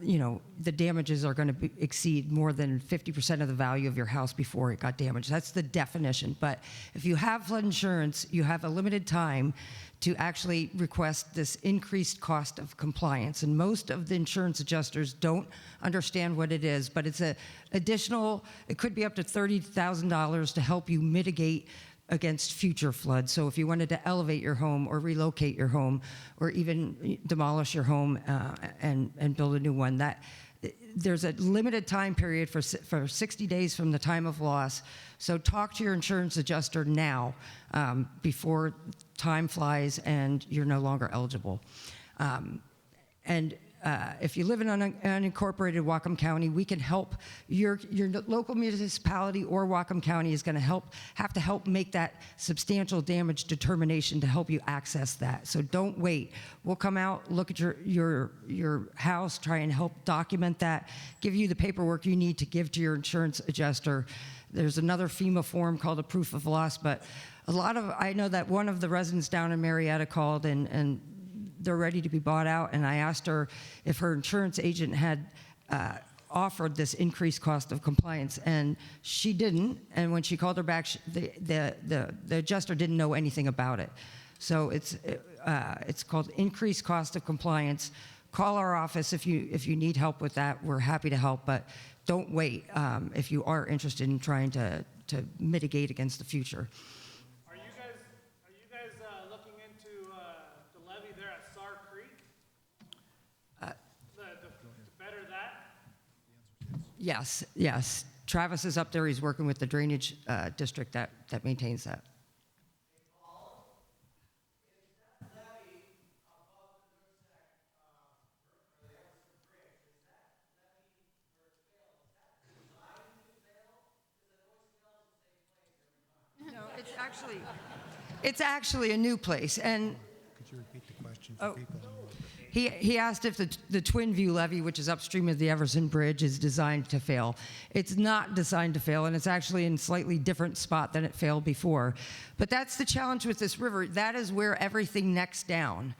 you know, the damages are going to exceed more than 50% of the value of your house before it got damaged. That's the definition. But if you have flood insurance, you have a limited time to actually request this increased cost of compliance. And most of the insurance adjusters don't understand what it is, but it's an additional, it could be up to $30,000 to help you mitigate against future floods. So if you wanted to elevate your home or relocate your home or even demolish your home and build a new one, there's a limited time period for 60 days from the time of loss. So talk to your insurance adjuster now before time flies and you're no longer eligible. If you live in unincorporated Whatcom County, we can help. Your local municipality or Whatcom County is going to have to help make that substantial damage determination to help you access that. So don't wait. We'll come out, look at your house, try and help document that, give you the paperwork you need to give to your insurance adjuster. There's another FEMA form called a proof of loss, but I know that one of the residents down in Marietta called and they're ready to be bought out, and I asked her if her insurance agent had offered this increased cost of compliance, and she didn't. And when she called her back, the adjuster didn't know anything about it. So it's called increased cost of compliance. Call our office if you need help with that. We're happy to help, but don't wait if you are interested in trying to mitigate against the future. Are you guys looking into the levee there at Sar Creek? To better that? Yes. Travis is up there. He's working with the drainage district that maintains that. No, it's actually a new place. And could you repeat the question for people? He asked if the Twin View levee, which is upstream of the Everson Bridge, is designed to fail. It's not designed to fail, and it's actually in a slightly different spot than it failed before. But that's the challenge with this river. That is where everything necks down.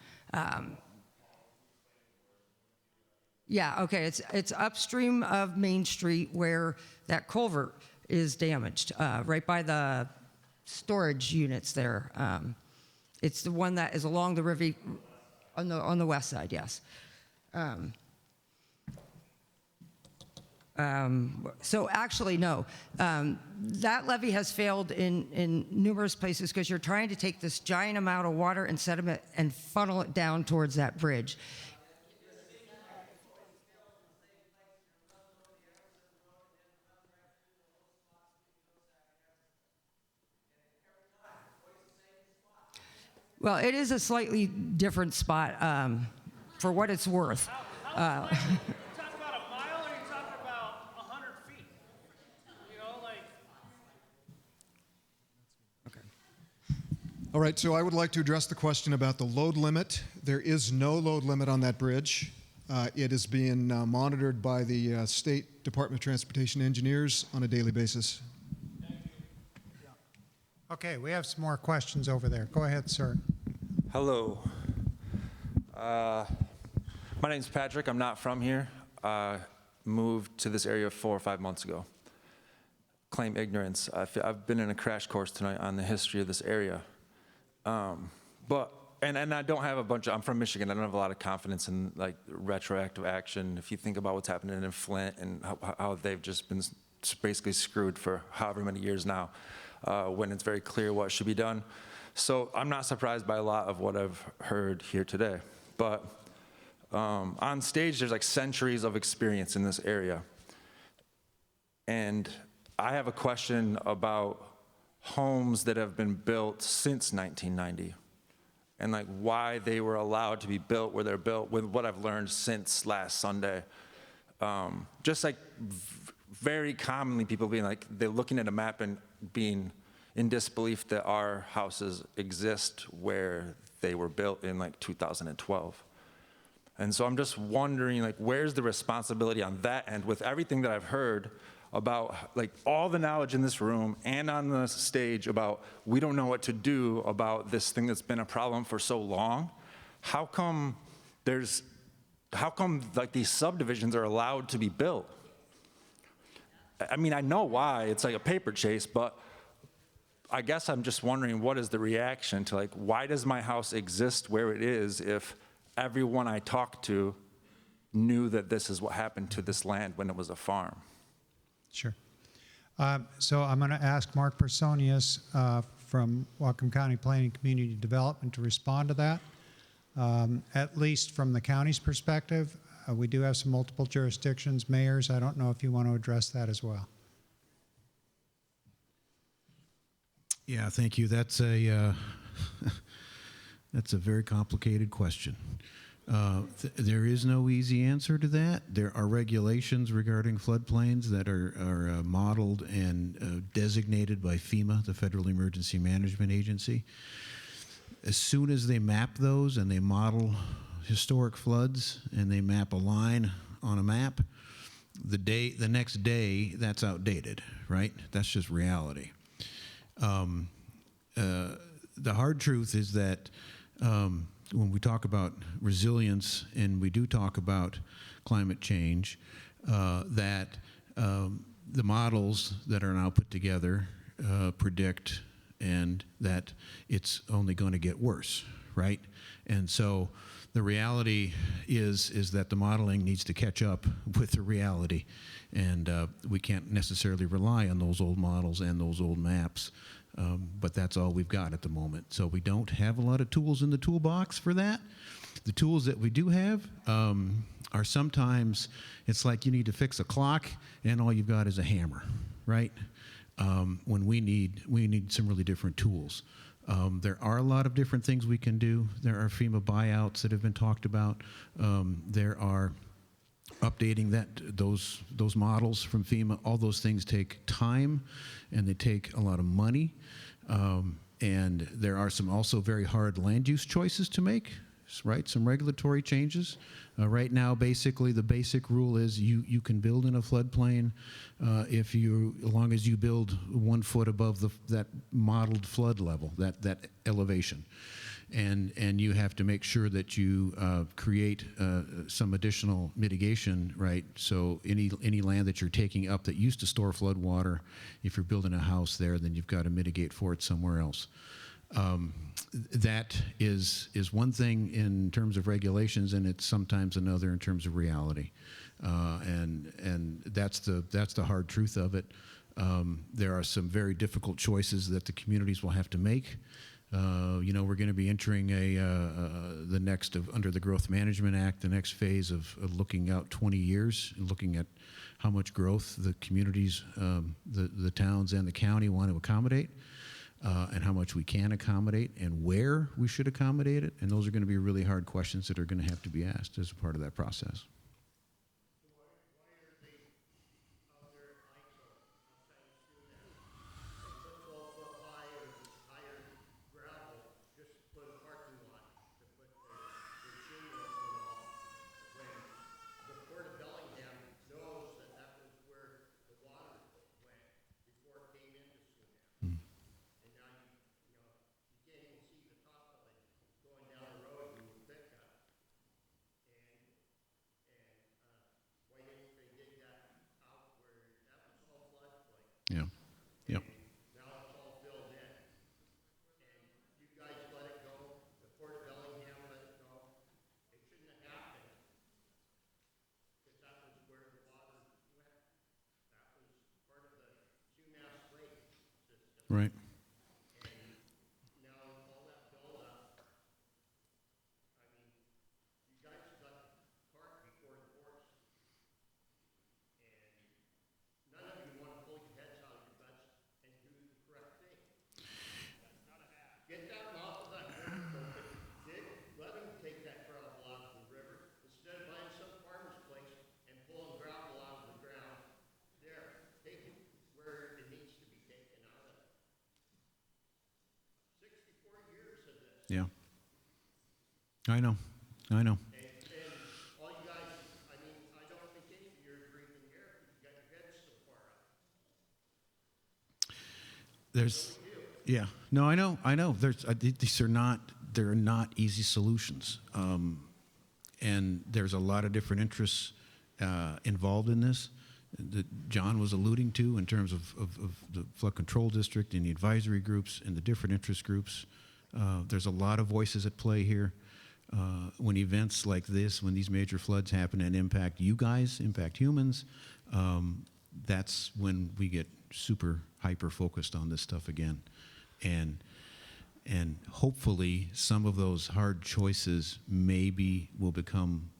Yeah, okay, it's upstream of Main Street where that culvert is damaged, right by the storage units there. It's the one that is along the river, on the west side, yes. So actually, no. That levee has failed in numerous places because you're trying to take this giant amount of water and sediment and funnel it down towards that bridge. Well, it is a slightly different spot for what it's worth. You talk about a mile or you talk about 100 feet? You know, like. All right, so I would like to address the question about the load limit. There is no load limit on that bridge. It is being monitored by the State Department of Transportation engineers on a daily basis. Okay, we have some more questions over there. Go ahead, sir. Hello. My name's Patrick. I'm not from here. Moved to this area 4 or 5 months ago. Claim ignorance. I've been in a crash course tonight on the history of this area. But And I don't have I'm from Michigan. I don't have a lot of confidence in like retroactive action. If you think about what's happening in Flint and how they've just been basically screwed for however many years now, when it's very clear what should be done. So I'm not surprised by a lot of what I've heard here today. But on stage, there's like centuries of experience in this area. And I have a question about homes that have been built since 1990. And like why they were allowed to be built where they're built, with what I've learned since last Sunday. Just like very commonly people being like, they're looking at a map and being in disbelief that our houses exist where they were built in like 2012. And so I'm just wondering, like, where's the responsibility on that end with everything that I've heard about like all the knowledge in this room and on the stage about we don't know what to do about this thing that's been a problem for so long. How come like these subdivisions are allowed to be built? I mean, I know why, it's like a paper chase, but I guess I'm just wondering what is the reaction to like, why does my house exist where it is if everyone I talked to knew that this is what happened to this land when it was a farm? Sure. So I'm going to ask Mark Personius from Whatcom County Planning and Community Development to respond to that. At least from the county's perspective, we do have some multiple jurisdictions. Mayors, I don't know if you want to address that as well. Yeah, thank you. That's a very complicated question. There is no easy answer to that. There are regulations regarding floodplains that are modeled and designated by FEMA, the Federal Emergency Management Agency. As soon as they map those and they model historic floods and they map a line on a map, the next day that's outdated, right? That's just reality. The hard truth is that when we talk about resilience and we do talk about climate change, that the models that are now put together predict and that it's only going to get worse, right? And so the reality is that the modeling needs to catch up with the reality, and we can't necessarily rely on those old models and those old maps. But that's all we've got at the moment. So we don't have a lot of tools in the toolbox for that. The tools that we do have are sometimes, it's like you need to fix a clock and all you've got is a hammer, right? When we need some really different tools. There are a lot of different things we can do. There are FEMA buyouts that have been talked about. There are updating those models from FEMA. All those things take time and they take a lot of money. And there are some also very hard land use choices to make, right? Some regulatory changes. Right now, basically, the basic rule is you can build in a floodplain as long as you build 1 foot above that modeled flood level, that elevation. And you have to make sure that you create some additional mitigation, right? So any land that you're taking up that used to store flood water, if you're building a house there, then you've got to mitigate for it somewhere else. That is one thing in terms of regulations, and it's sometimes another in terms of reality. And that's the hard truth of it. There are some very difficult choices that the communities will have to make. We're going to be entering the next under the Growth Management Act, the next phase of looking out 20 years and looking at how much growth the communities, the towns and the county want to accommodate, and how much we can accommodate and where we should accommodate it. And those are going to be really hard questions that are going to have to be asked as a part of that process. Yeah. I know. I know. And all you guys, I mean, I don't think any of you are breathing air because you got your heads so far up. There's, yeah. No, I know. I know. These are not, they're not easy solutions. And there's a lot of different interests involved in this that John was alluding to in terms of the flood control district and the advisory groups and the different interest groups. There's a lot of voices at play here. When events like this, when these major floods happen and impact you guys, impact humans, that's when we get super hyper focused on this stuff again. And hopefully some of those hard choices maybe will become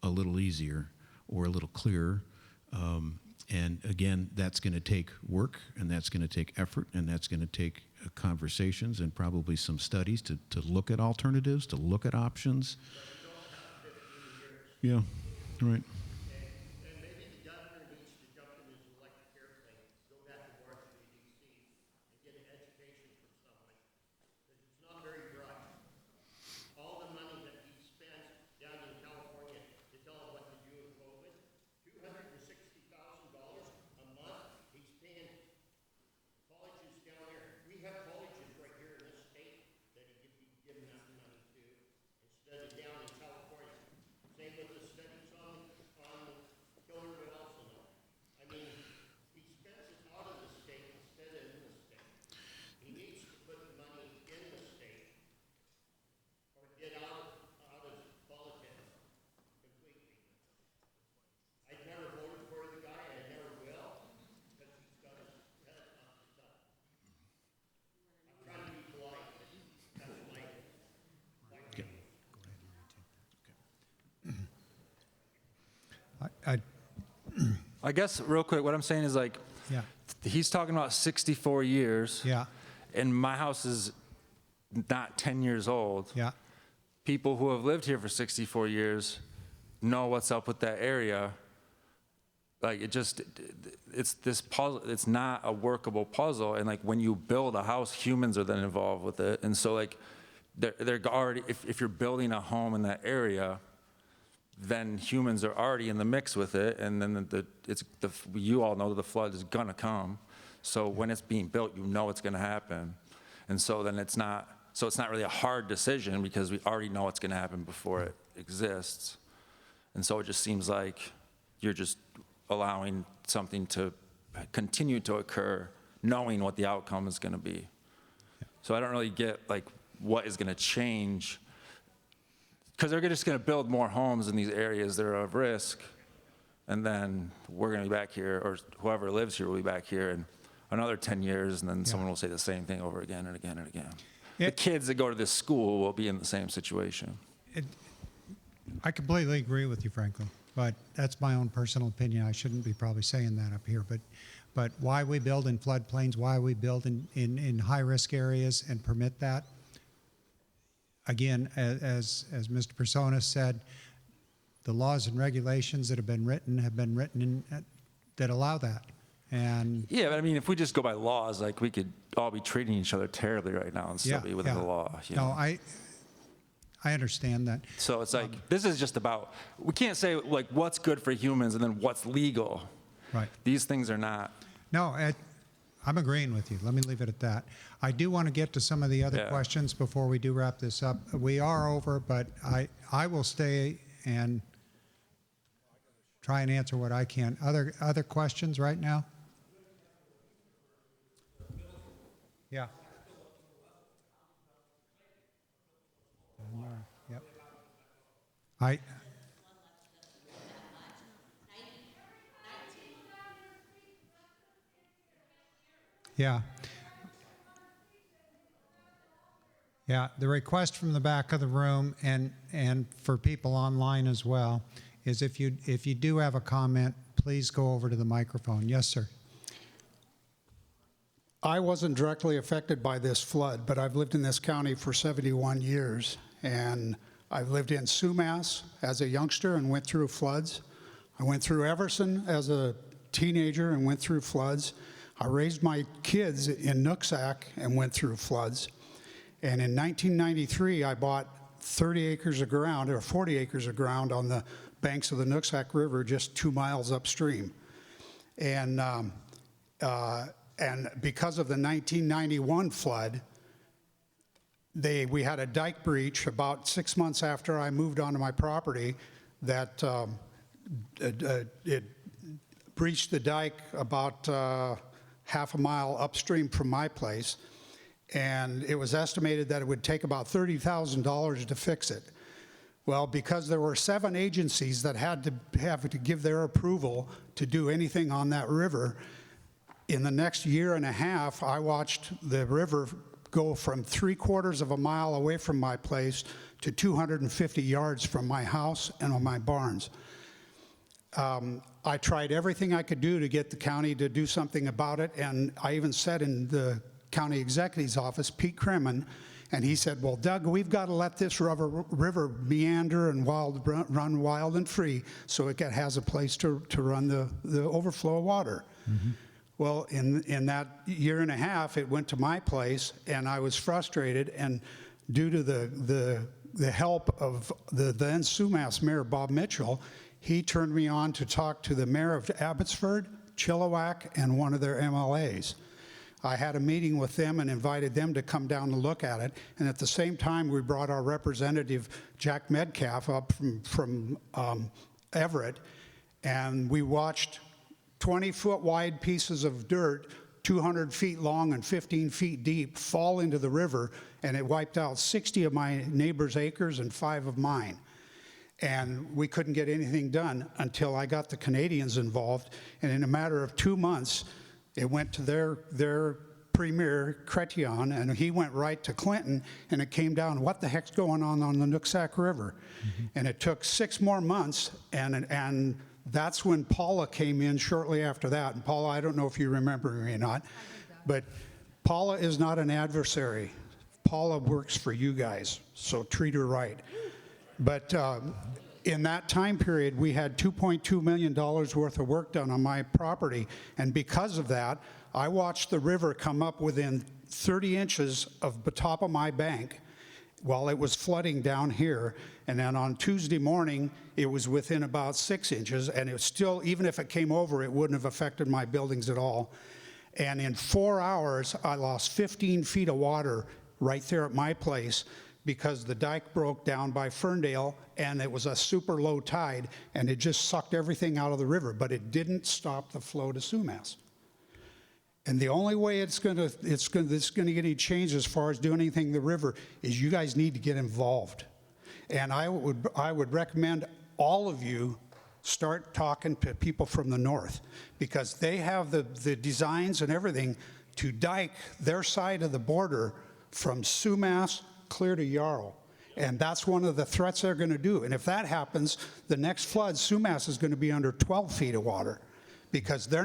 a little easier or a little clearer. And again, that's going to take work, and that's going to take effort, and that's going to take conversations and probably some studies to look at alternatives, to look at options. Yeah, right. And maybe the governor needs to jump in his electric airplane, go back to Washington, D.C., and get an education from someone, because it's not very bright. All the money that he spends down in California to tell him what to do with COVID, $260,000 a month, he's paying colleges down there. We have colleges right here in this state that he could be giving that money to instead of down in California. Same with the studies on killer whales and all. I mean, he spends it out of the state instead of in the state. He needs to put the money in the state or get out of politics completely. I never voted for the guy, and I never will, because he's got his head off the top. I'm trying to be polite, but that's my I guess real quick, what I'm saying is like, Yeah. he's talking about 64 years. Yeah. And my house is not 10 years old. Yeah. People who have lived here for 64 years know what's up with that area. Like it's this puzzle, it's not a workable puzzle. And like when you build a house, humans are then involved with it. And so like they're already, if you're building a home in that area, then humans are already in the mix with it. And then you all know that the flood is gonna come. So when it's being built, you know it's gonna happen. And so then it's not really a hard decision because we already know it's gonna happen before it exists. And so it just seems like you're just allowing something to continue to occur, knowing what the outcome is gonna be. So I don't really get like what is gonna change, because they're just gonna build more homes in these areas that are of risk, and then we're gonna be back here, or whoever lives here will be back here in another 10 years, and then someone will say the same thing over again and again and again. The kids that go to this school will be in the same situation. I completely agree with you, Franklin, but that's my own personal opinion. I shouldn't be probably saying that up here, but why we build in floodplains, why we build in high-risk areas and permit that, again, as Mr. Persona said, the laws and regulations that have been written that allow that. And yeah, but I mean, if we just go by laws, like we could all be treating each other terribly right now and still be within the law. You know? I understand that. So it's like, this is just about, we can't say like what's good for humans and then what's legal. Right. These things are not. No, I'm agreeing with you. Let me leave it at that. I do want to get to some of the other questions before we do wrap this up. We are over, but I will stay and try and answer what I can. Other questions right now? Yeah. Yep. Yeah. Yeah, the request from the back of the room and for people online as well is if you do have a comment, please go over to the microphone. Yes, sir. I wasn't directly affected by this flood, but I've lived in this county for 71 years, and I've lived in Sumas as a youngster and went through floods. I went through Everson as a teenager and went through floods. I raised my kids in Nooksack and went through floods. And in 1993, I bought 30 acres of ground, or 40 acres of ground on the banks of the Nooksack River, just 2 miles upstream. And because of the 1991 flood, we had a dike breach about 6 months after I moved onto my property that it breached the dike about half a mile upstream from my place. And it was estimated that it would take about $30,000 to fix it. Well, because there were 7 agencies that had to give their approval to do anything on that river, in the next year and a half, I watched the river go from 3/4 of a mile away from my place to 250 yards from my house and on my barns. I tried everything I could do to get the county to do something about it, and I even said in the county executive's office, Pete Kremen, and he said, well, Doug, we've got to let this river meander and run wild and free so it has a place to run the overflow of water. Mm-hmm. Well, in that year and a half, it went to my place, and I was frustrated, and due to the help of the then Sumas Mayor, Bob Mitchell, he turned me on to talk to the mayor of Abbotsford, Chilliwack, and one of their MLAs. I had a meeting with them and invited them to come down and look at it. And at the same time, we brought our representative, Jack Metcalf, up from Everett, and we watched 20-foot wide pieces of dirt, 200 feet long and 15 feet deep, fall into the river, and it wiped out 60 of my neighbors' acres and 5 of mine. And we couldn't get anything done until I got the Canadians involved, and in a matter of 2 months, it went to their premier, Chrétien, and he went right to Clinton, and it came down, what the heck's going on the Nooksack River? Mm-hmm. And it took 6 more months, and that's when Paula came in shortly after that. And Paula, I don't know if you remember me or not, but Paula is not an adversary. Paula works for you guys, so treat her right. But in that time period, we had $2.2 million worth of work done on my property, and because of that, I watched the river come up within 30 inches of the top of my bank while it was flooding down here, and then on Tuesday morning, it was within about 6 inches, and it was still, even if it came over, it wouldn't have affected my buildings at all. And in 4 hours, I lost 15 feet of water right there at my place, because the dike broke down by Ferndale, and it was a super low tide, and it just sucked everything out of the river, but it didn't stop the flow to Sumas. And the only way it's going to get any change as far as doing anything in the river is you guys need to get involved. And I would recommend all of you start talking to people from the north, because they have the designs and everything to dike their side of the border from Sumas clear to Yarrow. And that's one of the threats they're going to do. And if that happens, the next flood, Sumas is going to be under 12 feet of water, because they're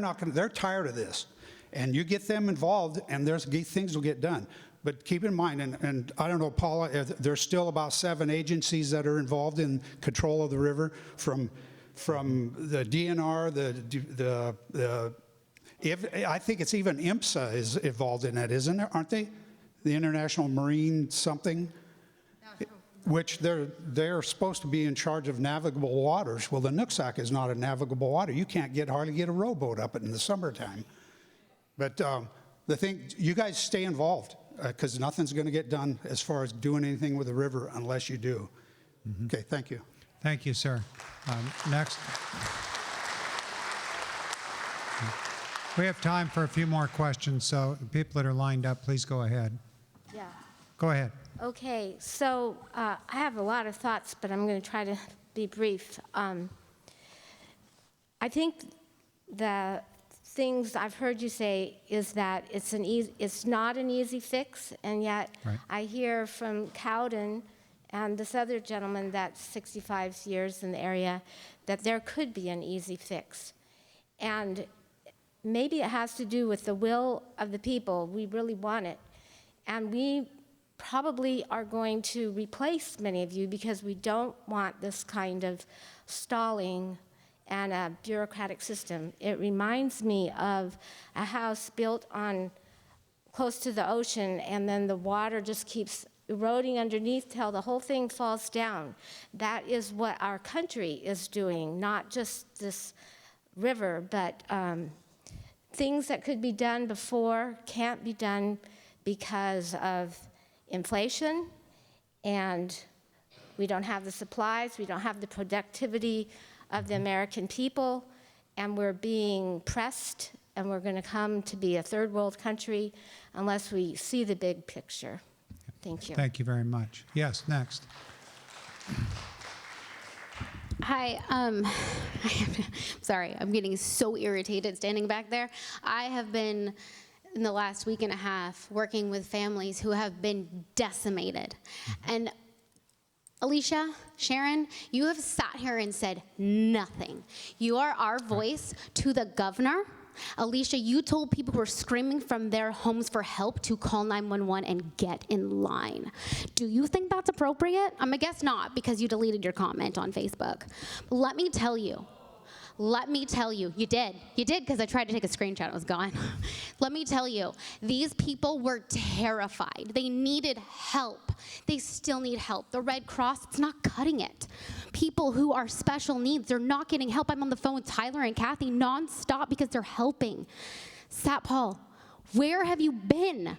tired of this. And you get them involved, and things will get done. But keep in mind, and I don't know, Paula, there's still about 7 agencies that are involved in control of the river, from the DNR, I think it's even IMSA is involved in that, isn't there? Aren't they? The International Marine something, which they're supposed to be in charge of navigable waters. Well, the Nooksack is not a navigable water. You can't hardly get a rowboat up it in the summertime. But the thing, you guys stay involved, because nothing's going to get done as far as doing anything with the river unless you do. Mm-hmm. Okay, thank you. Thank you, sir. Next. We have time for a few more questions, so people that are lined up, please go ahead. Yeah. Go ahead. Okay, so I have a lot of thoughts, but I'm going to try to be brief. I think the things I've heard you say is that it's not an easy fix, and yet right. I hear from Cowden and this other gentleman that's 65 years in the area that there could be an easy fix. And maybe it has to do with the will of the people. We really want it. And we probably are going to replace many of you because we don't want this kind of stalling and a bureaucratic system. It reminds me of a house built on close to the ocean, and then the water just keeps eroding underneath till the whole thing falls down. That is what our country is doing, not just this river, but things that could be done before can't be done because of inflation, and we don't have the supplies, we don't have the productivity of the American people, and we're being pressed, and we're going to come to be a third world country unless we see the big picture. Thank you. Thank you very much. Yes, next. Hi, sorry, I'm getting so irritated standing back there. I have been, in the last week and a half, working with families who have been decimated. And Alicia, Sharon, you have sat here and said nothing. You are our voice to the governor. Alicia, you told people who are screaming from their homes for help to call 911 and get in line. Do you think that's appropriate? I'm gonna guess not, because you deleted your comment on Facebook. But let me tell you, you did, because I tried to take a screenshot, it was gone. Let me tell you, these people were terrified. They needed help. They still need help. The Red Cross, it's not cutting it. People who are special needs, they're not getting help. I'm on the phone with Tyler and Kathy nonstop because they're helping. Sat Paul, where have you been?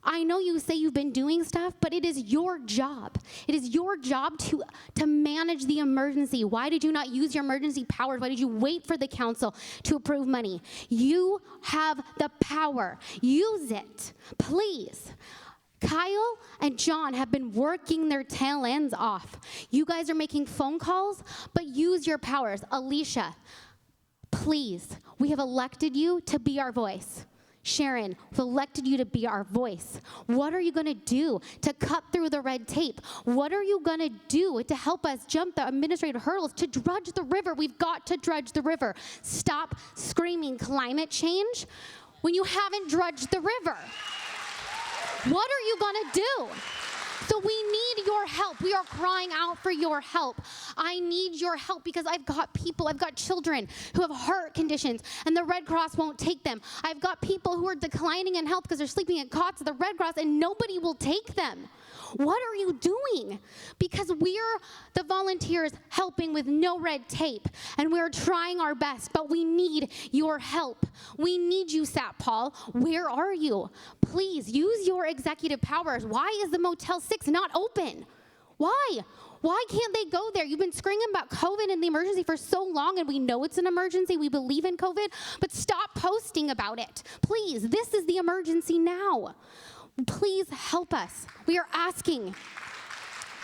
I know you say you've been doing stuff, but it is your job. It is your job to manage the emergency. Why did you not use your emergency powers? Why did you wait for the council to approve money? You have the power. Use it, please. Kyle and John have been working their tail ends off. You guys are making phone calls, but use your powers. Alicia, please, we have elected you to be our voice. Sharon, we've elected you to be our voice. What are you going to do to cut through the red tape? What are you going to do to help us jump the administrative hurdles to drudge the river? We've got to drudge the river. Stop screaming climate change when you haven't drudged the river. What are you going to do? So we need your help. We are crying out for your help. I need your help because I've got people, I've got children who have heart conditions and the Red Cross won't take them. I've got people who are declining in health because they're sleeping in cots at the Red Cross and nobody will take them. What are you doing? Because we're the volunteers helping with no red tape, and we're trying our best, but we need your help. We need you, Sat Paul. Where are you? Please use your executive powers. Why is the Motel 6 not open? Why? Why can't they go there? You've been screaming about COVID and the emergency for so long, and we know it's an emergency. We believe in COVID, but stop posting about it. Please, this is the emergency now. Please help us. We are asking.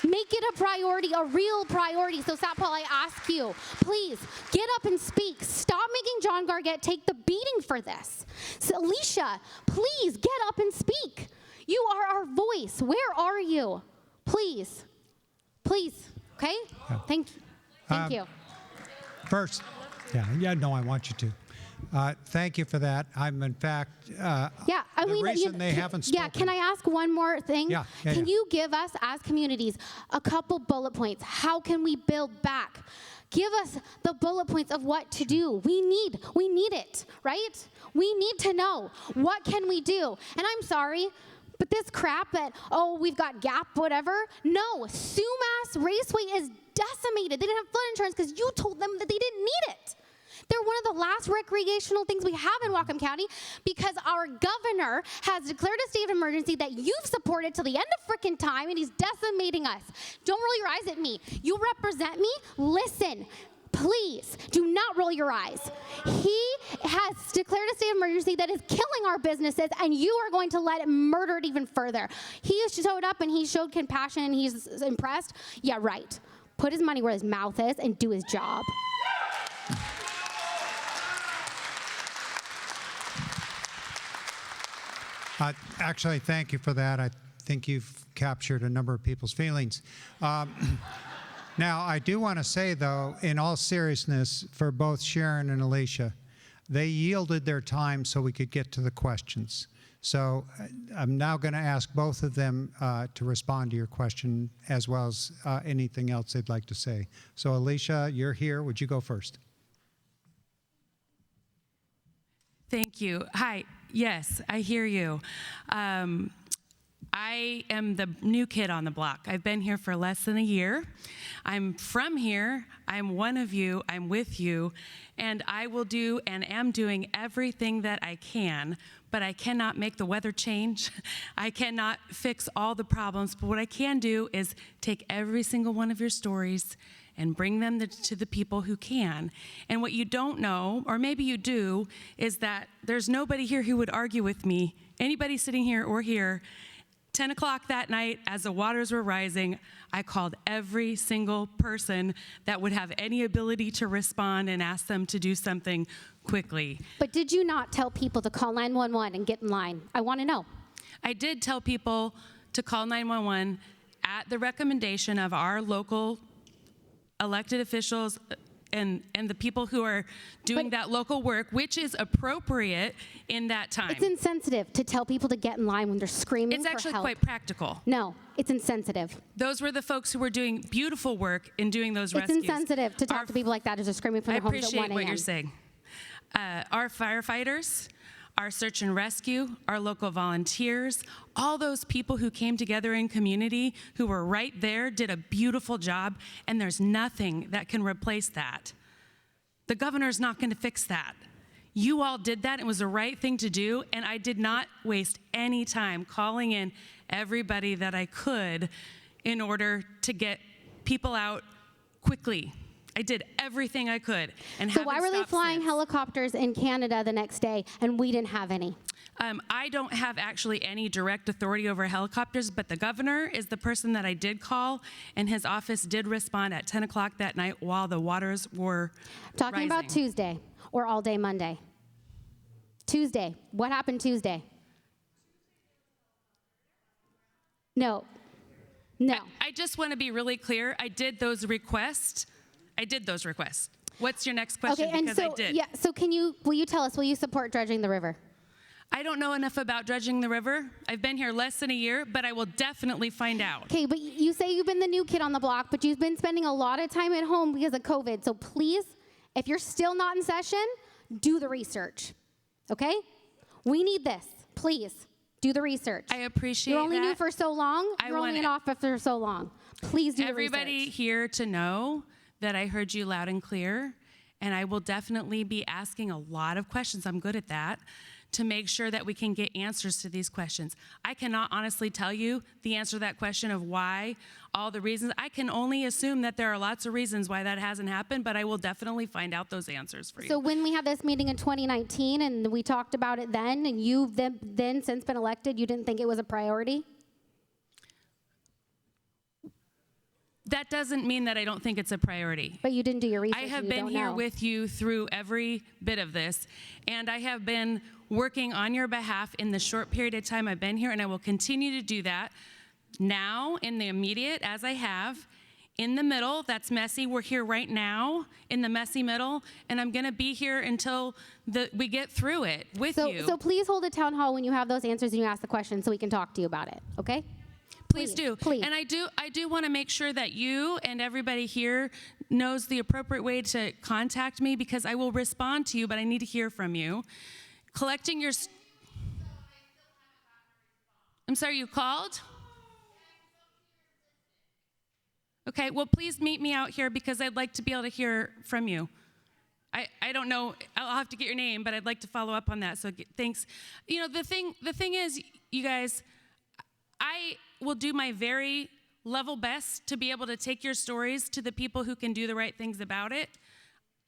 Make it a priority, a real priority. So, Sat Paul, I ask you, please get up and speak. Stop making John Gargett take the beating for this. So, Alicia, please get up and speak. You are our voice. Where are you? Please. Please. Okay? Yeah. Thank you. First, I want you to. Thank you for that. I'm in fact, the reason they haven't spoken. Yeah, can I ask one more thing? Can you give us, as communities, a couple bullet points? How can we build back? Give us the bullet points of what to do. We need it, right? We need to know, what can we do? And I'm sorry, but this crap that, we've got GAP, whatever. No, Sumas Raceway is decimated. They didn't have flood insurance because you told them that they didn't need it. They're one of the last recreational things we have in Whatcom County because our governor has declared a state of emergency that you've supported till the end of frickin' time, and he's decimating us. Don't roll your eyes at me. You represent me. Listen. Please do not roll your eyes. He has declared a state of emergency that is killing our businesses, and you are going to let it murder it even further. He showed up and he showed compassion and he's impressed. Yeah, right. Put his money where his mouth is and do his job. Actually, thank you for that. I think you've captured a number of people's feelings. Now, I do want to say, though, in all seriousness, for both Sharon and Alicia, they yielded their time so we could get to the questions. So I'm now going to ask both of them to respond to your question, as well as anything else they'd like to say. So, Alicia, you're here. Would you go first? Thank you. Hi. Yes, I hear you. I am the new kid on the block. I've been here for less than a year. I'm from here. I'm one of you. I'm with you. And I will do and am doing everything that I can, but I cannot make the weather change. I cannot fix all the problems. But what I can do is take every single one of your stories and bring them to the people who can. And what you don't know, or maybe you do, is that there's nobody here who would argue with me, anybody sitting here or here. 10 o'clock that night, as the waters were rising, I called every single person that would have any ability to respond and asked them to do something quickly. But did you not tell people to call 911 and get in line? I want to know. I did tell people to call 911 at the recommendation of our local elected officials and the people who are doing that local work, which is appropriate in that time. It's insensitive to tell people to get in line when they're screaming It's actually for help. quite practical. No, it's insensitive. Those were the folks who were doing beautiful work in doing those rescues. It's insensitive to talk to people like that as they're screaming from their homes at 1 I appreciate a.m. what you're saying. Our firefighters, our search and rescue, our local volunteers, all those people who came together in community, who were right there, did a beautiful job, and there's nothing that can replace that. The governor's not going to fix that. You all did that. It was the right thing to do, and I did not waste any time calling in everybody that I could in order to get people out quickly. I did everything I could. And so why were they flying helicopters in Canada the next day and we didn't have any? I don't have actually any direct authority over helicopters, but the governor is the person that I did call, and his office did respond at 10 o'clock that night while the waters were Talking about Tuesday or all day Monday? Tuesday. What happened Tuesday? No. No. I just want to be really clear. I did those requests. What's your next question? Okay, and because so, I did. yeah, so will you tell us, will you support dredging the river? I don't know enough about dredging the river. I've been here less than a year, but I will definitely find out. Okay, but you say you've been the new kid on the block, but you've been spending a lot of time at home because of COVID. So please, if you're still not in session, do the research, okay? We need this. Please, do the research. I appreciate that. You're only new for so long. You're only in office for so long. Please do the research. Everybody here to know that I heard you loud and clear, and I will definitely be asking a lot of questions. I'm good at that, to make sure that we can get answers to these questions. I cannot honestly tell you the answer to that question of why, all the reasons. I can only assume that there are lots of reasons why that hasn't happened, but I will definitely find out those answers for you. So when we had this meeting in 2019 and we talked about it then, and you've then since been elected, you didn't think it was a priority? That doesn't mean that I don't think it's a priority. But you didn't do your research. I have been here with you through every bit of this, and I have been working on your behalf in the short period of time I've been here, and I will continue to do that now in the immediate as I have. In the middle, that's messy. We're here right now in the messy middle, and I'm going to be here until we get through it with you. So please hold a town hall when you have those answers and you ask the questions so we can talk to you about it, okay? Please do. Please. And I do want to make sure that you and everybody here knows the appropriate way to contact me, because I will respond to you, but I need to hear from you. Collecting your... I'm sorry, you called? Okay, well, please meet me out here because I'd like to be able to hear from you. I don't know, I'll have to get your name, but I'd like to follow up on that, so thanks. You know, the thing is, you guys, I will do my very level best to be able to take your stories to the people who can do the right things about it.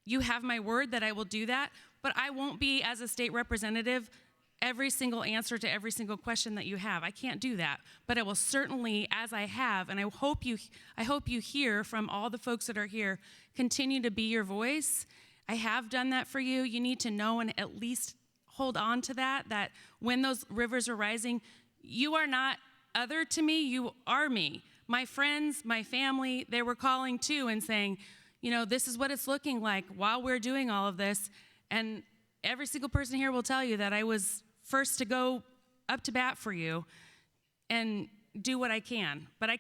You have my word that I will do that, but I won't be, as a state representative, every single answer to every single question that you have. I can't do that, but I will certainly, as I have, and I hope you hear from all the folks that are here, continue to be your voice. I have done that for you. You need to know and at least hold on to that when those rivers are rising, you are not other to me, you are me. My friends, my family, they were calling too and saying, you know, this is what it's looking like while we're doing all of this. And every single person here will tell you that I was first to go up to bat for you and do what I can. But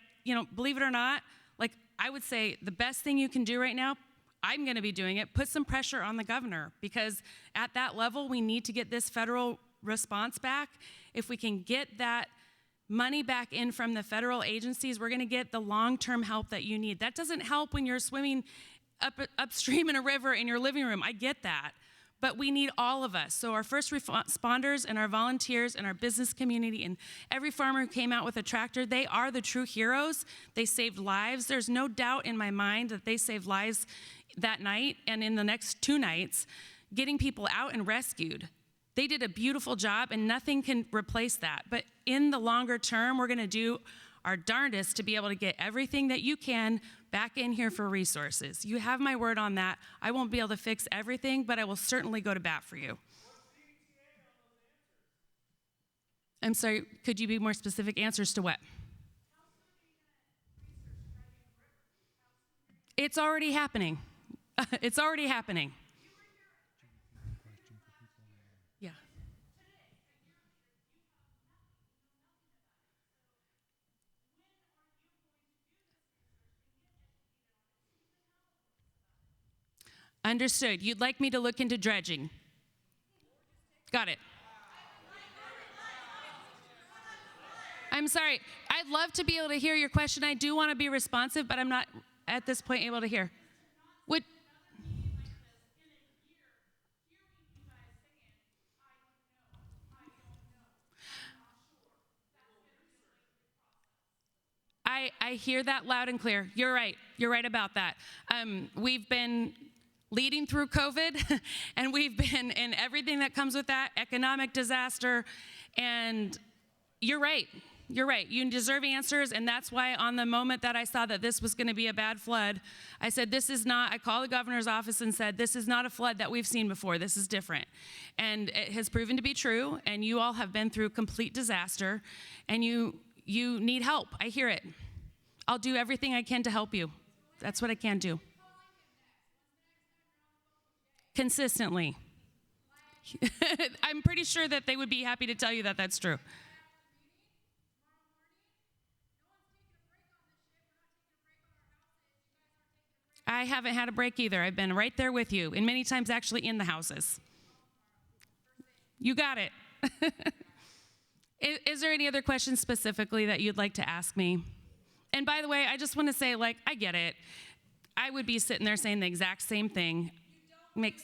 believe it or not, like I would say the best thing you can do right now, I'm going to be doing it, put some pressure on the governor, because at that level, we need to get this federal response back, if we can get that money back in from the federal agencies, we're gonna get the long-term help that you need. That doesn't help when you're swimming upstream in a river in your living room. I get that. But we need all of us. So our first responders and our volunteers and our business community and every farmer who came out with a tractor, they are the true heroes. They saved lives. There's no doubt in my mind that they saved lives that night and in the next 2 nights, getting people out and rescued. They did a beautiful job and nothing can replace that. But in the longer term, we're gonna do our darndest to be able to get everything that you can back in here for resources. You have my word on that. I won't be able to fix everything, but I will certainly go to bat for you. I'm sorry, could you be more specific? Answers to what? It's already happening. It's already happening. Yeah. Understood. You'd like me to look into dredging. Got it. I'm sorry. I'd love to be able to hear your question. I do want to be responsive, but I'm not at this point able to hear. Would I hear that loud and clear. You're right. You're right about that. We've been leading through COVID, and we've been in everything that comes with that, economic disaster, and you're right. You're right. You deserve answers, and that's why on the moment that I saw that this was going to be a bad flood, I said, this is not, I called the governor's office and said, this is not a flood that we've seen before. This is different. And it has proven to be true, and you all have been through complete disaster, and you need help. I hear it. I'll do everything I can to help you. That's what I can do. Consistently. I'm pretty sure that they would be happy to tell you that that's true. I haven't had a break either. I've been right there with you, and many times actually in the houses. You got it. Is there any other questions specifically that you'd like to ask me? And by the way, I just want to say, like, I get it. I would be sitting there saying the exact same thing. Makes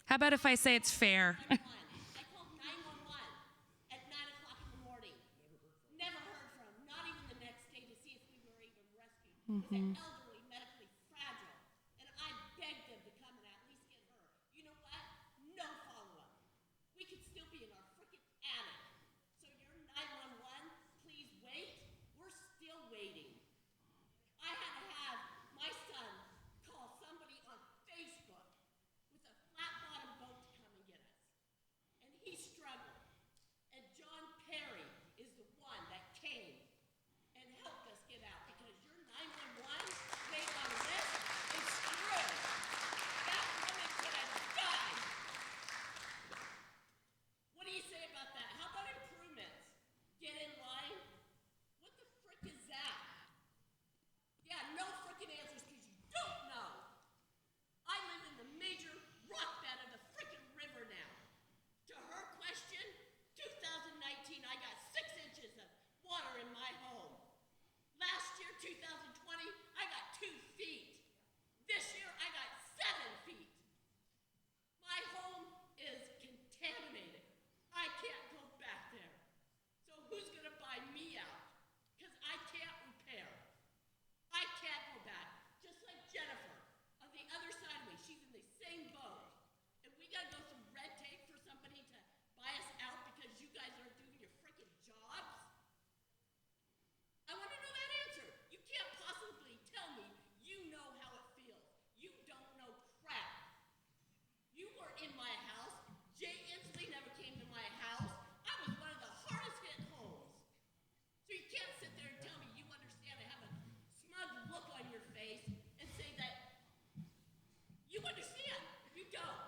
How about if I say it's fair? I called 911 at 9 o'clock in the morning. Never heard from them, not even the next day to see if we were even rescued. It was an elderly, medically fragile. And I begged them to come and at least get her. You know what? No follow-up. We could still be in our frickin' attic. So your 911, please wait. We're still waiting. I had to have my son call somebody on Facebook with a flat-bottom boat to come and get us. And he struggled. And John Perry is the one that came and helped us get out because your 911 made on a list is screwed. That woman could have died. What do you say about that? How about improvements? Get in line? What the frick is that? Yeah, no frickin' answers because you don't know. I live in the major rock bed of the frickin' river now. To her question, 2019, I got 6 inches of water in my home. Last year, 2020, I got 2 feet. This year, I got 7 feet. My home is contaminated. I can't go back there. So who's gonna buy me out? Because I can't repair. I can't go back. Just like Jennifer, on the other side of me, she's in the same boat. And we gotta go through red tape for somebody to buy us out because you guys aren't doing your frickin' jobs? I wanna know that answer. You can't possibly tell me you know how it feels. You don't know crap. You were in my house. Jay Inslee never came to my house. I was one of the hardest hit homes. So you can't sit there and tell me you understand and have a smug look on your face and say that you understand. You don't.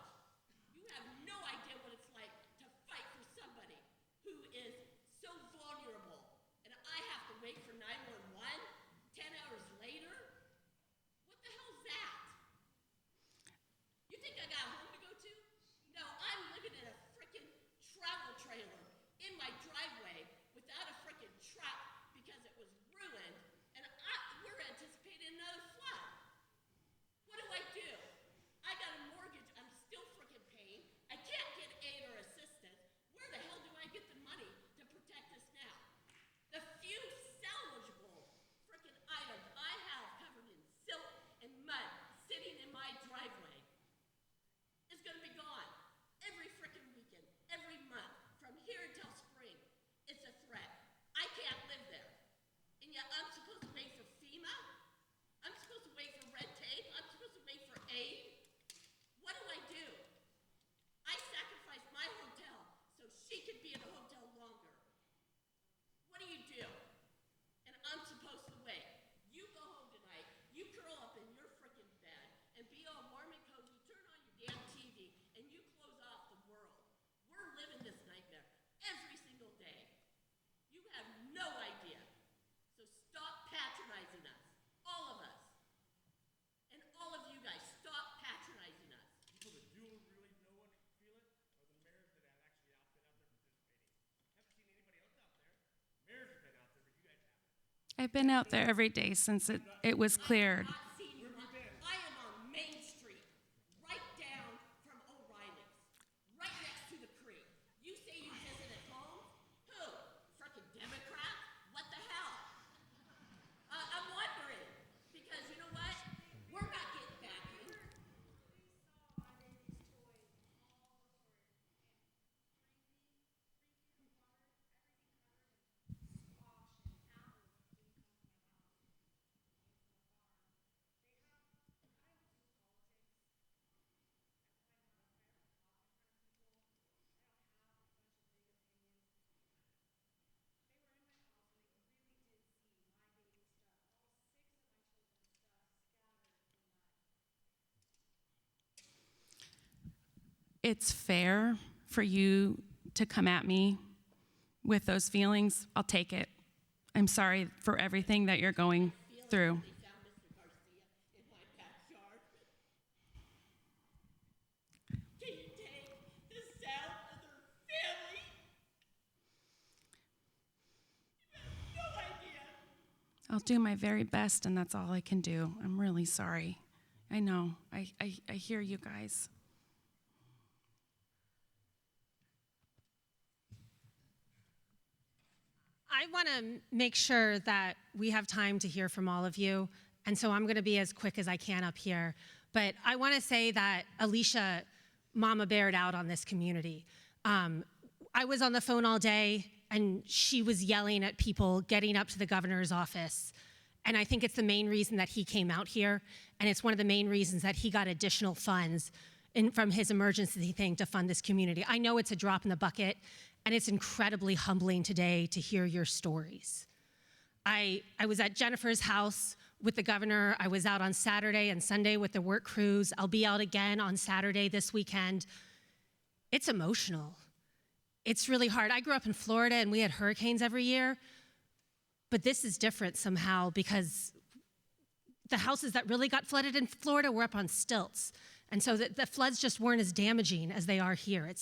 You have no idea what it's like to fight for somebody who is so vulnerable. And I have to wait for 911 10 hours later. travel trailer in my driveway without a frickin' truck because it was ruined, and we're anticipating another flood. What do? I got a mortgage I'm still frickin' paying. I can't get aid or assistance. Where the hell do I get the money to protect us now? The few salvageable frickin' items I have covered in silt and mud sitting in my driveway is gonna be gone every frickin' weekend, every month, from here until spring. It's a threat. I can't live there. And yet I'm supposed to wait for FEMA? I'm supposed to wait for red tape? I'm supposed to wait for aid? What do? I sacrificed my hotel so she could be in a hotel longer. What do? And I'm supposed to wait. You go home tonight, you curl up in your frickin' bed and be all warm and cozy, turn on your damn TV, and you close off the world. We're living this nightmare every single day. You have no idea. So stop patronizing us, all of us. And all of you guys, stop patronizing us. People that do really know and feel it are the mayors that have actually been out there participating. Haven't seen anybody else out there. Mayors have been out there, but you guys haven't. I've been out there every day since it was cleared. I am on Main Street, right down from O'Reilly's, right next to the creek. You say you visited home? Who? Frickin' Democrat? What the hell? I'm wondering, because you know what? We're not getting back in. It's fair for you to come at me with those feelings. I'll take it. I'm sorry for everything that you're going through. Can you take the sound of their family? You have no idea. I'll do my very best, and that's all I can do. I'm really sorry. I know. I hear you guys. I want to make sure that we have time to hear from all of you, and so I'm going to be as quick as I can up here. But I want to say that Alicia mama bared out on this community. I was on the phone all day, and she was yelling at people getting up to the governor's office. And I think it's the main reason that he came out here, and it's one of the main reasons that he got additional funds from his emergency thing to fund this community. I know it's a drop in the bucket, and it's incredibly humbling today to hear your stories. I was at Jennifer's house with the governor. I was out on Saturday and Sunday with the work crews. I'll be out again on Saturday this weekend. It's emotional. It's really hard. I grew up in Florida, and we had hurricanes every year, but this is different somehow because the houses that really got flooded in Florida were up on stilts. And so the floods just weren't as damaging as they are here.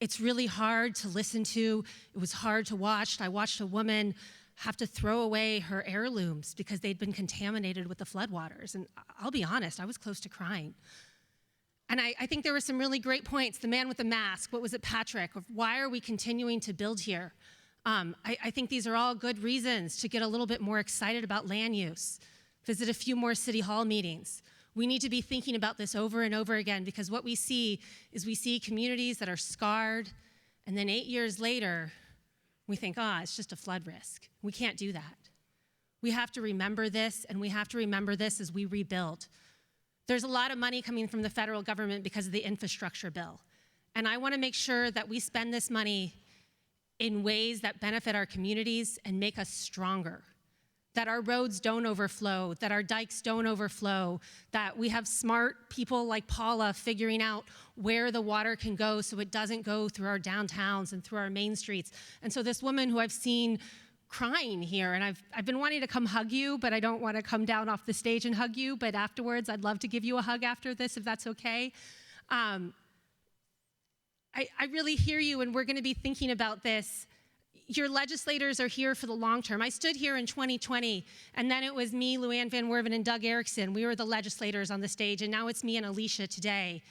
It's really hard to listen to. It was hard to watch. I watched a woman have to throw away her heirlooms because they'd been contaminated with the floodwaters. And I'll be honest, I was close to crying. And I think there were some really great points. The man with the mask, what was it, Patrick? Why are we continuing to build here? I think these are all good reasons to get a little bit more excited about land use. Visit a few more city hall meetings. We need to be thinking about this over and over again because what we see is we see communities that are scarred, and then 8 years later, we think, it's just a flood risk. We can't do that. We have to remember this, and we have to remember this as we rebuild. There's a lot of money coming from the federal government because of the infrastructure bill. And I want to make sure that we spend this money in ways that benefit our communities and make us stronger. That our roads don't overflow, that our dikes don't overflow, that we have smart people like Paula figuring out where the water can go so it doesn't go through our downtowns and through our main streets. And so this woman who I've seen crying here, and I've been wanting to come hug you, but I don't want to come down off the stage and hug you, but afterwards I'd love to give you a hug after this if that's okay. I I really hear you, and we're going to be thinking about this. Your legislators are here for the long term. I stood here in 2020, and then it was me, Luann Van Werven, and Doug Erickson. We were the legislators on the stage, and now it's me and Alicia today.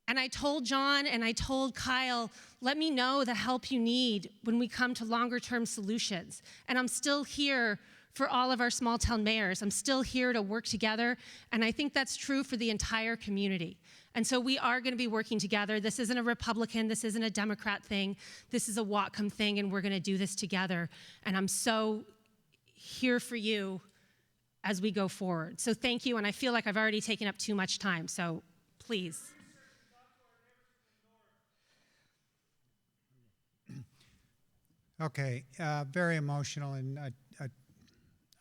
And I told John and I told Kyle, let me know the help you need when we come to longer term solutions. And I'm still here for all of our small town mayors. I'm still here to work together, and I think that's true for the entire community. And so we are going to be working together. This isn't a Republican, this isn't a Democrat thing, this is a Whatcom thing, and we're going to do this together. And I'm so here for you as we go forward. So thank you, and I feel like I've already taken up too much time, so please. Okay, very emotional, and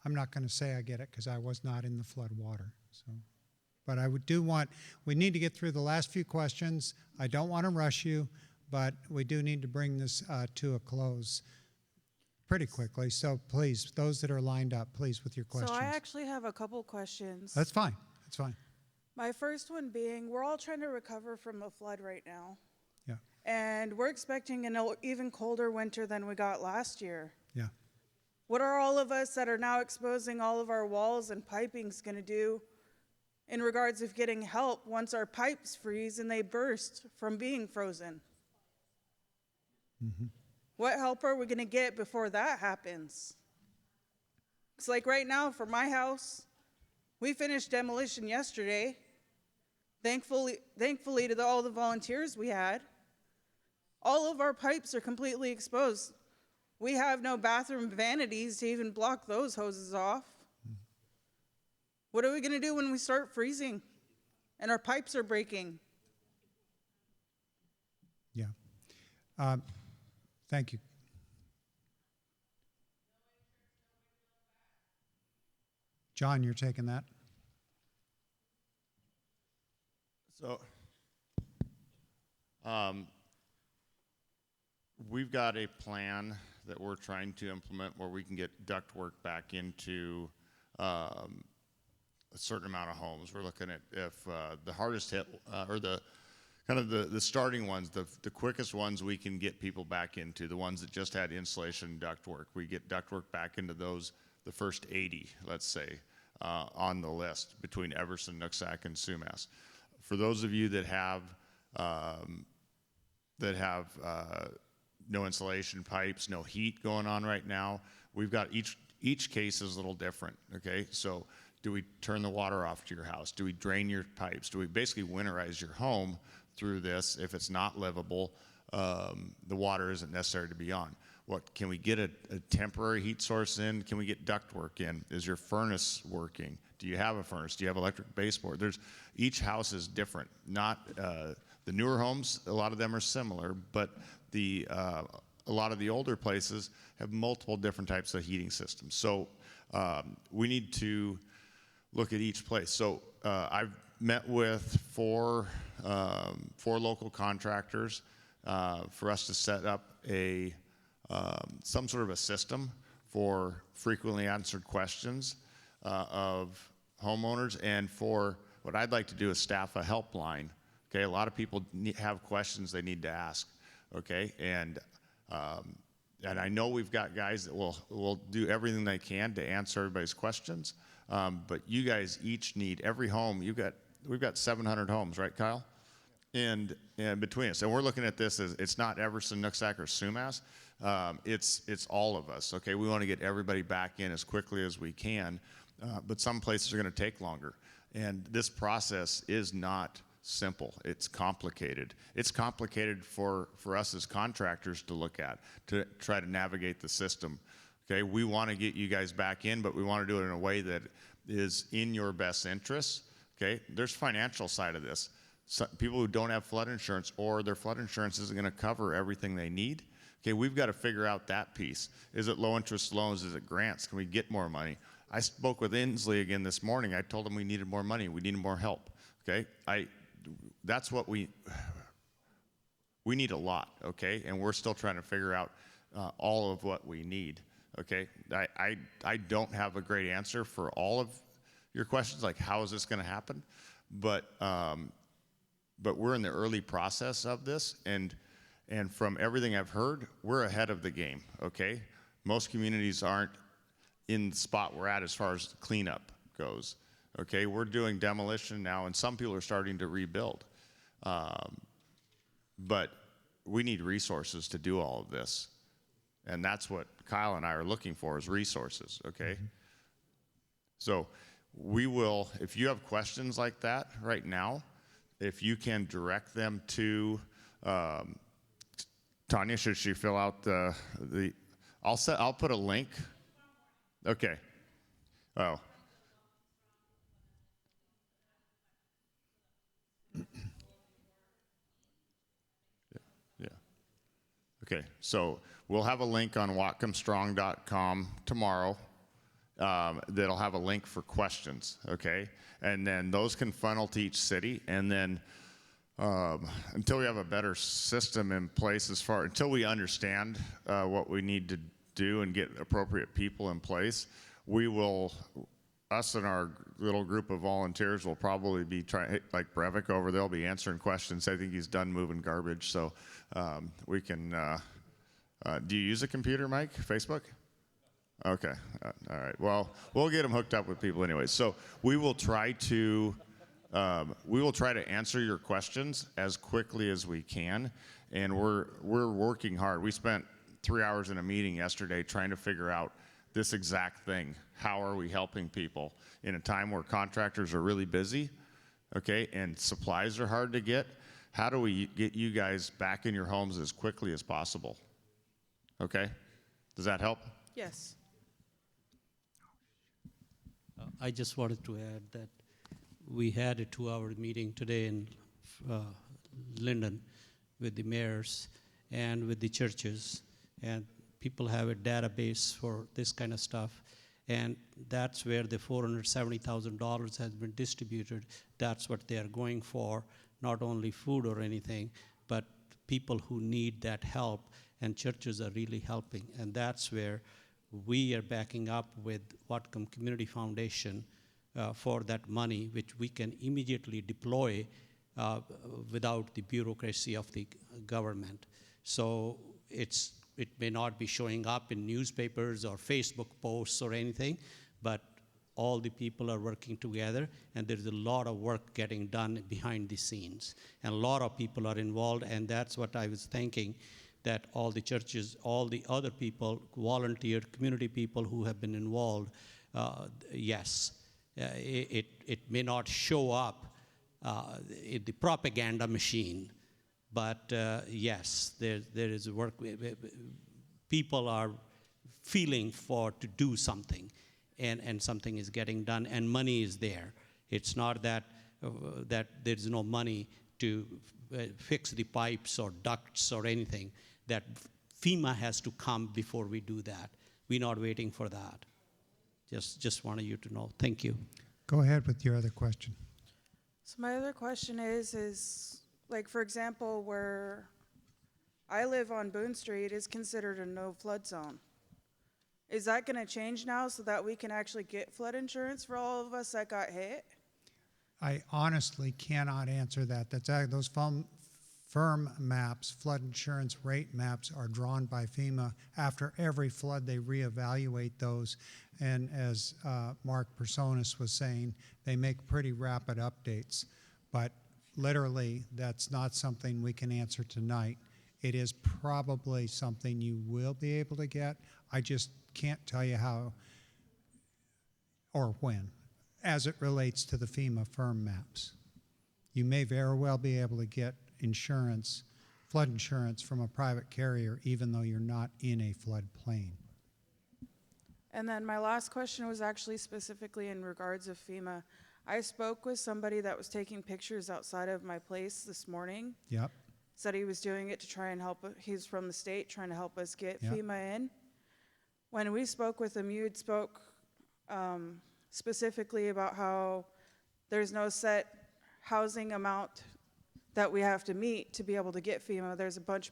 I'm not going to say I get it because I was not in the flood water. So, but I we need to get through the last few questions. I don't want to rush you, but we do need to bring this to a close pretty quickly. So please, those that are lined up, please, with your questions. So I actually have a couple questions. That's fine. That's fine. My first one being, we're all trying to recover from the flood right now. Yeah. And we're expecting an even colder winter than we got last year. Yeah. What are all of us that are now exposing all of our walls and pipings going to do in regards of getting help once our pipes freeze and they burst from being frozen? Mm-hmm. What help are we going to get before that happens? It's like right now for my house, we finished demolition yesterday. Thankfully to all the volunteers we had. All of our pipes are completely exposed. We have no bathroom vanities to even block those hoses off. What are we going to do when we start freezing and our pipes are breaking? Yeah. Thank you. John, you're taking that? So, we've got a plan that we're trying to implement where we can get ductwork back into a certain amount of homes. We're looking at if the hardest hit or the kind of the starting ones, the quickest ones we can get people back into, the ones that just had insulation ductwork. We get ductwork back into those, the first 80, let's say, on the list between Everson, Nooksack, and Sumas. For those of you that have no insulation pipes, no heat going on right now, we've got each case is a little different, okay? So do we turn the water off to your house? Do we drain your pipes? Do we basically winterize your home through this? If it's not livable, the water isn't necessary to be on. What, can we get a temporary heat source in? Can we get ductwork in? Is your furnace working? Do you have a furnace? Do you have electric baseboard? Each house is different. Not the newer homes, a lot of them are similar, but a lot of the older places have multiple different types of heating systems. So we need to look at each place. So I've met with four local contractors for us to set up some sort of a system for frequently answered questions of homeowners, and for what I'd like to do is staff a helpline. Okay, a lot of people have questions they need to ask. Okay, and I know we've got guys that will do everything they can to answer everybody's questions. But you guys each need, every home, we've got 700 homes, right, Kyle? And between us, and we're looking at this as it's not Everson, Nooksack, or Sumas. It's all of us. Okay, we want to get everybody back in as quickly as we can, but some places are going to take longer. And this process is not simple. It's complicated. It's complicated for us as contractors to look at, to try to navigate the system. Okay, we want to get you guys back in, but we want to do it in a way that is in your best interests. Okay, there's financial side of this. People who don't have flood insurance, or their flood insurance isn't going to cover everything they need. Okay, we've got to figure out that piece. Is it low interest loans? Is it grants? Can we get more money? I spoke with Inslee again this morning. I told him we needed more money. We needed more help. Okay, that's what we need a lot. Okay, and we're still trying to figure out all of what we need. Okay, I don't have a great answer for all of your questions, like how is this going to happen, but but we're in the early process of this, and from everything I've heard, we're ahead of the game, okay? Most communities aren't in the spot we're at as far as cleanup goes, okay? We're doing demolition now, and some people are starting to rebuild. But we need resources to do all of this. And that's what Kyle and I are looking for, is resources, okay? So we will, if you have questions like that right now, if you can direct them to, Tanya, should she fill out I'll put a link. Okay. Oh. Yeah. Okay, so we'll have a link on whatcomestrong.com tomorrow that'll have a link for questions, okay? And then those can funnel to each city, and then until we have a better system in place until we understand what we need to do and get appropriate people in place, us and our little group of volunteers will probably be trying, like Brevik over, they'll be answering questions. I think he's done moving garbage, so we can, do you use a computer, Mike? Facebook? Okay, all right. Well, we'll get them hooked up with people anyway. So we will try to answer your questions as quickly as we can, and we're working hard. We spent 3 hours in a meeting yesterday trying to figure out this exact thing. How are we helping people in a time where contractors are really busy, okay, and supplies are hard to get? How do we get you guys back in your homes as quickly as possible? Okay? Does that help? Yes. I just wanted to add that we had a 2-hour meeting today in Linden with the mayors and with the churches, and people have a database for this kind of stuff, and that's where the $470,000 has been distributed. That's what they are going for, not only food or anything, but people who need that help, and churches are really helping, and that's where we are backing up with Whatcom Community Foundation for that money, which we can immediately deploy without the bureaucracy of the government. So it may not be showing up in newspapers or Facebook posts or anything, but all the people are working together, and there's a lot of work getting done behind the scenes. And a lot of people are involved, and that's what I was thinking, that all the churches, all the other people, volunteered community people who have been involved, yes, it may not show up in the propaganda machine, but yes, there is work. People are feeling to do something, and something is getting done, and money is there. It's not that there's no money to fix the pipes or ducts or anything. That FEMA has to come before we do that. We're not waiting for that. Just wanted you to know. Thank you. Go ahead with your other question. So my other question is like, for example, where I live on Boone Street is considered a no flood zone. Is that going to change now so that we can actually get flood insurance for all of us that got hit? I honestly cannot answer that. Those firm maps, flood insurance rate maps, are drawn by FEMA. After every flood, they reevaluate those. And as Mark Personas was saying, they make pretty rapid updates. But literally, that's not something we can answer tonight. It is probably something you will be able to get. I just can't tell you how or when, as it relates to the FEMA firm maps. You may very well be able to get insurance, flood insurance, from a private carrier, even though you're not in a flood plain. And then my last question was actually specifically in regards of FEMA. I spoke with somebody that was taking pictures outside of my place this morning. Yep. Said he was doing it to try and help. He's from the state, trying to help us get Yep. FEMA in. When we spoke with him, you had spoke specifically about how there's no set housing amount that we have to meet to be able to get FEMA. There's a bunch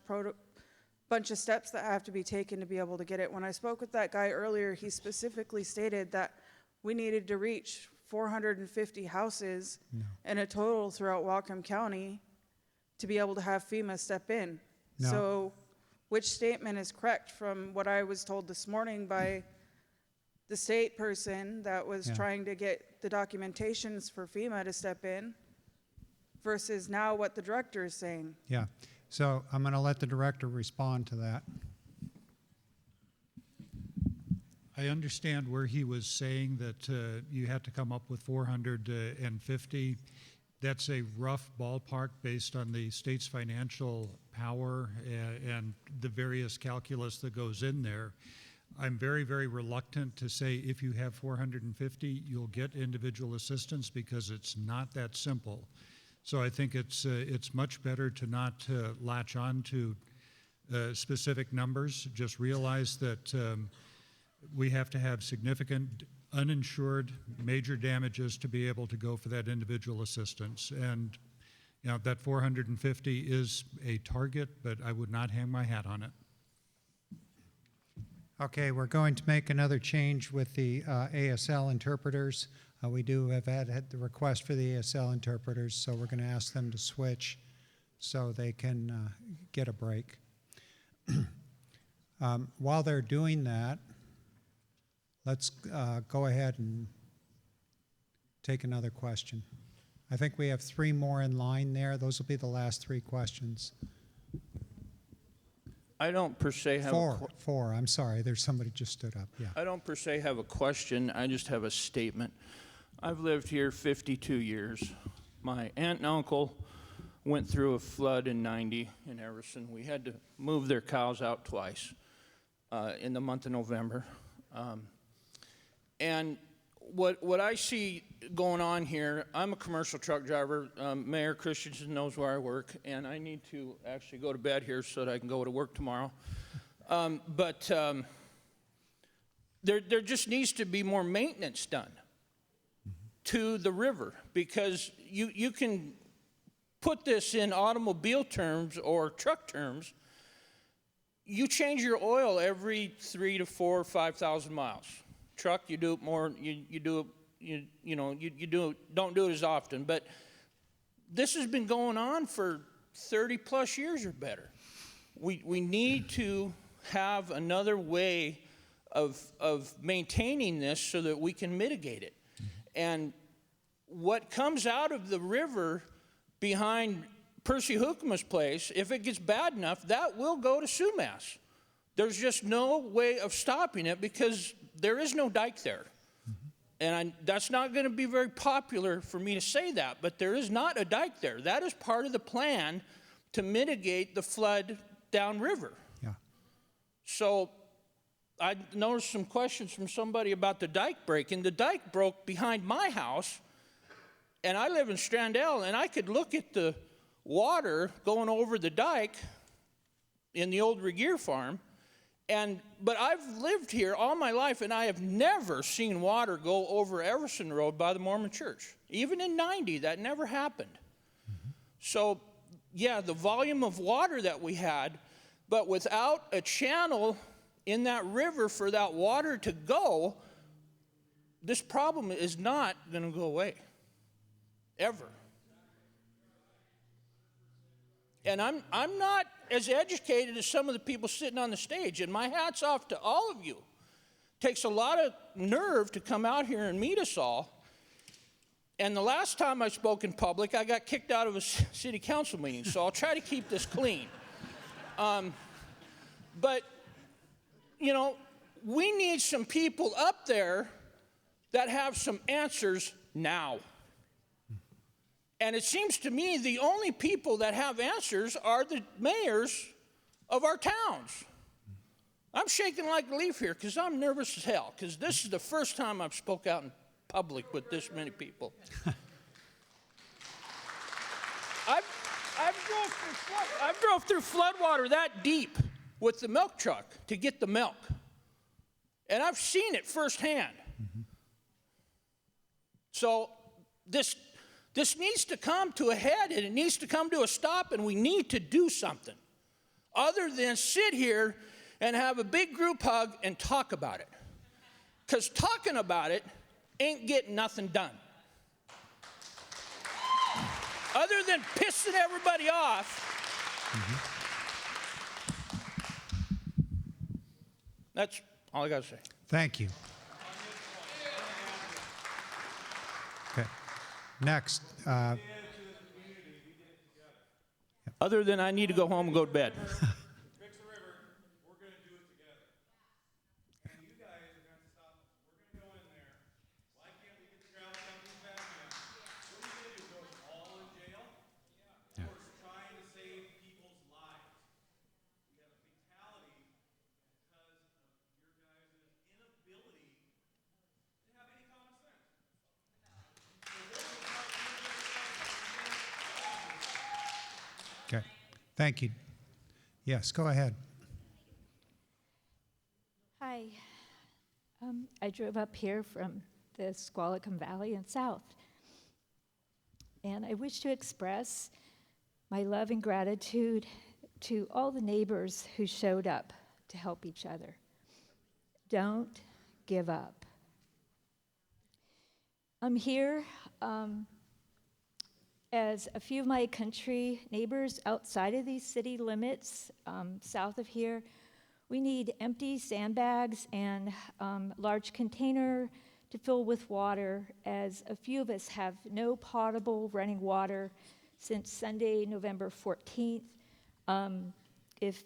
of steps that have to be taken to be able to get it. When I spoke with that guy earlier, he specifically stated that we needed to reach 450 houses in a total throughout Whatcom County to be able to have FEMA step in. No. So which statement is correct from what I was told this morning by the state person that was Yeah. trying to get the documentations for FEMA to step in versus now what the director is saying? Yeah. So I'm going to let the director respond to that. I understand where he was saying that you had to come up with 450. That's a rough ballpark based on the state's financial power and the various calculus that goes in there. I'm very, very reluctant to say if you have 450, you'll get individual assistance because it's not that simple. So I think it's much better to not latch on to specific numbers. Just realize that we have to have significant uninsured major damages to be able to go for that individual assistance. And you know, that 450 is a target, but I would not hang my hat on it. Okay, we're going to make another change with the ASL interpreters. We do have had the request for the ASL interpreters, so we're going to ask them to switch so they can get a break. While they're doing that, let's go ahead and take another question. I think we have 3 more in line there. Those will be the last 3 questions. I don't per se have Four. I'm sorry. There's somebody just stood up. Yeah. I don't per se have a question. I just have a statement. I've lived here 52 years. My aunt and uncle went through a flood in '90 in Everson. We had to move their cows out twice in the month of November. And what I see going on here, I'm a commercial truck driver. Mayor Christensen knows where I work, and I need to actually go to bed here so that I can go to work tomorrow. There just needs to be more maintenance done to the river, because you can put this in automobile terms or truck terms. You change your oil every 3 to 4 or 5,000 miles. Truck, you do it more. You do it. Don't do it as often. But this has been going on for 30 plus years or better. We need to have another way of maintaining this so that we can mitigate it. And what comes out of the river behind Percy Hookma's place, if it gets bad enough, that will go to Sumas. There's just no way of stopping it because there is no dike there. And that's not going to be very popular for me to say that, but there is not a dike there. That is part of the plan to mitigate the flood downriver. Yeah. So I noticed some questions from somebody about the dike breaking. The dike broke behind my house, and I live in Strandell, and I could look at the water going over the dike in the old Regier farm. But I've lived here all my life, and I have never seen water go over Everson Road by the Mormon Church. Even in '90, that never happened. So, yeah, the volume of water that we had, but without a channel in that river for that water to go, this problem is not going to go away, ever. And I'm not as educated as some of the people sitting on the stage, and my hat's off to all of you. It takes a lot of nerve to come out here and meet us all. And the last time I spoke in public, I got kicked out of a city council meeting, so I'll try to keep this clean. But, you know, we need some people up there that have some answers now. And it seems to me the only people that have answers are the mayors of our towns. I'm shaking like a leaf here because I'm nervous as hell, because this is the first time I've spoke out in public with this many people. I've drove through floodwater that deep with the milk truck to get the milk. And I've seen it firsthand. So this needs to come to a head, and it needs to come to a stop, and we need to do something other than sit here and have a big group hug and talk about it. Because talking about it ain't getting nothing done. other than pissing everybody off, that's all I got to say. Thank you. Okay. Next. Other than I need to go home and go to bed. Fix the river, we're going to do it together. And you guys are going to stop us. We're going to go in there. Why can't we get the gravel companies back in? What are you going to do? Throw us all in jail? Yeah. We're trying to save people's lives. We have a fatality because of your guys' inability to have any common sense. Okay. Thank you. Yes, go ahead. Hi. I drove up here from the Squalicum Valley and south. And I wish to express my love and gratitude to all the neighbors who showed up to help each other. Don't give up. I'm here as a few of my country neighbors outside of these city limits, south of here. We need empty sandbags and large container to fill with water, as a few of us have no potable running water since Sunday, November 14th. If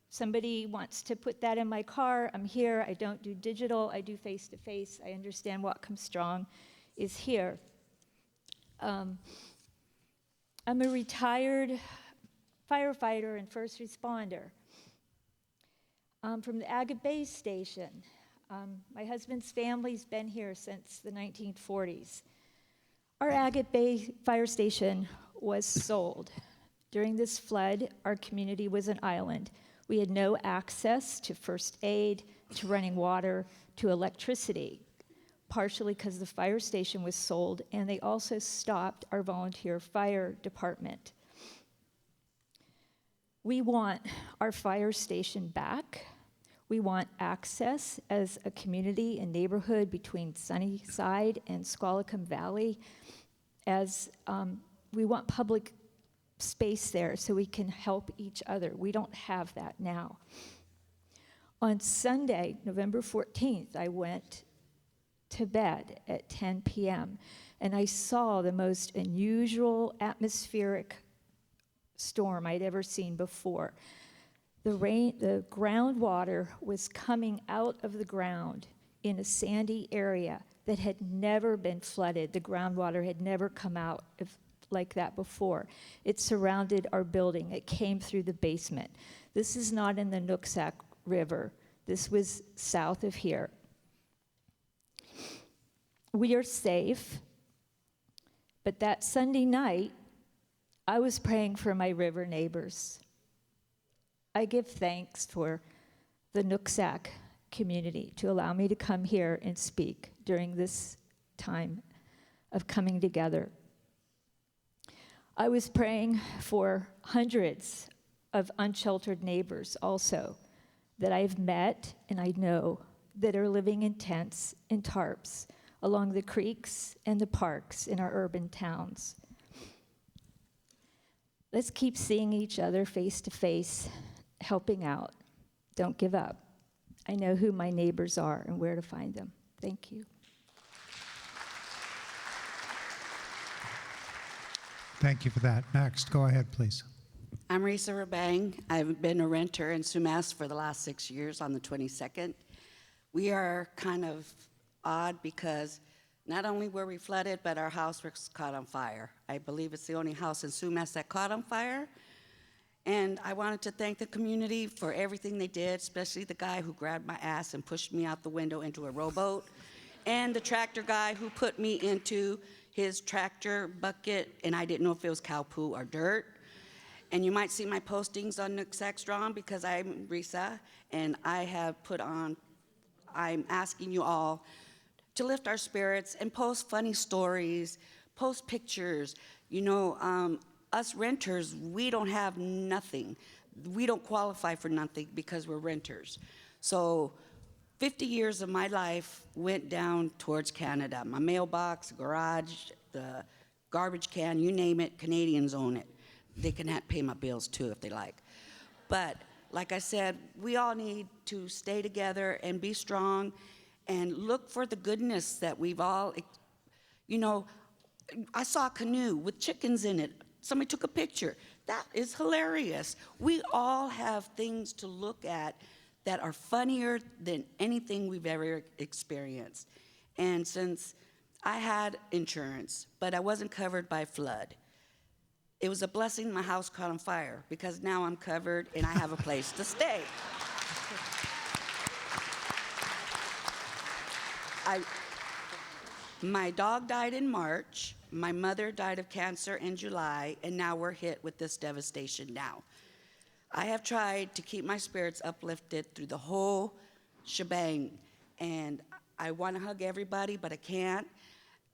somebody wants to put that in my car, I'm here. I don't do digital, I do face-to-face. I understand Whatcom Strong is here. I'm a retired firefighter and first responder. From the Agate Bay Station. My husband's family's been here since the 1940s. Our Agate Bay Fire Station was sold. During this flood, our community was an island. We had no access to first aid, to running water, to electricity, partially because the fire station was sold, and they also stopped our volunteer fire department. We want our fire station back. We want access as a community and neighborhood between Sunnyside and Squalicum Valley, as we want public space there so we can help each other. We don't have that now. On Sunday, November 14th, I went to bed at 10 p.m. and I saw the most unusual atmospheric storm I'd ever seen before. The groundwater was coming out of the ground in a sandy area that had never been flooded. The groundwater had never come out like that before. It surrounded our building. It came through the basement. This is not in the Nooksack River. This was south of here. We are safe, but that Sunday night, I was praying for my river neighbors. I give thanks for the Nooksack community to allow me to come here and speak during this time of coming together. I was praying for hundreds of unsheltered neighbors also that I've met and I know that are living in tents and tarps along the creeks and the parks in our urban towns. Let's keep seeing each other face to face, helping out. Don't give up. I know who my neighbors are and where to find them. Thank you. Thank you for that. Next, go ahead, please. I'm Risa Rabang. I've been a renter in Sumas for the last 6 years on the 22nd. We are kind of odd because not only were we flooded, but our house was caught on fire. I believe it's the only house in Sumas that caught on fire. And I wanted to thank the community for everything they did, especially the guy who grabbed my ass and pushed me out the window into a rowboat, and the tractor guy who put me into his tractor bucket, and I didn't know if it was cow poo or dirt. And you might see my postings on Nooksack Strong because I'm Risa, and I have put on, I'm asking you all to lift our spirits and post funny stories, post pictures. You know, us renters, we don't have nothing. We don't qualify for nothing because we're renters. So 50 years of my life went down towards Canada. My mailbox, garage, the garbage can, you name it, Canadians own it. They can pay my bills too if they like. But like I said, we all need to stay together and be strong and look for the goodness that we've all, you know, I saw a canoe with chickens in it. Somebody took a picture. That is hilarious. We all have things to look at that are funnier than anything we've ever experienced. And since I had insurance, but I wasn't covered by flood, it was a blessing my house caught on fire because now I'm covered and I have a place to stay. My dog died in March, my mother died of cancer in July, and now we're hit with this devastation now. I have tried to keep my spirits uplifted through the whole shebang, and I want to hug everybody, but I can't.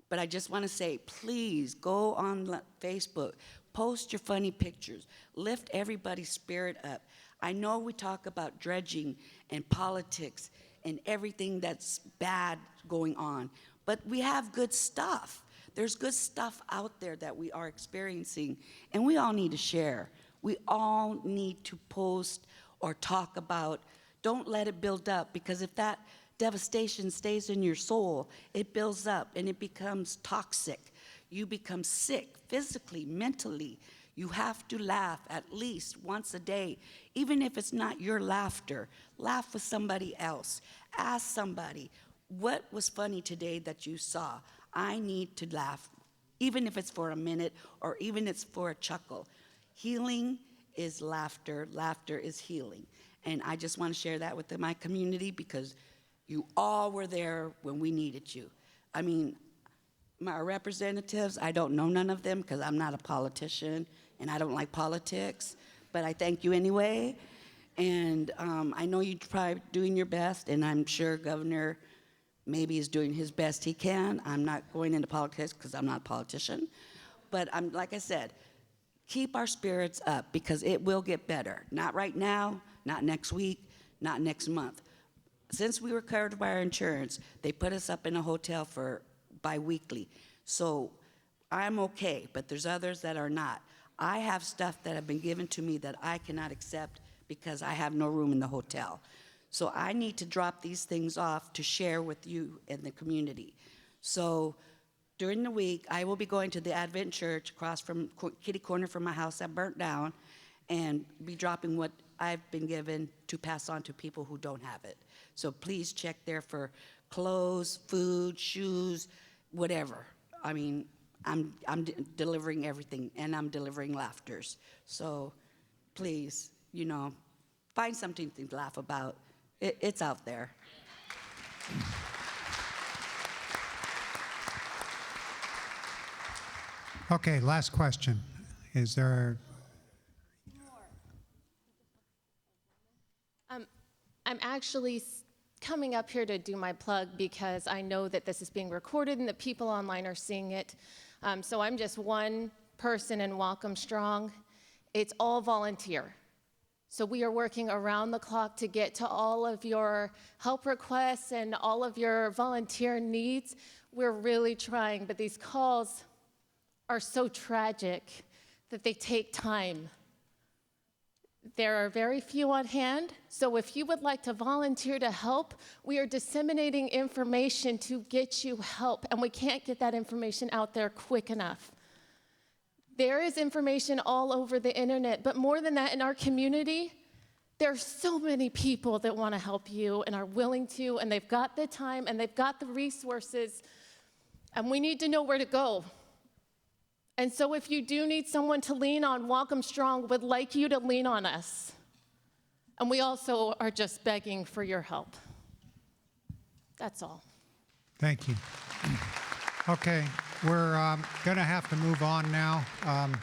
But I just want to say, please go on Facebook, post your funny pictures, lift everybody's spirit up. I know we talk about dredging and politics and everything that's bad going on, but we have good stuff. There's good stuff out there that we are experiencing, and we all need to share. We all need to post or talk about. Don't let it build up, because if that devastation stays in your soul, it builds up and it becomes toxic. You become sick physically, mentally. You have to laugh at least once a day. Even if it's not your laughter, laugh with somebody else. Ask somebody, what was funny today that you saw? I need to laugh, even if it's for a minute or even if it's for a chuckle. Healing is laughter. Laughter is healing. And I just want to share that with my community because you all were there when we needed you. I mean, my representatives, I don't know none of them because I'm not a politician and I don't like politics, but I thank you anyway. And I know you're probably doing your best, and I'm sure Governor maybe is doing his best he can. I'm not going into politics because I'm not a politician. But like I said, keep our spirits up because it will get better. Not right now, not next week, not next month. Since we were covered by our insurance, they put us up in a hotel for bi-weekly. So I'm okay, but there's others that are not. I have stuff that have been given to me that I cannot accept because I have no room in the hotel. So I need to drop these things off to share with you and the community. So during the week, I will be going to the Advent Church across from kitty corner from my house that burnt down and be dropping what I've been given to pass on to people who don't have it. So please check there for clothes, food, shoes, whatever. I mean, I'm delivering everything, and I'm delivering laughters. So please, you know, find something to laugh about. It's out there. Okay, last question. Is there? I'm actually coming up here to do my plug because I know that this is being recorded and that people online are seeing it. So I'm just one person in Welcome Strong. It's all volunteer. So we are working around the clock to get to all of your help requests and all of your volunteer needs. We're really trying, but these calls are so tragic that they take time. There are very few on hand, so if you would like to volunteer to help, we are disseminating information to get you help, and we can't get that information out there quick enough. There is information all over the internet, but more than that, in our community, there are so many people that want to help you and are willing to, and they've got the time and they've got the resources, and we need to know where to go. And so if you do need someone to lean on, Welcome Strong would like you to lean on us. And we also are just begging for your help. That's all. Thank you. Okay, we're going to have to move on now. I'm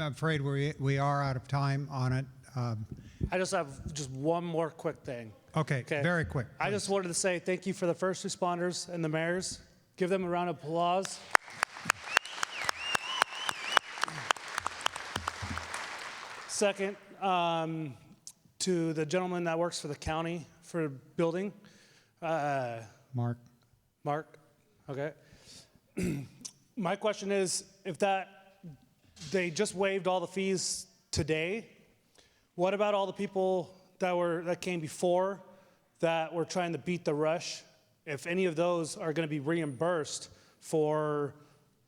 afraid we are out of time on it. I just have one more quick thing. Okay, very quick. I just wanted to say thank you for the first responders and the mayors. Give them a round of applause. Second, to the gentleman that works for the county for building. Mark. Mark, okay. My question is, if they just waived all the fees today, what about all the people that came before that were trying to beat the rush? If any of those are going to be reimbursed for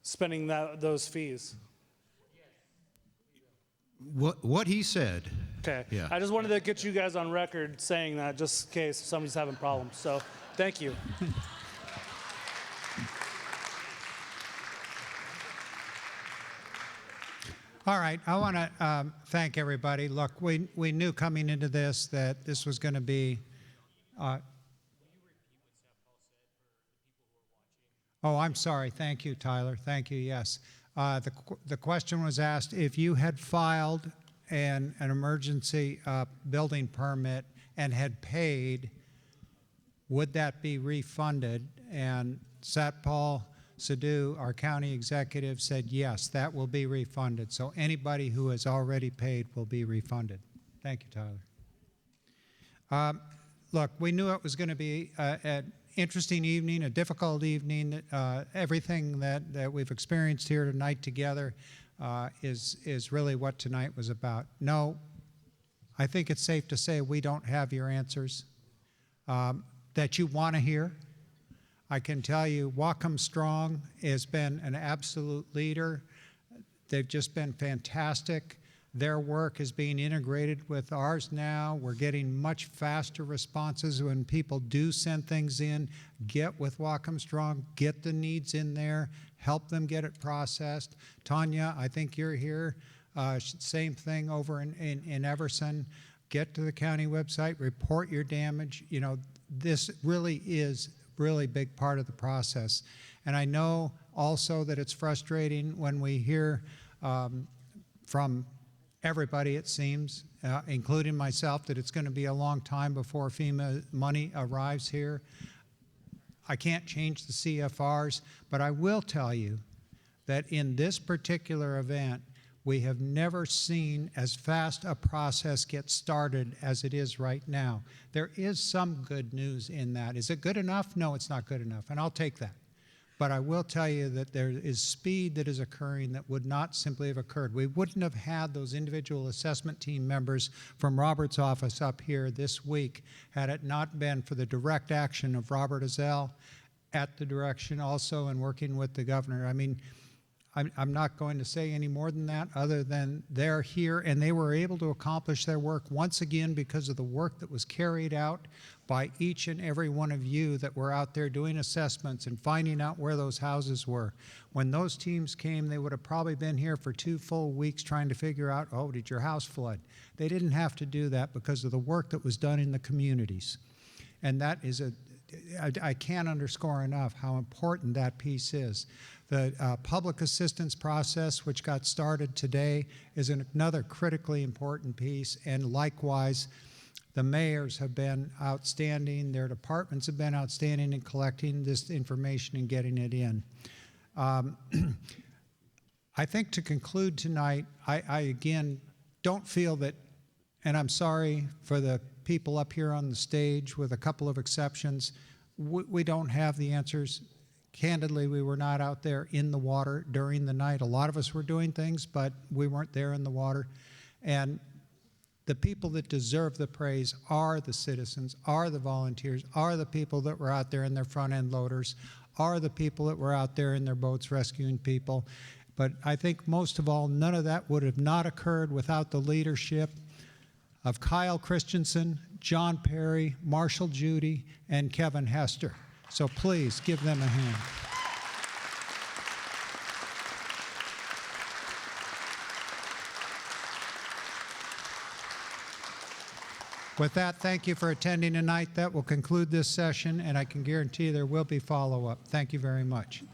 spending those fees? What he said. Okay. Yeah. I just wanted to get you guys on record saying that, just in case somebody's having problems. So, thank you. All right, I want to thank everybody. Look, we knew coming into this that this was going to be. Oh, I'm sorry. Thank you, Tyler. Thank you. Yes, the question was asked if you had filed an emergency building permit and had paid, would that be refunded? And Satpal Sidhu, our county executive, said yes, that will be refunded. So anybody who has already paid will be refunded. Thank you, Tyler. Look, we knew it was going to be an interesting evening, a difficult evening. Everything that we've experienced here tonight together is really what tonight was about. No, I think it's safe to say we don't have your answers that you want to hear. I can tell you, Whatcom Strong has been an absolute leader. They've just been fantastic. Their work is being integrated with ours now. We're getting much faster responses when people do send things in. Get with Whatcom Strong, get the needs in there, help them get it processed. Tanya, I think you're here. Same thing over in Everson. Get to the county website, report your damage. You know, this really is really big part of the process. And I know also that it's frustrating when we hear from everybody, it seems, including myself, that it's going to be a long time before FEMA money arrives here. I can't change the CFRs, but I will tell you that in this particular event, we have never seen as fast a process get started as it is right now. There is some good news in that. Is it good enough? No, it's not good enough, and I'll take that. But I will tell you that there is speed that is occurring that would not simply have occurred. We wouldn't have had those individual assessment team members from Robert's office up here this week had it not been for the direct action of Robert Ezell at the direction also and working with the governor. I mean, I'm not going to say any more than that other than they're here and they were able to accomplish their work once again because of the work that was carried out by each and every one of you that were out there doing assessments and finding out where those houses were. When those teams came, they would have probably been here for 2 full weeks trying to figure out, oh, did your house flood? They didn't have to do that because of the work that was done in the communities. And that is I can't underscore enough how important that piece is. The public assistance process, which got started today, is another critically important piece, and likewise, the mayors have been outstanding. Their departments have been outstanding in collecting this information and getting it in. I think to conclude tonight, I again don't feel that, and I'm sorry for the people up here on the stage with a couple of exceptions, we don't have the answers. Candidly, we were not out there in the water during the night. A lot of us were doing things, but we weren't there in the water. And the people that deserve the praise are the citizens, are the volunteers, are the people that were out there in their front end loaders, are the people that were out there in their boats rescuing people. But I think most of all, none of that would have not occurred without the leadership of Kyle Christensen, John Perry, Marshall Judy, and Kevin Hester. So please give them a hand. With that, thank you for attending tonight. That will conclude this session, and I can guarantee there will be follow-up. Thank you very much.